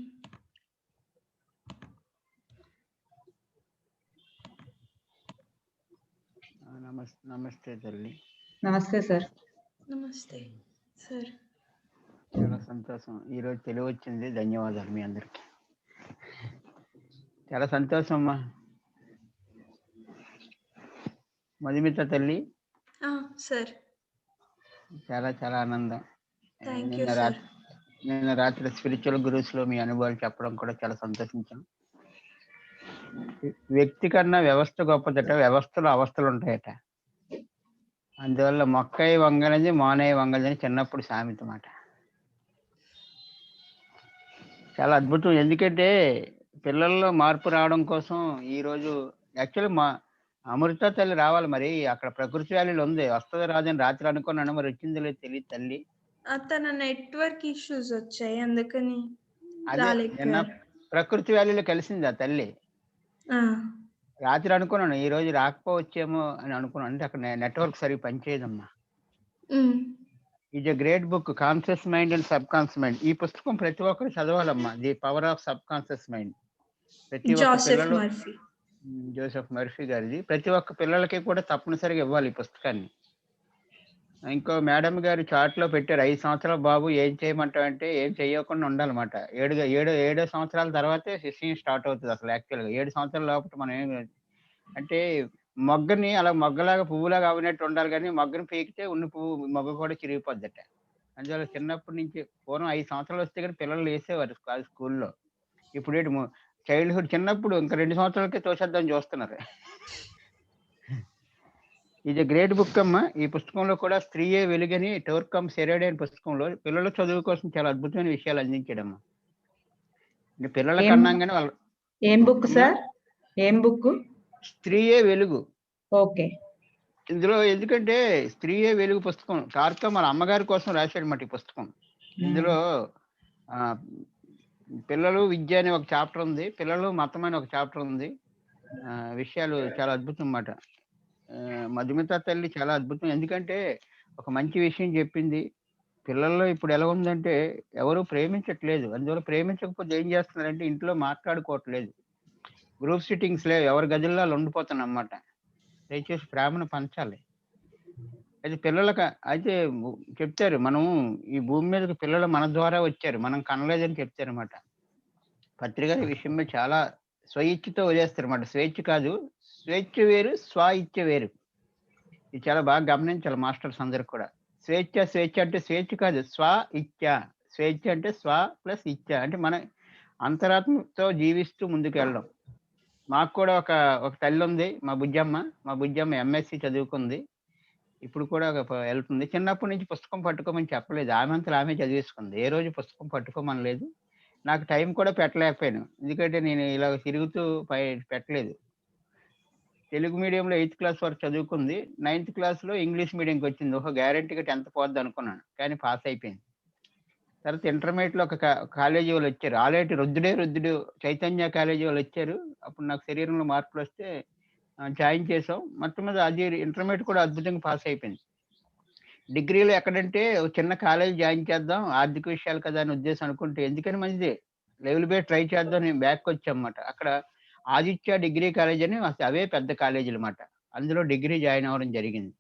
నమస్తే తల్లి. నమస్తే సార్. నమస్తే సార్. చాలా సంతోషం, ఈరోజు తెలివి వచ్చింది. ధన్యవాదాలు మీ అందరికి. చాలా సంతోషం అమ్మా. మధుమిత తల్లి, సార్. చాలా చాలా ఆనందం. Thank you sir. నిన్న రాత్రి స్పిరిచువల్ గురూస్ లో మీ అనుభవాలు చెప్పడం కూడా చాలా సంతోషించాం. వ్యక్తి కన్నా వ్యవస్థ గొప్పదట, వ్యవస్థలో అవస్థలు ఉంటాయట. అందువల్ల మొక్కై వంగనది మానై వంగదని చిన్నప్పుడు సామెత మాట. చాలా అద్భుతం. ఎందుకంటే పిల్లల్లో మార్పు రావడం కోసం ఈరోజు యాక్చువల్లీ మా అమృత తల్లి రావాలి. మరి అక్కడ ప్రకృతి వ్యాలీలో ఉంది, వస్తుంది రాదని రాత్రి అనుకున్నాను. మరి వచ్చిందో లేదు తెలియదు తల్లి. తన నెట్వర్క్ ఇష్యూస్ వచ్చాయి, అందుకని అదే నిన్న రాలేకపోయారు. ప్రకృతి వ్యాలీలో కలిసింది ఆ తల్లి. రాత్రి అనుకున్నాను ఈ రోజు రాకపోవచ్చేమో అని అనుకున్నాను. అంటే అక్కడ నెట్వర్క్ సరిగ్గా పనిచేయదమ్మా. Is a great book, conscious mind and subconscious mind. ఈ పుస్తకం ప్రతి ఒక్కరు చదవాలమ్మా. The power of subconscious mind. ప్రతి ఒక్క పిల్లలు, జోసెఫ్ మర్ఫీ గారిది. ప్రతి ఒక్క పిల్లలకి కూడా తప్పనిసరిగా ఇవ్వాలి ఈ పుస్తకాన్ని. ఇంకో మేడం గారు చార్ట్ లో పెట్టారు, 5 సంవత్సరాల బాబు ఏం చేయమంటావు అంటే ఏం చేయకుండా ఉండాలన్నమాట. 7 సంవత్సరాల తర్వాతే శిక్షణ స్టార్ట్ అవుతుంది అసలు. యాక్చువల్గా 7 సంవత్సరాల లోపల మనం ఏం అంటే మొగ్గని అలా మొగ్గలాగా పువ్వులాగా అవినట్టు ఉండాలి, కానీ మొగ్గని పీకితే ఉన్న పువ్వు మొగ్గ కూడా చిరిగిపోద్దట. అందువల్ల చిన్నప్పటి నుంచి పూర్వం 5 సంవత్సరాలు వస్తే కానీ పిల్లలు వేసేవారు స్కూల్లో. ఇప్పుడు ఏంటి చైల్డ్హుడ్ చిన్నప్పుడు ఇంకా 2 సంవత్సరాలకే తోసేద్దామని చూస్తున్నారు. ఇది గ్రేట్ బుక్ అమ్మా. ఈ పుస్తకంలో కూడా స్త్రీయే వెలుగని టోర్కమ్ సెరెడే అనే పుస్తకంలో పిల్లల చదువు కోసం చాలా అద్భుతమైన విషయాలు అందించాడమ్మా. పిల్లల కన్నాగానే వాళ్ళు. ఏం బుక్ సార్? ఏం బుక్? స్త్రీయే వెలుగు. ఓకే. ఇందులో ఎందుకంటే స్త్రీయే వెలుగు పుస్తకం టార్కమ్ వాళ్ళ అమ్మగారి కోసం రాశాడన్నమాట ఈ పుస్తకం. ఇందులో పిల్లలు విద్య అనే ఒక చాప్టర్ ఉంది, పిల్లలు మతం అనే ఒక చాప్టర్ ఉంది. విషయాలు చాలా అద్భుతం అన్నమాట. మధుమిత తల్లి చాలా అద్భుతం. ఎందుకంటే ఒక మంచి విషయం చెప్పింది. పిల్లల్లో ఇప్పుడు ఎలా ఉందంటే ఎవరు ప్రేమించట్లేదు. అందువల్ల ప్రేమించకపోతే ఏం చేస్తున్నారంటే ఇంట్లో మాట్లాడుకోవట్లేదు, గ్రూప్ సిట్టింగ్స్ లేవు, ఎవరి గదుల్లో ఉండిపోతున్నాం అన్నమాట. దయచేసి ప్రేమను పంచాలి. అయితే పిల్లలకు అయితే చెప్తారు, మనం ఈ భూమి మీదకి పిల్లలు మన ద్వారా వచ్చారు, మనం కనలేదని చెప్తారు అన్నమాట. పత్రిక ఈ విషయం మీద చాలా స్వయిచ్ఛతో వదిలేస్తారు అన్నమాట. స్వేచ్ఛ కాదు, స్వేచ్ఛ వేరు, స్వ ఇచ్ఛ వేరు. ఇది చాలా బాగా గమనించాలి మాస్టర్స్ అందరు కూడా. స్వేచ్ఛ అంటే స్వేచ్ఛ కాదు, స్వ ఇచ్ఛ. స్వేచ్ఛ అంటే స్వ ప్లస్ ఇచ్ఛ, అంటే మన అంతరాత్మతో జీవిస్తూ ముందుకు వెళ్ళడం. మాకు కూడా ఒక తల్లి ఉంది, మా బుజ్జమ్మ ఎంఎస్సి చదువుకుంది. ఇప్పుడు కూడా వెళ్తుంది. చిన్నప్పటి నుంచి పుస్తకం పట్టుకోమని చెప్పలేదు, ఆమె చదివేసుకుంది. ఏ రోజు పుస్తకం పట్టుకోమని లేదు. నాకు టైం కూడా పెట్టలేకపోయాను, ఎందుకంటే నేను ఇలా తిరుగుతూ పెట్టలేదు. తెలుగు మీడియంలో 8th క్లాస్ వరకు చదువుకుంది. 9th క్లాస్లో ఇంగ్లీష్ మీడియంకి వచ్చింది. గ్యారెంటీగా 10th పోద్ది అనుకున్నాను, కానీ పాస్ అయిపోయింది. తర్వాత ఇంటర్మీడియట్లో ఒక కాలేజీ వాళ్ళు వచ్చారు, ఆలేటి రుద్దుడు చైతన్య కాలేజీ వాళ్ళు వచ్చారు. అప్పుడు నాకు శరీరంలో మార్పులు వస్తే జాయిన్ చేసాం. మొత్తం మీద అది ఇంటర్మీడియట్ కూడా అద్భుతంగా పాస్ అయిపోయింది. డిగ్రీలో ఎక్కడంటే చిన్న కాలేజీ జాయిన్ చేద్దాం, ఆర్థిక విషయాలు కదా అని ఉద్దేశం అనుకుంటే, ఎందుకని మంచిది లెవెల్ బై ట్రై చేద్దాం నేను బ్యాక్ వచ్చామన్నమాట. అక్కడ ఆదిత్య డిగ్రీ కాలేజ్ అని అవే పెద్ద కాలేజీలు అన్నమాట. అందులో డిగ్రీ జాయిన్ అవ్వడం జరిగింది.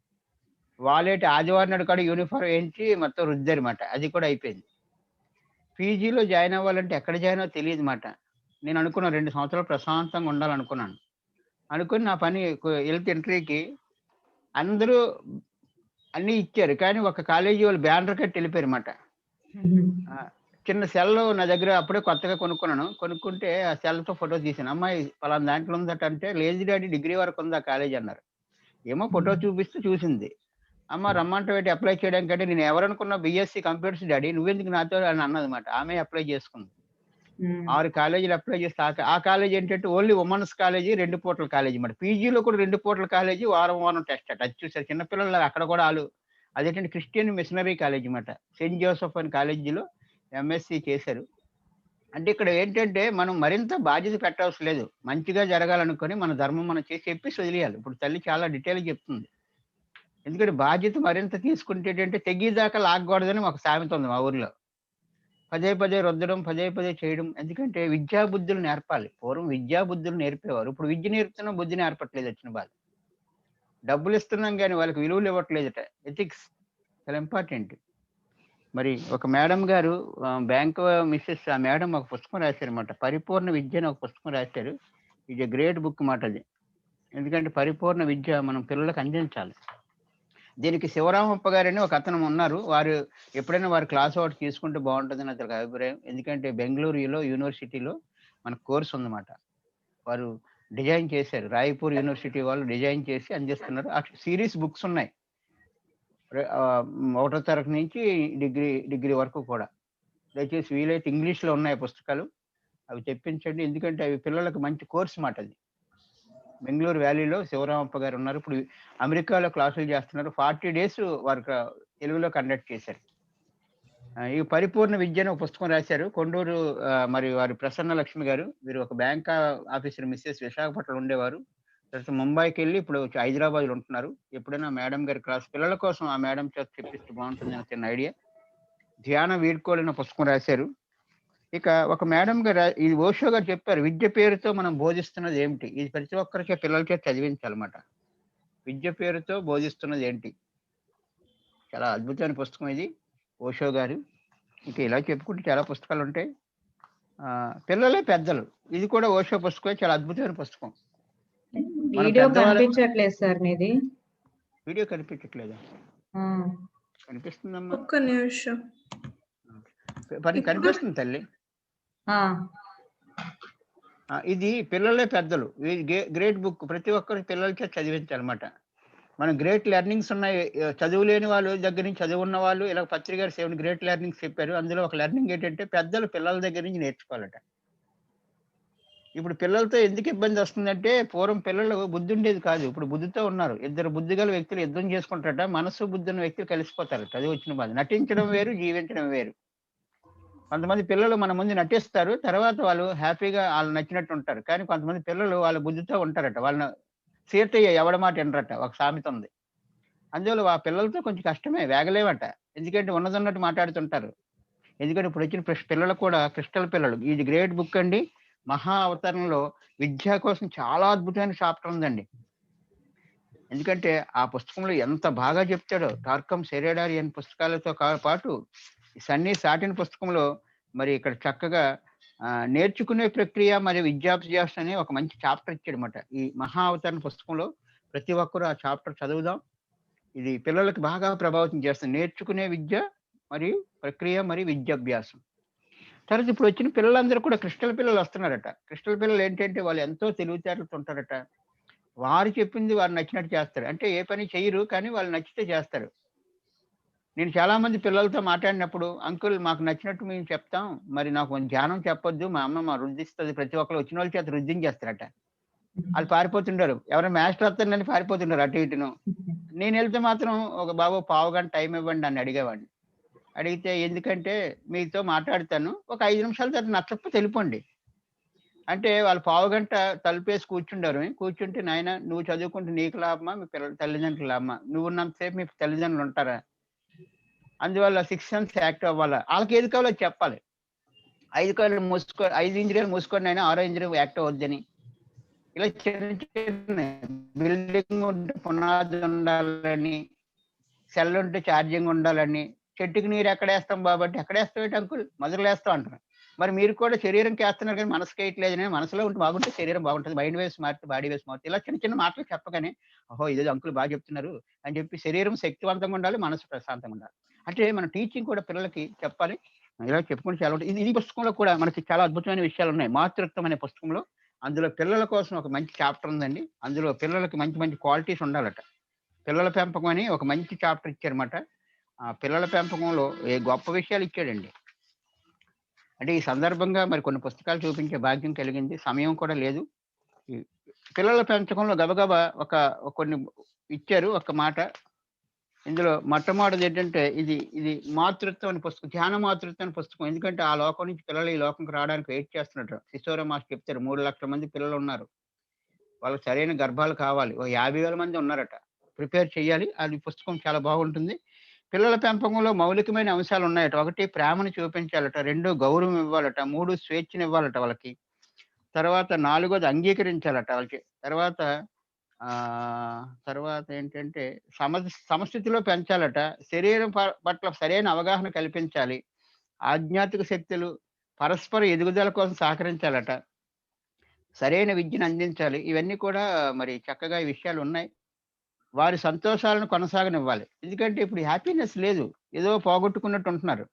వాళ్ళేటి ఆదివారం నాడు కూడా యూనిఫామ్ వేయించి మొత్తం రుద్దారన్నమాట. అది కూడా అయిపోయింది. పీజీలో జాయిన్ అవ్వాలంటే ఎక్కడ జాయిన్ అవ్వాలో తెలియదు మాట. నేను అనుకున్నాను 2 సంవత్సరాలు ప్రశాంతంగా ఉండాలనుకున్నాను. అనుకుని నా పని హెల్త్ ఇంటర్వ్యూకి అందరూ అన్నీ ఇచ్చారు. కానీ ఒక కాలేజీ వాళ్ళు బ్యానర్ కట్టి వెళ్ళిపోయారన్నమాట. చిన్న సెల్ నా దగ్గర అప్పుడే కొత్తగా కొనుక్కున్నాను. కొనుక్కుంటే ఆ సెల్‌తో ఫోటో తీశాను. అమ్మాయి పలానా దాంట్లో ఉందట అంటే, లేదు డాడీ డిగ్రీ వరకు ఉంది ఆ కాలేజ్ అన్నారు. ఏమో ఫోటో చూపిస్తే చూసింది. అమ్మ రమ్మంటావేంటి అప్లై చేయడానికంటే, నేను ఎవరనుకున్నా బీఎస్సీ కంప్యూటర్స్ డాడీ నువ్వెందుకు నాతో అని అన్నదన్నమాట. ఆమె అప్లై చేసుకుంది. 6 కాలేజీలు అప్లై చేస్తే ఆ కాలేజ్ ఏంటంటే ఓన్లీ ఉమెన్స్ కాలేజీ, 2 పూటల కాలేజీ మాట. పీజీలో కూడా 2 పూటల కాలేజీ, వారం టెస్ట్ అట. అది చూసారు చిన్నపిల్లలు అక్కడ కూడా అదేంటంటే క్రిస్టియన్ మిషనరీ కాలేజీ మాట. సెయింట్ జోసెఫ్ అని కాలేజీలో ఎంఎస్సీ చేశారు. అంటే ఇక్కడ ఏంటంటే మనం మరింత బాధ్యత పెట్టవలసిన లేదు. మంచిగా జరగాలనుకొని మన ధర్మం మనం చేసి చెప్పేసి వదిలేయాలి. ఇప్పుడు తల్లి చాలా డీటెయిల్‌గా చెప్తుంది. ఎందుకంటే బాధ్యత మరింత తీసుకుంటే ఏంటంటే తెగ్గేదాకా లాగకూడదని ఒక సామెత ఉంది మా ఊర్లో. పదే రుద్దడం, పదే చేయడం. ఎందుకంటే విద్యా బుద్ధులు నేర్పాలి. పూర్వం విద్యా బుద్ధులు నేర్పేవారు. ఇప్పుడు విద్య నేర్పుతున్నాం, బుద్ధి నేర్పట్లేదు వచ్చిన బాధ. డబ్బులు ఇస్తున్నాం కానీ వాళ్ళకి విలువలు ఇవ్వట్లేదట. ఎథిక్స్ చాలా ఇంపార్టెంట్. మరి ఒక మేడం గారు బ్యాంక్ మిస్సెస్ ఆ మేడం ఒక పుస్తకం రాశారన్నమాట. పరిపూర్ణ విద్య అని ఒక పుస్తకం రాశారు. ఇది గ్రేట్ బుక్ మాట అది. ఎందుకంటే పరిపూర్ణ విద్య మనం పిల్లలకు అందించాలి. దీనికి శివరామప్ప గారని ఒక అతను ఉన్నారు. వారు ఎప్పుడైనా వారి క్లాస్ ఒకటి తీసుకుంటే బాగుంటుందని అతనికి అభిప్రాయం. ఎందుకంటే బెంగళూరులో యూనివర్సిటీలో మన కోర్స్ ఉందన్నమాట. వారు డిజైన్ చేశారు. రాయ్పూర్ యూనివర్సిటీ వాళ్ళు డిజైన్ చేసి అందిస్తున్నారు. ఆ సిరీస్ బుక్స్ ఉన్నాయి. 1వ తరగతి నుంచి డిగ్రీ వరకు కూడా. దయచేసి వీలైతే ఇంగ్లీష్‌లో ఉన్నాయి పుస్తకాలు. అవి తెప్పించండి. ఎందుకంటే అవి పిల్లలకు మంచి కోర్స్ మాట అది. బెంగళూరు వ్యాలీలో శివరామప్ప గారు ఉన్నారు. ఇప్పుడు అమెరికాలో క్లాసులు చేస్తున్నారు. 40 డేస్ వారు తెలుగులో కండక్ట్ చేశారు. ఈ పరిపూర్ణ విద్య అని ఒక పుస్తకం రాశారు. కొండూరు మరి వారి ప్రసన్న లక్ష్మి గారు. వీరు ఒక బ్యాంక్ ఆఫీసర్ మిసెస్ విశాఖపట్నంలో ఉండేవారు. తర్వాత ముంబైకి వెళ్ళి ఇప్పుడు హైదరాబాద్లో ఉంటున్నారు. ఎప్పుడైనా మేడం గారి క్లాస్ పిల్లల కోసం ఆ మేడం చేత చెప్పిస్తే బాగుంటుంది అని చిన్న ఐడియా. ధ్యాన వీడ్కోలు అనే పుస్తకం రాశారు. ఇక ఒక మేడం గారు ఇది ఓషో గారు చెప్పారు. విద్య పేరుతో మనం బోధిస్తున్నది ఏమిటి? ఇది ప్రతి ఒక్కరికి పిల్లల చేత చదివించాలన్నమాట. విద్య పేరుతో బోధిస్తున్నది ఏంటి? చాలా అద్భుతమైన పుస్తకం ఇది ఓషో గారు. ఇక ఇలా చెప్పుకుంటే చాలా పుస్తకాలు ఉంటాయి. పిల్లలే పెద్దలు. ఇది కూడా ఓషో పుస్తకం. చాలా అద్భుతమైన పుస్తకం. వీడియో కనిపించట్లేదు సార్ మీది. వీడియో కనిపించట్లేదా? కనిపిస్తుందమ్మా. ఒక్క నిమిషం. కనిపిస్తుంది తల్లి. ఇది పిల్లలే పెద్దలు. Great book. ప్రతి ఒక్కరికి పిల్లలకే చదివించాలన్నమాట. మన గ్రేట్ లెర్నింగ్స్ ఉన్నాయి. చదువు లేని వాళ్ళు దగ్గర నుంచి చదువు ఉన్న వాళ్ళు ఇలా పత్రిక గారు 7 గ్రేట్ లెర్నింగ్స్ చెప్పారు. అందులో ఒక లెర్నింగ్ ఏంటంటే పెద్దలు పిల్లల దగ్గర నుంచి నేర్చుకోవాలట. ఇప్పుడు పిల్లలతో ఎందుకు ఇబ్బంది వస్తుందంటే పూర్వం పిల్లలు బుద్ధి ఉండేది కాదు. ఇప్పుడు బుద్ధితో ఉన్నారు. ఇద్దరు బుద్ధిగల వ్యక్తులు యుద్ధం చేసుకుంటారట. మనసు బుద్ధి ఉన్న వ్యక్తులు కలిసిపోతారట. అది వచ్చిన బాధ. నటించడం వేరు, జీవించడం వేరు. కొంతమంది పిల్లలు మన ముందు నటిస్తారు. తర్వాత వాళ్ళు హ్యాపీగా వాళ్ళు నచ్చినట్టు ఉంటారు. కానీ కొంతమంది పిల్లలు వాళ్ళ బుద్ధితో ఉంటారట. వాళ్ళని సీతయ్య ఎవడ మాట వినరట. ఒక సామెత ఉంది. అందువల్ల ఆ పిల్లలతో కొంచెం కష్టమే, వేగలేవట. ఎందుకంటే ఉన్నదన్నట్టు మాట్లాడుతుంటారు. ఎందుకంటే ఇప్పుడు వచ్చిన పిల్లలు కూడా క్రిస్టల్ పిల్లలు. ఇది గ్రేట్ బుక్ అండి. మహా అవతరణలో విద్య కోసం చాలా అద్భుతమైన చాప్టర్ ఉందండి. ఎందుకంటే ఆ పుస్తకంలో ఎంత బాగా చెప్తాడో. టార్కమ్ సెరేడారి అనే పుస్తకాలతో పాటు సన్నీ సాటిన్ పుస్తకంలో మరి ఇక్కడ చక్కగా నేర్చుకునే ప్రక్రియ మరియు విద్యాభ్యాస అనే ఒక మంచి చాప్టర్ ఇచ్చాడనమాట. ఈ మహా అవతరణ పుస్తకంలో ప్రతి ఒక్కరూ ఆ చాప్టర్ చదువుదాం. ఇది పిల్లలకు బాగా ప్రభావితం చేస్తుంది. నేర్చుకునే విద్య మరియు ప్రక్రియ మరియు విద్యాభ్యాసం. తర్వాత ఇప్పుడు వచ్చిన పిల్లలందరూ కూడా క్రిస్టల్ పిల్లలు వస్తున్నారట. క్రిస్టల్ పిల్లలు ఏంటంటే వాళ్ళు ఎంతో తెలివితేటలతో ఉంటారట. వారు చెప్పింది వారు నచ్చినట్టు చేస్తారు. అంటే ఏ పని చేయరు, కానీ వాళ్ళు నచ్చితే చేస్తారు. నేను చాలా మంది పిల్లలతో మాట్లాడినప్పుడు, అంకుల్ మాకు నచ్చినట్టు మేము చెప్తాం, మరి నాకు ధ్యానం చెప్పొద్దు, మా అమ్మ మా రుద్దిస్తుంది. ప్రతి ఒక్కరు వచ్చిన వాళ్ళ చేత రుద్దించేస్తారట. వాళ్ళు పారిపోతుంటారు. ఎవరైనా మాస్టర్ వస్తారని పారిపోతుంటారు అటు ఇటును. నేను వెళ్తే మాత్రం ఒక బాబు 15 గంట టైం ఇవ్వండి అని అడిగేవాడిని. అడిగితే ఎందుకంటే మీతో మాట్లాడతాను, ఒక 5 నిమిషాల తర్వాత నచ్చకపోతే వెళ్ళిపోండి అంటే వాళ్ళు 15 గంట తలుపేసి కూర్చుంటారు. కూర్చుంటే నాయన నువ్వు చదువుకుంటే నీకు లాభమా, మీ పిల్లల తల్లిదండ్రులు లాభమా, నువ్వు ఉన్నంతసేపు మీ తల్లిదండ్రులు ఉంటారా? అందువల్ల 6 సెన్స్ యాక్టివ్ అవ్వాలా. వాళ్ళకి ఏది కావాలో చెప్పాలి. 5 ఇంజనీర్లు మూసుకొని అయినా 6వ ఇంజనీర్ యాక్టివ్ అవుద్దని. ఇలా చిన్న చిన్న బిల్డింగ్ ఉంటే పునాది ఉండాలని, సెల్ ఉంటే ఛార్జింగ్ ఉండాలని, చెట్టుకి నీరు ఎక్కడేస్తాం బాబు అంటే, ఎక్కడేస్తాం ఏంటి అంకుల్ మొదలేస్తాం అంటున్నాను. మరి మీరు కూడా శరీరంకి వేస్తున్నారు కానీ మనసుకి వేయట్లేదు. నేను మనసులో ఉంటే బాగుంటే శరీరం బాగుంటుంది, మైండ్ వేవ్స్ మారితే బాడీ వేవ్స్ మారుతాయి. ఇలా చిన్న చిన్న మాటలు చెప్పగానే ఓహో ఇదేదో అంకుల్ బాగా చెప్తున్నారు అని చెప్పి శరీరం శక్తివంతంగా ఉండాలి, మనసు ప్రశాంతంగా ఉండాలి. అంటే మన టీచింగ్ కూడా పిల్లలకి చెప్పాలి. ఇలా చెప్పుకుంటే చాలా ఉంటుంది. ఈ పుస్తకంలో కూడా మనకి చాలా అద్భుతమైన విషయాలు ఉన్నాయి. మాతృత్వం అనే పుస్తకంలో అందులో పిల్లల కోసం ఒక మంచి చాప్టర్ ఉందండి. అందులో పిల్లలకి మంచి మంచి క్వాలిటీస్ ఉండాలట. పిల్లల పెంపకం అని ఒక మంచి చాప్టర్ ఇచ్చారన్నమాట. ఆ పిల్లల పెంపకంలో ఏ గొప్ప విషయాలు ఇచ్చాడండి. అంటే ఈ సందర్భంగా మరి కొన్ని పుస్తకాలు చూపించే భాగ్యం కలిగింది. సమయం కూడా లేదు. ఈ పిల్లల పెంపకంలో గబగబా కొన్ని ఇచ్చారు ఒక మాట. ఇందులో మొట్టమొదటిది ఏంటంటే ఇది మాతృత్వం అనే పుస్తకం, ధ్యాన మాతృత్వం అనే పుస్తకం. ఎందుకంటే ఆ లోకం నుంచి పిల్లలు ఈ లోకంకి రావడానికి వెయిట్ చేస్తున్నట్టు కిషోర మాస్టర్ చెప్తారు. 3 లక్షల మంది పిల్లలు ఉన్నారు, వాళ్ళకి సరైన గర్భాలు కావాలి. ఓ 50,000 మంది ఉన్నారట, ప్రిపేర్ చేయాలి. అది పుస్తకం చాలా బాగుంటుంది. పిల్లల పెంపకంలో మౌలికమైన అంశాలు ఉన్నాయట. 1 ప్రేమను చూపించాలట, 2 గౌరవం ఇవ్వాలట, 3 స్వేచ్ఛను ఇవ్వాలట వాళ్ళకి, తర్వాత 4వది అంగీకరించాలట వాళ్ళకి, తర్వాత ఏంటంటే సమస్థితిలో పెంచాలట, శరీరం పట్ల సరైన అవగాహన కల్పించాలి, ఆధ్యాత్మిక శక్తులు పరస్పర ఎదుగుదల కోసం సహకరించాలట, సరైన విద్యను అందించాలి. ఇవన్నీ కూడా మరి చక్కగా ఈ విషయాలు ఉన్నాయి. వారి సంతోషాలను కొనసాగనివ్వాలి. ఎందుకంటే ఇప్పుడు హ్యాపీనెస్ లేదు, ఏదో పోగొట్టుకున్నట్టు ఉంటున్నారు.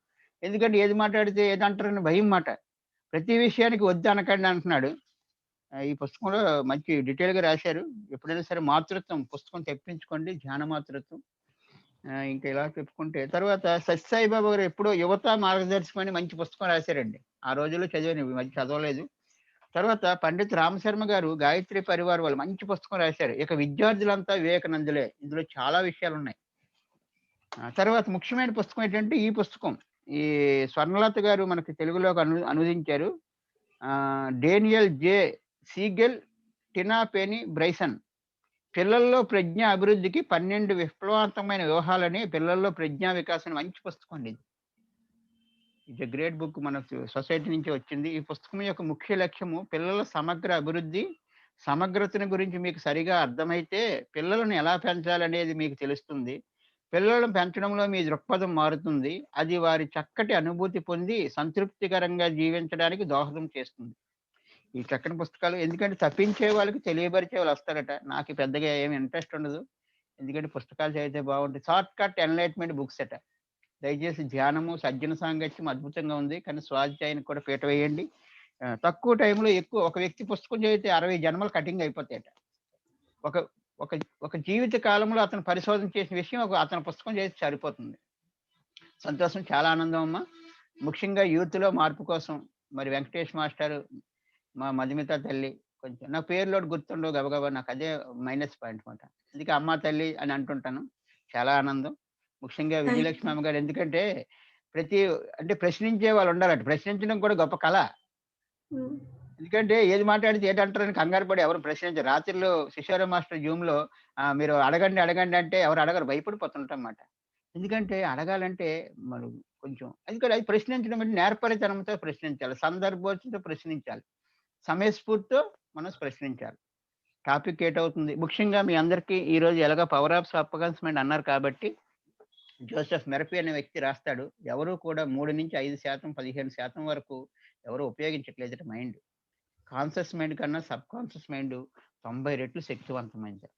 ఎందుకంటే ఏది మాట్లాడితే ఏదంటారని భయం మాట. ప్రతి విషయానికి వద్దు అనకండి అంటున్నాడు. ఈ పుస్తకంలో మంచి డీటెయిల్‌గా రాశారు. ఎప్పుడైనా సరే మాతృత్వం పుస్తకం తెప్పించుకోండి, ధ్యాన మాతృత్వం. ఇంకా ఇలా చెప్పుకుంటే తర్వాత సత్యసాయిబాబా గారు ఎప్పుడో యువత మార్గదర్శకం అని మంచి పుస్తకం రాశారండి. ఆ రోజుల్లో చదివాను, ఈ మధ్య చదవలేదు. తర్వాత పండిత్ రామశర్మ గారు గాయత్రి పరివార్ వాళ్ళు మంచి పుస్తకం రాశారు. ఇక విద్యార్థులంతా వివేకానందులే. ఇందులో చాలా విషయాలు ఉన్నాయి. తర్వాత ముఖ్యమైన పుస్తకం ఏంటంటే ఈ పుస్తకం. ఈ స్వర్ణలత గారు మనకి తెలుగులోకి అనువదించారు. డేనియల్ జే సీగెల్, టినా పెనీ బ్రైసన్. పిల్లల్లో ప్రజ్ఞ అభివృద్ధికి 12 విప్లవాత్మకమైన వ్యూహాలని పిల్లల్లో ప్రజ్ఞా వికాసం మంచి పుస్తకం అండి. It's a great book. మన సొసైటీ నుంచి వచ్చింది. ఈ పుస్తకం యొక్క ముఖ్య లక్ష్యము పిల్లల సమగ్ర అభివృద్ధి. సమగ్రతను గురించి మీకు సరిగా అర్థమైతే పిల్లలను ఎలా పెంచాలనేది మీకు తెలుస్తుంది. పిల్లలను పెంచడంలో మీ దృక్పథం మారుతుంది. అది వారి చక్కటి అనుభూతి పొంది సంతృప్తికరంగా జీవించడానికి దోహదం చేస్తుంది. ఈ చక్కని పుస్తకాలు ఎందుకంటే తప్పించే వాళ్ళకి తెలియపరిచే వాళ్ళు వస్తారట. నాకు పెద్దగా ఏమి ఇంట్రెస్ట్ ఉండదు. ఎందుకంటే పుస్తకాలు చదివితే బాగుంటుంది. షార్ట్ కట్ ఎన్లైట్మెంట్ బుక్స్ అట. దయచేసి ధ్యానము, సజ్జన సాంగత్యం అద్భుతంగా ఉంది. కానీ స్వాధ్యాయానికి కూడా పీట వేయండి. తక్కువ టైంలో ఎక్కువ. ఒక వ్యక్తి పుస్తకం చదివితే 60 జన్మలు కటింగ్ అయిపోతాయట. ఒక ఒక ఒక జీవిత కాలంలో అతను పరిశోధన చేసిన విషయం అతని పుస్తకం చదివితే సరిపోతుంది. సంతోషం, చాలా ఆనందం అమ్మా. ముఖ్యంగా యూత్‌లో మార్పు కోసం మరి వెంకటేష్ మాస్టారు, మా మధుమిత తల్లి, కొంచెం నా పేర్లోటి గుర్తుండవు గబగబా, నాకు అదే మైనస్ పాయింట్ మాట. అందుకే అమ్మ తల్లి అని అంటుంటాను. చాలా ఆనందం. ముఖ్యంగా విజయలక్ష్మి అమ్మగారు. ఎందుకంటే అంటే ప్రశ్నించే వాళ్ళు ఉండాలట. ప్రశ్నించడం కూడా గొప్ప కళ. ఎందుకంటే ఏది మాట్లాడితే ఏంటంటారని కంగారు పడి ఎవరు ప్రశ్నించరు. రాత్రిలో కిషోర మాస్టర్ జూమ్‌లో మీరు అడగండి అంటే ఎవరు అడగరు, భయపడిపోతుంటాం మాట. ఎందుకంటే అడగాలంటే మనం కొంచెం ఎందుకంటే అది ప్రశ్నించడం అంటే నేర్పరితనంతో ప్రశ్నించాలి, సందర్భోచితంతో ప్రశ్నించాలి, సమయస్ఫూర్తితో మనం ప్రశ్నించాలి. టాపిక్ ఏటవుతుంది ముఖ్యంగా మీ అందరికీ ఈరోజు ఎలాగ పవర్ ఆఫ్ సబ్ కాన్షియస్ అన్నారు కాబట్టి జోసెఫ్ మెరఫీ అనే వ్యక్తి రాస్తాడు. ఎవరు కూడా 3-5%, 15% వరకు ఎవరు ఉపయోగించట్లేదు మైండ్. కాన్షియస్ మైండ్ కన్నా సబ్ కాన్షియస్ మైండ్ 90 రెట్లు శక్తివంతమైంది.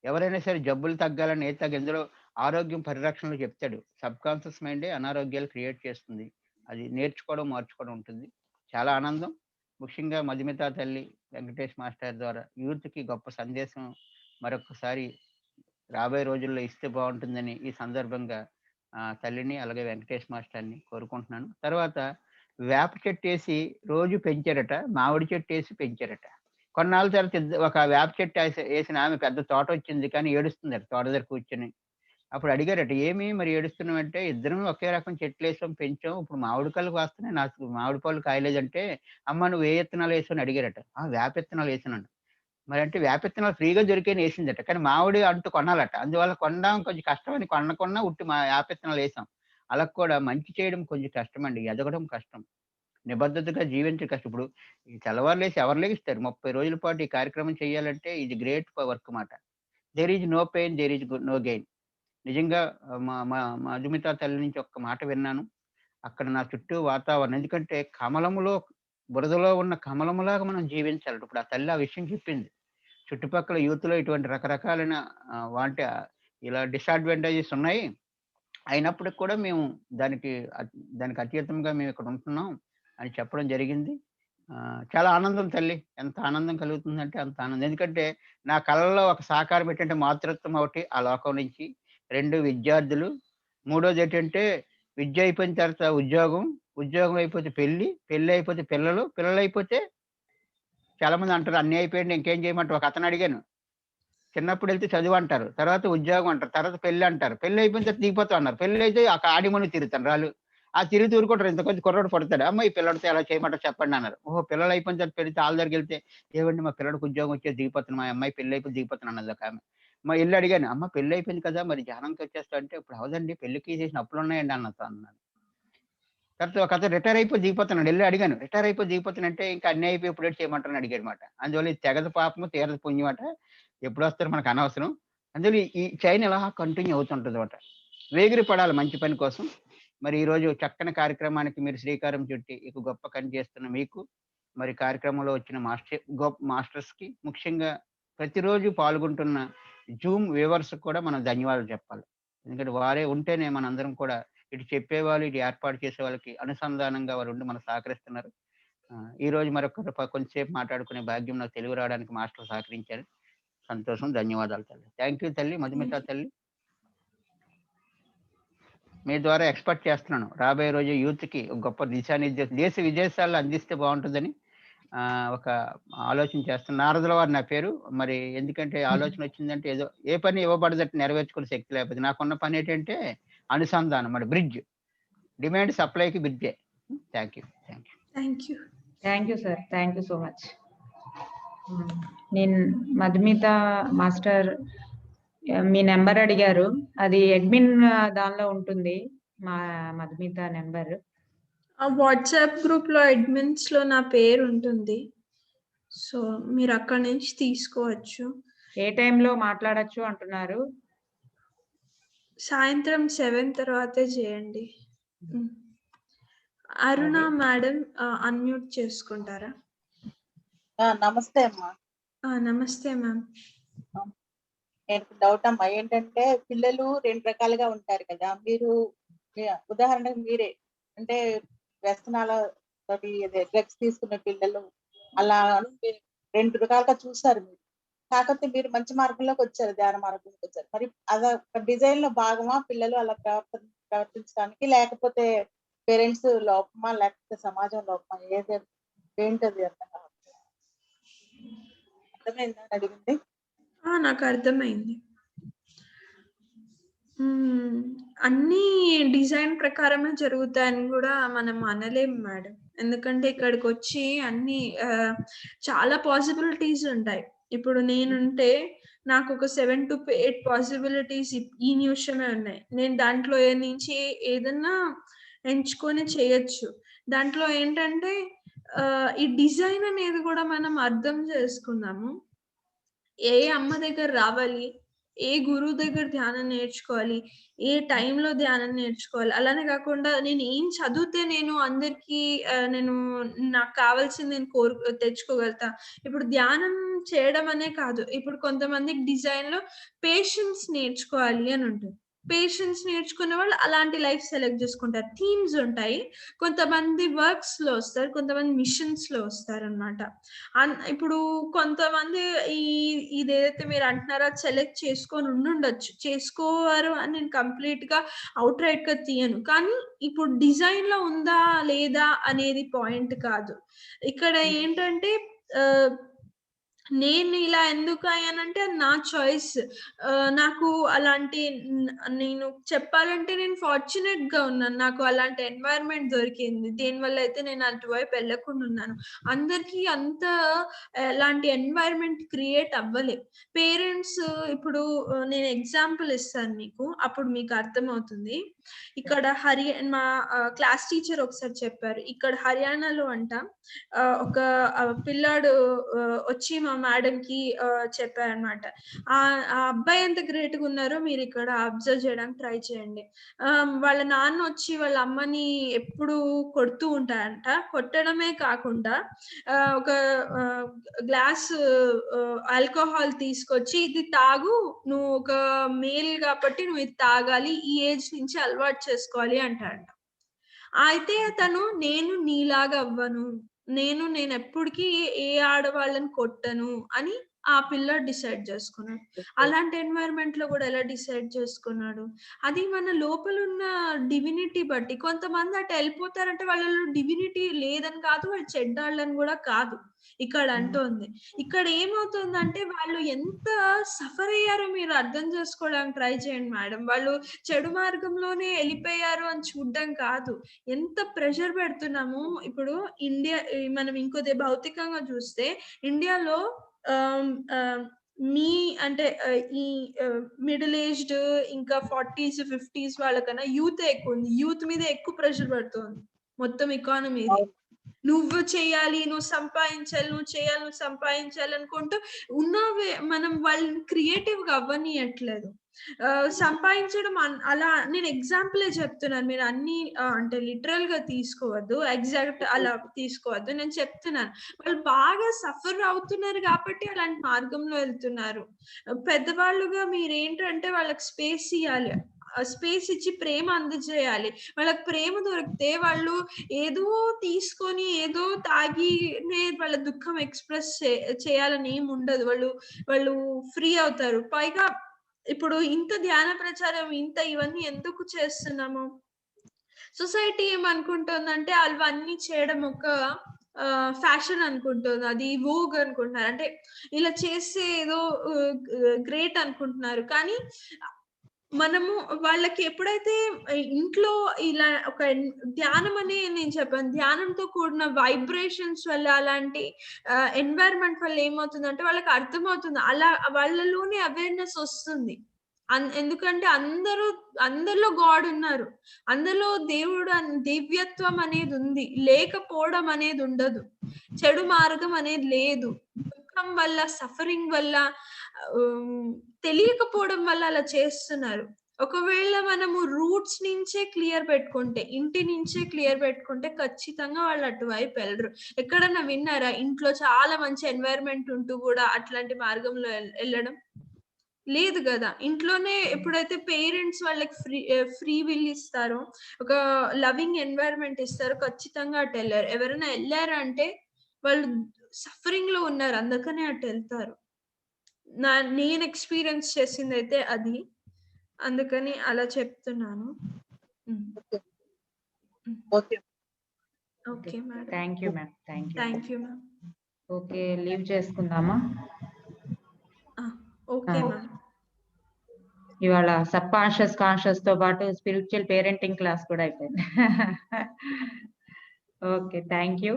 ఎవరైనా సరే జబ్బులు తగ్గాలని ఇందులో ఆరోగ్యం పరిరక్షణలో చెప్తాడు. సబ్ కాన్షియస్ మైండే అనారోగ్యాలు క్రియేట్ చేస్తుంది. అది నేర్చుకోవడం, మార్చుకోవడం ఉంటుంది. చాలా ఆనందం. ముఖ్యంగా మధుమిత తల్లి, వెంకటేష్ మాస్టర్ ద్వారా యూత్‌కి గొప్ప సందేశం మరొకసారి రాబోయే రోజుల్లో ఇస్తే బాగుంటుందని ఈ సందర్భంగా తల్లిని అలాగే వెంకటేష్ మాస్టర్ని కోరుకుంటున్నాను. తర్వాత వేప చెట్టు వేసి రోజు పెంచారట, మామిడి చెట్టు వేసి పెంచారట. కొన్నాళ్ళ తర్వాత ఒక వేప చెట్టు వేసిన ఆమె పెద్ద తోట వచ్చింది, కానీ ఏడుస్తుందట తోట దగ్గర కూర్చొని. అప్పుడు అడిగారట, ఏమి మరి ఏడుస్తున్నామంటే, ఇద్దరం ఒకే రకం చెట్లు వేసాం, పెంచాం, ఇప్పుడు మామిడి కళ్ళు కాస్తున్నాయి, నాకు మామిడి పళ్ళు కాయలేదంటే, అమ్మ నువ్వు ఏ విత్తనాలు వేసావు అని అడిగారట. వేప విత్తనాలు వేసానండి. మరి అంటే వేప విత్తనాలు ఫ్రీగా దొరికేని వేసిందట, కానీ మామిడి అంటూ కొనాలట. అందువల్ల కొనడం కొంచెం కష్టమని కొనకుండా ఉట్టి వేప విత్తనాలు వేసాం. అలా కూడా మంచి చేయడం కొంచెం కష్టమండి, ఎదగడం కష్టం, నిబద్ధతగా జీవించడం కష్టం. ఇప్పుడు ఈ తెల్లవారులేసి ఎవరు లేగిస్తారు? 30 రోజుల పాటు ఈ కార్యక్రమం చేయాలంటే ఇది గ్రేట్ వర్క్ మాట. There is no pain, there is no gain. నిజంగా మధుమిత తల్లి నుంచి ఒక్క మాట విన్నాను. అక్కడ నా చుట్టూ వాతావరణం, ఎందుకంటే కమలములో బురదలో ఉన్న కమలములాగా మనం జీవించాలి. ఇప్పుడు ఆ తల్లి ఆ విషయం చెప్పింది. చుట్టుపక్కల యూత్‌లో ఇటువంటి రకరకాలైన వాటి ఇలా డిసడ్వాంటేజెస్ ఉన్నాయి. అయినప్పటికి కూడా మేము దానికి దానికి అతీతంగా మేము ఇక్కడ ఉంటున్నాం అని చెప్పడం జరిగింది. చాలా ఆనందం తల్లి. ఎంత ఆనందం కలుగుతుందంటే అంత ఆనందం. ఎందుకంటే నా కళల్లో ఒక సాకారం ఏంటంటే మాతృత్వం ఒకటి ఆ లోకం నుంచి, 2 విద్యార్థులు, మూడోది ఏంటంటే విద్య అయిపోయిన తర్వాత ఉద్యోగం, ఉద్యోగం అయిపోతే పెళ్లి, పెళ్లి అయిపోతే పిల్లలు, పిల్లలు అయిపోతే చాలా మంది అంటారు అన్నీ అయిపోయింది ఇంకేం చేయమంటారు. ఒక అతను అడిగాను. చిన్నప్పుడు వెళ్తే చదువు అంటారు. తర్వాత ఉద్యోగం అంటారు. తర్వాత పెళ్లి అంటారు. పెళ్లి అయిపోయిన తర్వాత దిగిపోతాం అన్నారు. పెళ్లి అయితే ఆడిమని తిరుగుతాను రాళ్ళు. ఆ తిరిగి ఊరుకుంటారు. ఇంత కొంచెం కుర్రోడు పడతాడు. అమ్మ ఈ పిల్లడితో ఎలా చేయమంటారు చెప్పండి అన్నారు. ఓహో! పిల్లలు అయిపోయిన తర్వాత పెళ్లి వాళ్ళ దగ్గరికి వెళ్తే ఏవండి మా పిల్లడికి ఉద్యోగం వచ్చేది దిగిపోతుంది. మా అమ్మాయి పెళ్లి అయిపోయి దిగిపోతాను అన్నది ఒక ఆమె. ఎళ్లి అడిగాను. అమ్మ పెళ్లి అయిపోయింది కదా! మరి జ్ఞానంకి వచ్చేస్తా అంటే ఇప్పుడు అవ్వదండి పెళ్లికి చేసిన అప్పులు ఉన్నాయండి అన్నాను. తర్వాత ఒక అతను రిటైర్ అయిపోయి దిగిపోతున్నాడు. ఎళ్లి అడిగాను. రిటైర్ అయిపోయి దిగిపోతానంటే ఇంకా అన్నీ అయిపోయి ఇప్పుడేంటి చేయమంటారని అడిగాడన్నమాట. అందువల్ల ఇది తెగదు పాపము తీరదు పుణ్యం అట. ఎప్పుడొస్తారో మనకు అనవసరం. అందులో ఈ చైన్ ఇలా కంటిన్యూ అవుతుంటదన్నమాట. వేగిరి పడాలి మంచి పని కోసం. మరి ఈరోజు చక్కని కార్యక్రమానికి మీరు శ్రీకారం చుట్టి ఇక గొప్ప పని చేస్తున్న మీకు, మరి కార్యక్రమంలో వచ్చిన మాస్టర్స్‌కి, ముఖ్యంగా ప్రతిరోజు పాల్గొంటున్న జూమ్ వ్యూవర్స్‌కి కూడా మనం ధన్యవాదాలు చెప్పాలి. ఎందుకంటే వారే ఉంటేనే మనందరం కూడా ఇటు చెప్పేవాళ్ళు, ఇటు ఏర్పాటు చేసే వాళ్ళకి అనుసంధానంగా వారు ఉండి మనకు సహకరిస్తున్నారు. ఈరోజు కొంచెంసేపు మాట్లాడుకునే భాగ్యం నాకు తెలుగు రావడానికి మాస్టర్లు సహకరించారు. సంతోషం. ధన్యవాదాలు తల్లి. థ్యాంక్ యూ తల్లి. మధుమిత తల్లి. మీ ద్వారా ఎక్స్‌పెక్ట్ చేస్తున్నాను. రాబోయే రోజు యూత్‌కి ఒక గొప్ప దిశానిర్దేశం దేశ విదేశాల్లో అందిస్తే బాగుంటుందని ఒక ఆలోచన చేస్తున్నా. నారదుల వారు నా పేరు. మరి ఎందుకంటే ఆలోచన వచ్చిందంటే ఏదో ఏ పని ఇవ్వబడదట్టు నెరవేర్చుకునే శక్తి లేకపోతే నాకున్న పని ఏంటంటే అనుసంధానం మరి బ్రిడ్జ్. డిమాండ్ సప్లైకి బ్రిడ్జే. Thank you. Thank you sir. Thank you so much. నేను మధుమిత మాస్టర్ మీ నెంబర్ అడిగారు. అది అడ్మిన్ దానిలో ఉంటుంది. మా మధుమిత నెంబర్. ఆ వాట్సాప్ గ్రూప్ లో అడ్మిన్స్ లో నా పేరు ఉంటుంది. సో మీరు అక్కడ నుంచి తీసుకోవచ్చు. ఏ టైంలో మాట్లాడొచ్చు అంటున్నారు? సాయంత్రం 7 తర్వాతే చేయండి. అరుణ మేడం అన్మ్యూట్ చేసుకుంటారా? నమస్తే అమ్మా. నమస్తే మ్యామ్. డౌట్ అమ్మా ఏంటంటే పిల్లలు 2 రకాలుగా ఉంటారు కదా. మీరు ఉదాహరణకు మీరే అంటే వ్యసనాల తోటి డ్రగ్స్ తీసుకునే పిల్లలు అలా 2 రకాలుగా చూసారు మీరు. కాకపోతే మీరు మంచి మార్గంలోకి వచ్చారు, ధ్యాన మార్గంలోకి వచ్చారు. మరి అదొక డిజైన్ లో భాగమా పిల్లలు అలా ప్రవర్తించడానికి, లేకపోతే పేరెంట్స్ లోపమా, లేకపోతే సమాజం లోపమా? ఏంటది అర్థమైందా అడిగింది? నాకు అర్థమైంది. అన్ని డిజైన్ ప్రకారమే జరుగుతాయని కూడా మనం అనలేం మేడం. ఎందుకంటే ఇక్కడికి వచ్చి అన్ని చాలా పాసిబిలిటీస్ ఉంటాయి. ఇప్పుడు నేనుంటే నాకు ఒక 7 to 8 పాసిబిలిటీస్ ఈ నిమిషమే ఉన్నాయి. నేను దాంట్లో నుంచి ఏదన్నా ఎంచుకొని చేయొచ్చు. దాంట్లో ఏంటంటే ఈ డిజైన్ అనేది కూడా మనం అర్థం చేసుకున్నాము. ఏ అమ్మ దగ్గర రావాలి, ఏ గురువు దగ్గర ధ్యానం నేర్చుకోవాలి, ఏ టైంలో ధ్యానం నేర్చుకోవాలి. అలానే కాకుండా నేను ఏం చదివితే నేను అందరికీ నేను నాకు కావాల్సింది నేను తెచ్చుకోగలుగుతా. ఇప్పుడు ధ్యానం చేయడం అనే కాదు, ఇప్పుడు కొంతమందికి డిజైన్‌లో పేషెన్స్ నేర్చుకోవాలి అని ఉంటుంది. పేషెన్స్ నేర్చుకునే వాళ్ళు అలాంటి లైఫ్ సెలెక్ట్ చేసుకుంటారు. థీమ్స్ ఉంటాయి. కొంతమంది వర్క్స్‌లో వస్తారు, కొంతమంది మిషన్స్‌లో వస్తారనమాట. ఇప్పుడు కొంతమంది ఇదేదైతే మీరు అంటున్నారో అది సెలెక్ట్ చేసుకొని ఉండుండొచ్చు. చేసుకోవారు అని నేను కంప్లీట్‌గా ఔట్‌రైట్‌గా తీయను. కానీ ఇప్పుడు డిజైన్‌లో ఉందా లేదా అనేది పాయింట్ కాదు. ఇక్కడ ఏంటంటే నేను ఇలా ఎందుకు అయ్యానంటే అది నా చాయిస్. నాకు అలాంటి నేను చెప్పాలంటే నేను ఫార్చునేట్‌గా ఉన్నాను. నాకు అలాంటి ఎన్వైరన్మెంట్ దొరికింది. దేనివల్ల అయితే నేను అటువైపు వెళ్ళకుండా ఉన్నాను. అందరికీ అంత అలాంటి ఎన్వైరన్మెంట్ క్రియేట్ అవ్వలేదు. పేరెంట్స్ ఇప్పుడు నేను ఎగ్జాంపుల్ ఇస్తాను మీకు. అప్పుడు మీకు అర్థమవుతుంది. ఇక్కడ మా క్లాస్ టీచర్ ఒకసారి చెప్పారు. ఇక్కడ హర్యానాలో అంట ఒక పిల్లాడు వచ్చి మా మేడం కి చెప్పారనమాట. ఆ అబ్బాయి ఎంత గ్రేట్ గా ఉన్నారో మీరు ఇక్కడ అబ్జర్వ్ చేయడానికి ట్రై చేయండి. వాళ్ళ నాన్న వచ్చి వాళ్ళ అమ్మని ఎప్పుడు కొడుతూ ఉంటారంట. కొట్టడమే కాకుండా ఒక గ్లాస్ ఆల్కహాల్ తీసుకొచ్చి ఇది తాగు, నువ్వు ఒక మేల్ కాబట్టి నువ్వు ఇది తాగాలి, ఈ ఏజ్ నుంచి అలవాటు చేసుకోవాలి అంటారంట. అయితే తను నేను నీలాగా అవ్వను, నేను ఎప్పటికీ ఏ ఆడవాళ్ళని కొట్టను అని ఆ పిల్ల డిసైడ్ చేసుకున్నాడు. అలాంటి ఎన్వైరన్మెంట్ లో కూడా ఎలా డిసైడ్ చేసుకున్నాడు? అది మన లోపల ఉన్న డివినిటీ బట్టి. కొంతమంది అటు వెళ్ళిపోతారంటే వాళ్ళలో డివినిటీ లేదని కాదు, వాళ్ళు చెడ్డాళ్ళని కూడా కాదు ఇక్కడ అంటోంది. ఇక్కడ ఏమవుతుందంటే వాళ్ళు ఎంత సఫర్ అయ్యారో మీరు అర్థం చేసుకోవడానికి ట్రై చేయండి మేడం. వాళ్ళు చెడు మార్గంలోనే వెళ్ళిపోయారు అని చూడడం కాదు, ఎంత ప్రెషర్ పెడుతున్నాము. ఇప్పుడు ఇండియా మనం ఇంకొద్ది భౌతికంగా చూస్తే ఇండియాలో మీ అంటే ఈ మిడిల్ ఏజ్డ్ ఇంకా 40s 50s వాళ్ళకన్నా యూత్ ఎక్కువ ఉంది. యూత్ మీద ఎక్కువ ప్రెషర్ పడుతుంది మొత్తం ఎకానమీ. నువ్వు చేయాలి, నువ్వు సంపాదించాలి, నువ్వు చేయాలి, నువ్వు సంపాదించాలి అనుకుంటూ ఉన్నవే మనం వాళ్ళని క్రియేటివ్ గా అవ్వనియట్లేదు. సంపాదించడం అలా నేను ఎగ్జాంపులే చెప్తున్నాను, మీరు అన్ని అంటే లిటరల్ గా తీసుకోవద్దు, ఎగ్జాక్ట్ అలా తీసుకోవద్దు. నేను చెప్తున్నాను వాళ్ళు బాగా సఫర్ అవుతున్నారు కాబట్టి అలాంటి మార్గంలో వెళ్తున్నారు. పెద్దవాళ్ళుగా మీరేంటంటే వాళ్ళకి స్పేస్ ఇవ్వాలి, స్పేస్ ఇచ్చి ప్రేమ అందజేయాలి. వాళ్ళకి ప్రేమ దొరికితే వాళ్ళు ఏదో తీసుకొని ఏదో తాగినే వాళ్ళ దుఃఖం ఎక్స్ప్రెస్ చేయాలని ఏమి ఉండదు. వాళ్ళు ఫ్రీ అవుతారు. పైగా ఇప్పుడు ఇంత ధ్యాన ప్రచారం ఇంత ఇవన్నీ ఎందుకు చేస్తున్నాము? సొసైటీ ఏమనుకుంటుందంటే అవన్నీ చేయడం ఒక ఫ్యాషన్ అనుకుంటుంది, అది వోగ్ అనుకుంటున్నారు, అంటే ఇలా చేస్తే ఏదో గ్రేట్ అనుకుంటున్నారు. కానీ మనము వాళ్ళకి ఎప్పుడైతే ఇంట్లో ఇలా ఒక ధ్యానం అని నేను చెప్పాను, ధ్యానంతో కూడిన వైబ్రేషన్స్ వల్ల అలాంటి ఎన్వైరన్మెంట్ వల్ల ఏమవుతుందంటే వాళ్ళకి అర్థమవుతుంది, అలా వాళ్ళలోనే అవేర్నెస్ వస్తుంది. ఎందుకంటే అందరిలో గాడ్ ఉన్నారు, అందరిలో దేవుడు దివ్యత్వం అనేది ఉంది, లేకపోవడం అనేది ఉండదు, చెడు మార్గం అనేది లేదు. దుఃఖం వల్ల, సఫరింగ్ వల్ల, తెలియకపోవడం వల్ల అలా చేస్తున్నారు. ఒకవేళ మనము రూట్స్ నుంచే క్లియర్ పెట్టుకుంటే, ఇంటి నుంచే క్లియర్ పెట్టుకుంటే ఖచ్చితంగా వాళ్ళు అటువైపు వెళ్ళరు. ఎక్కడన్నా విన్నారా ఇంట్లో చాలా మంచి ఎన్వైరన్మెంట్ ఉంటూ కూడా అట్లాంటి మార్గంలో వెళ్ళడం? లేదు కదా. ఇంట్లోనే ఎప్పుడైతే పేరెంట్స్ వాళ్ళకి ఫ్రీ విల్ ఇస్తారో, ఒక లవింగ్ ఎన్వైరన్మెంట్ ఇస్తారో, ఖచ్చితంగా అటు వెళ్ళారు. ఎవరైనా వెళ్ళారా అంటే వాళ్ళు సఫరింగ్ లో ఉన్నారు, అందుకనే అటు వెళ్తారు. నేను ఎక్స్పీరియన్స్ చేసింది అయితే అది, అందుకని అలా చెప్తున్నాను. Okay madam. Thank you ma'am. Thank you ma'am. Okay, leave చేసుకుందామా? Okay ma'am. ఇవాళ సబ్ కాన్షియస్ తో పాటు స్పిరిచువల్ పేరెంటింగ్ క్లాస్ కూడా అయిపోయింది. Okay, thank you.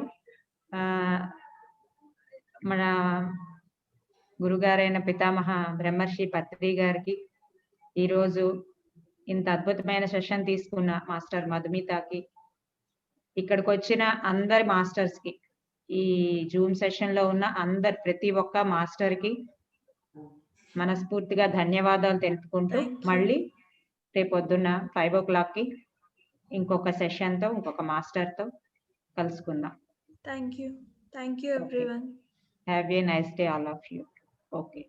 మన గురుగారైన పితామహ బ్రహ్మర్షి పత్రి గారికి, ఈరోజు ఇంత అద్భుతమైన సెషన్ తీసుకున్న మాస్టర్ మధుమితకి, ఇక్కడికి వచ్చిన అందరి మాస్టర్స్ కి, ఈ జూమ్ సెషన్ లో ఉన్న ప్రతి ఒక్క మాస్టర్ కి మనస్ఫూర్తిగా ధన్యవాదాలు తెలుపుకుంటూ, మళ్ళీ రేపొద్దున్న 5 o'clock కి ఇంకొక సెషన్ తో, ఇంకొక మాస్టర్ తో కలుసుకుందాం. Thank you everyone. Have a nice day all of you. Okay.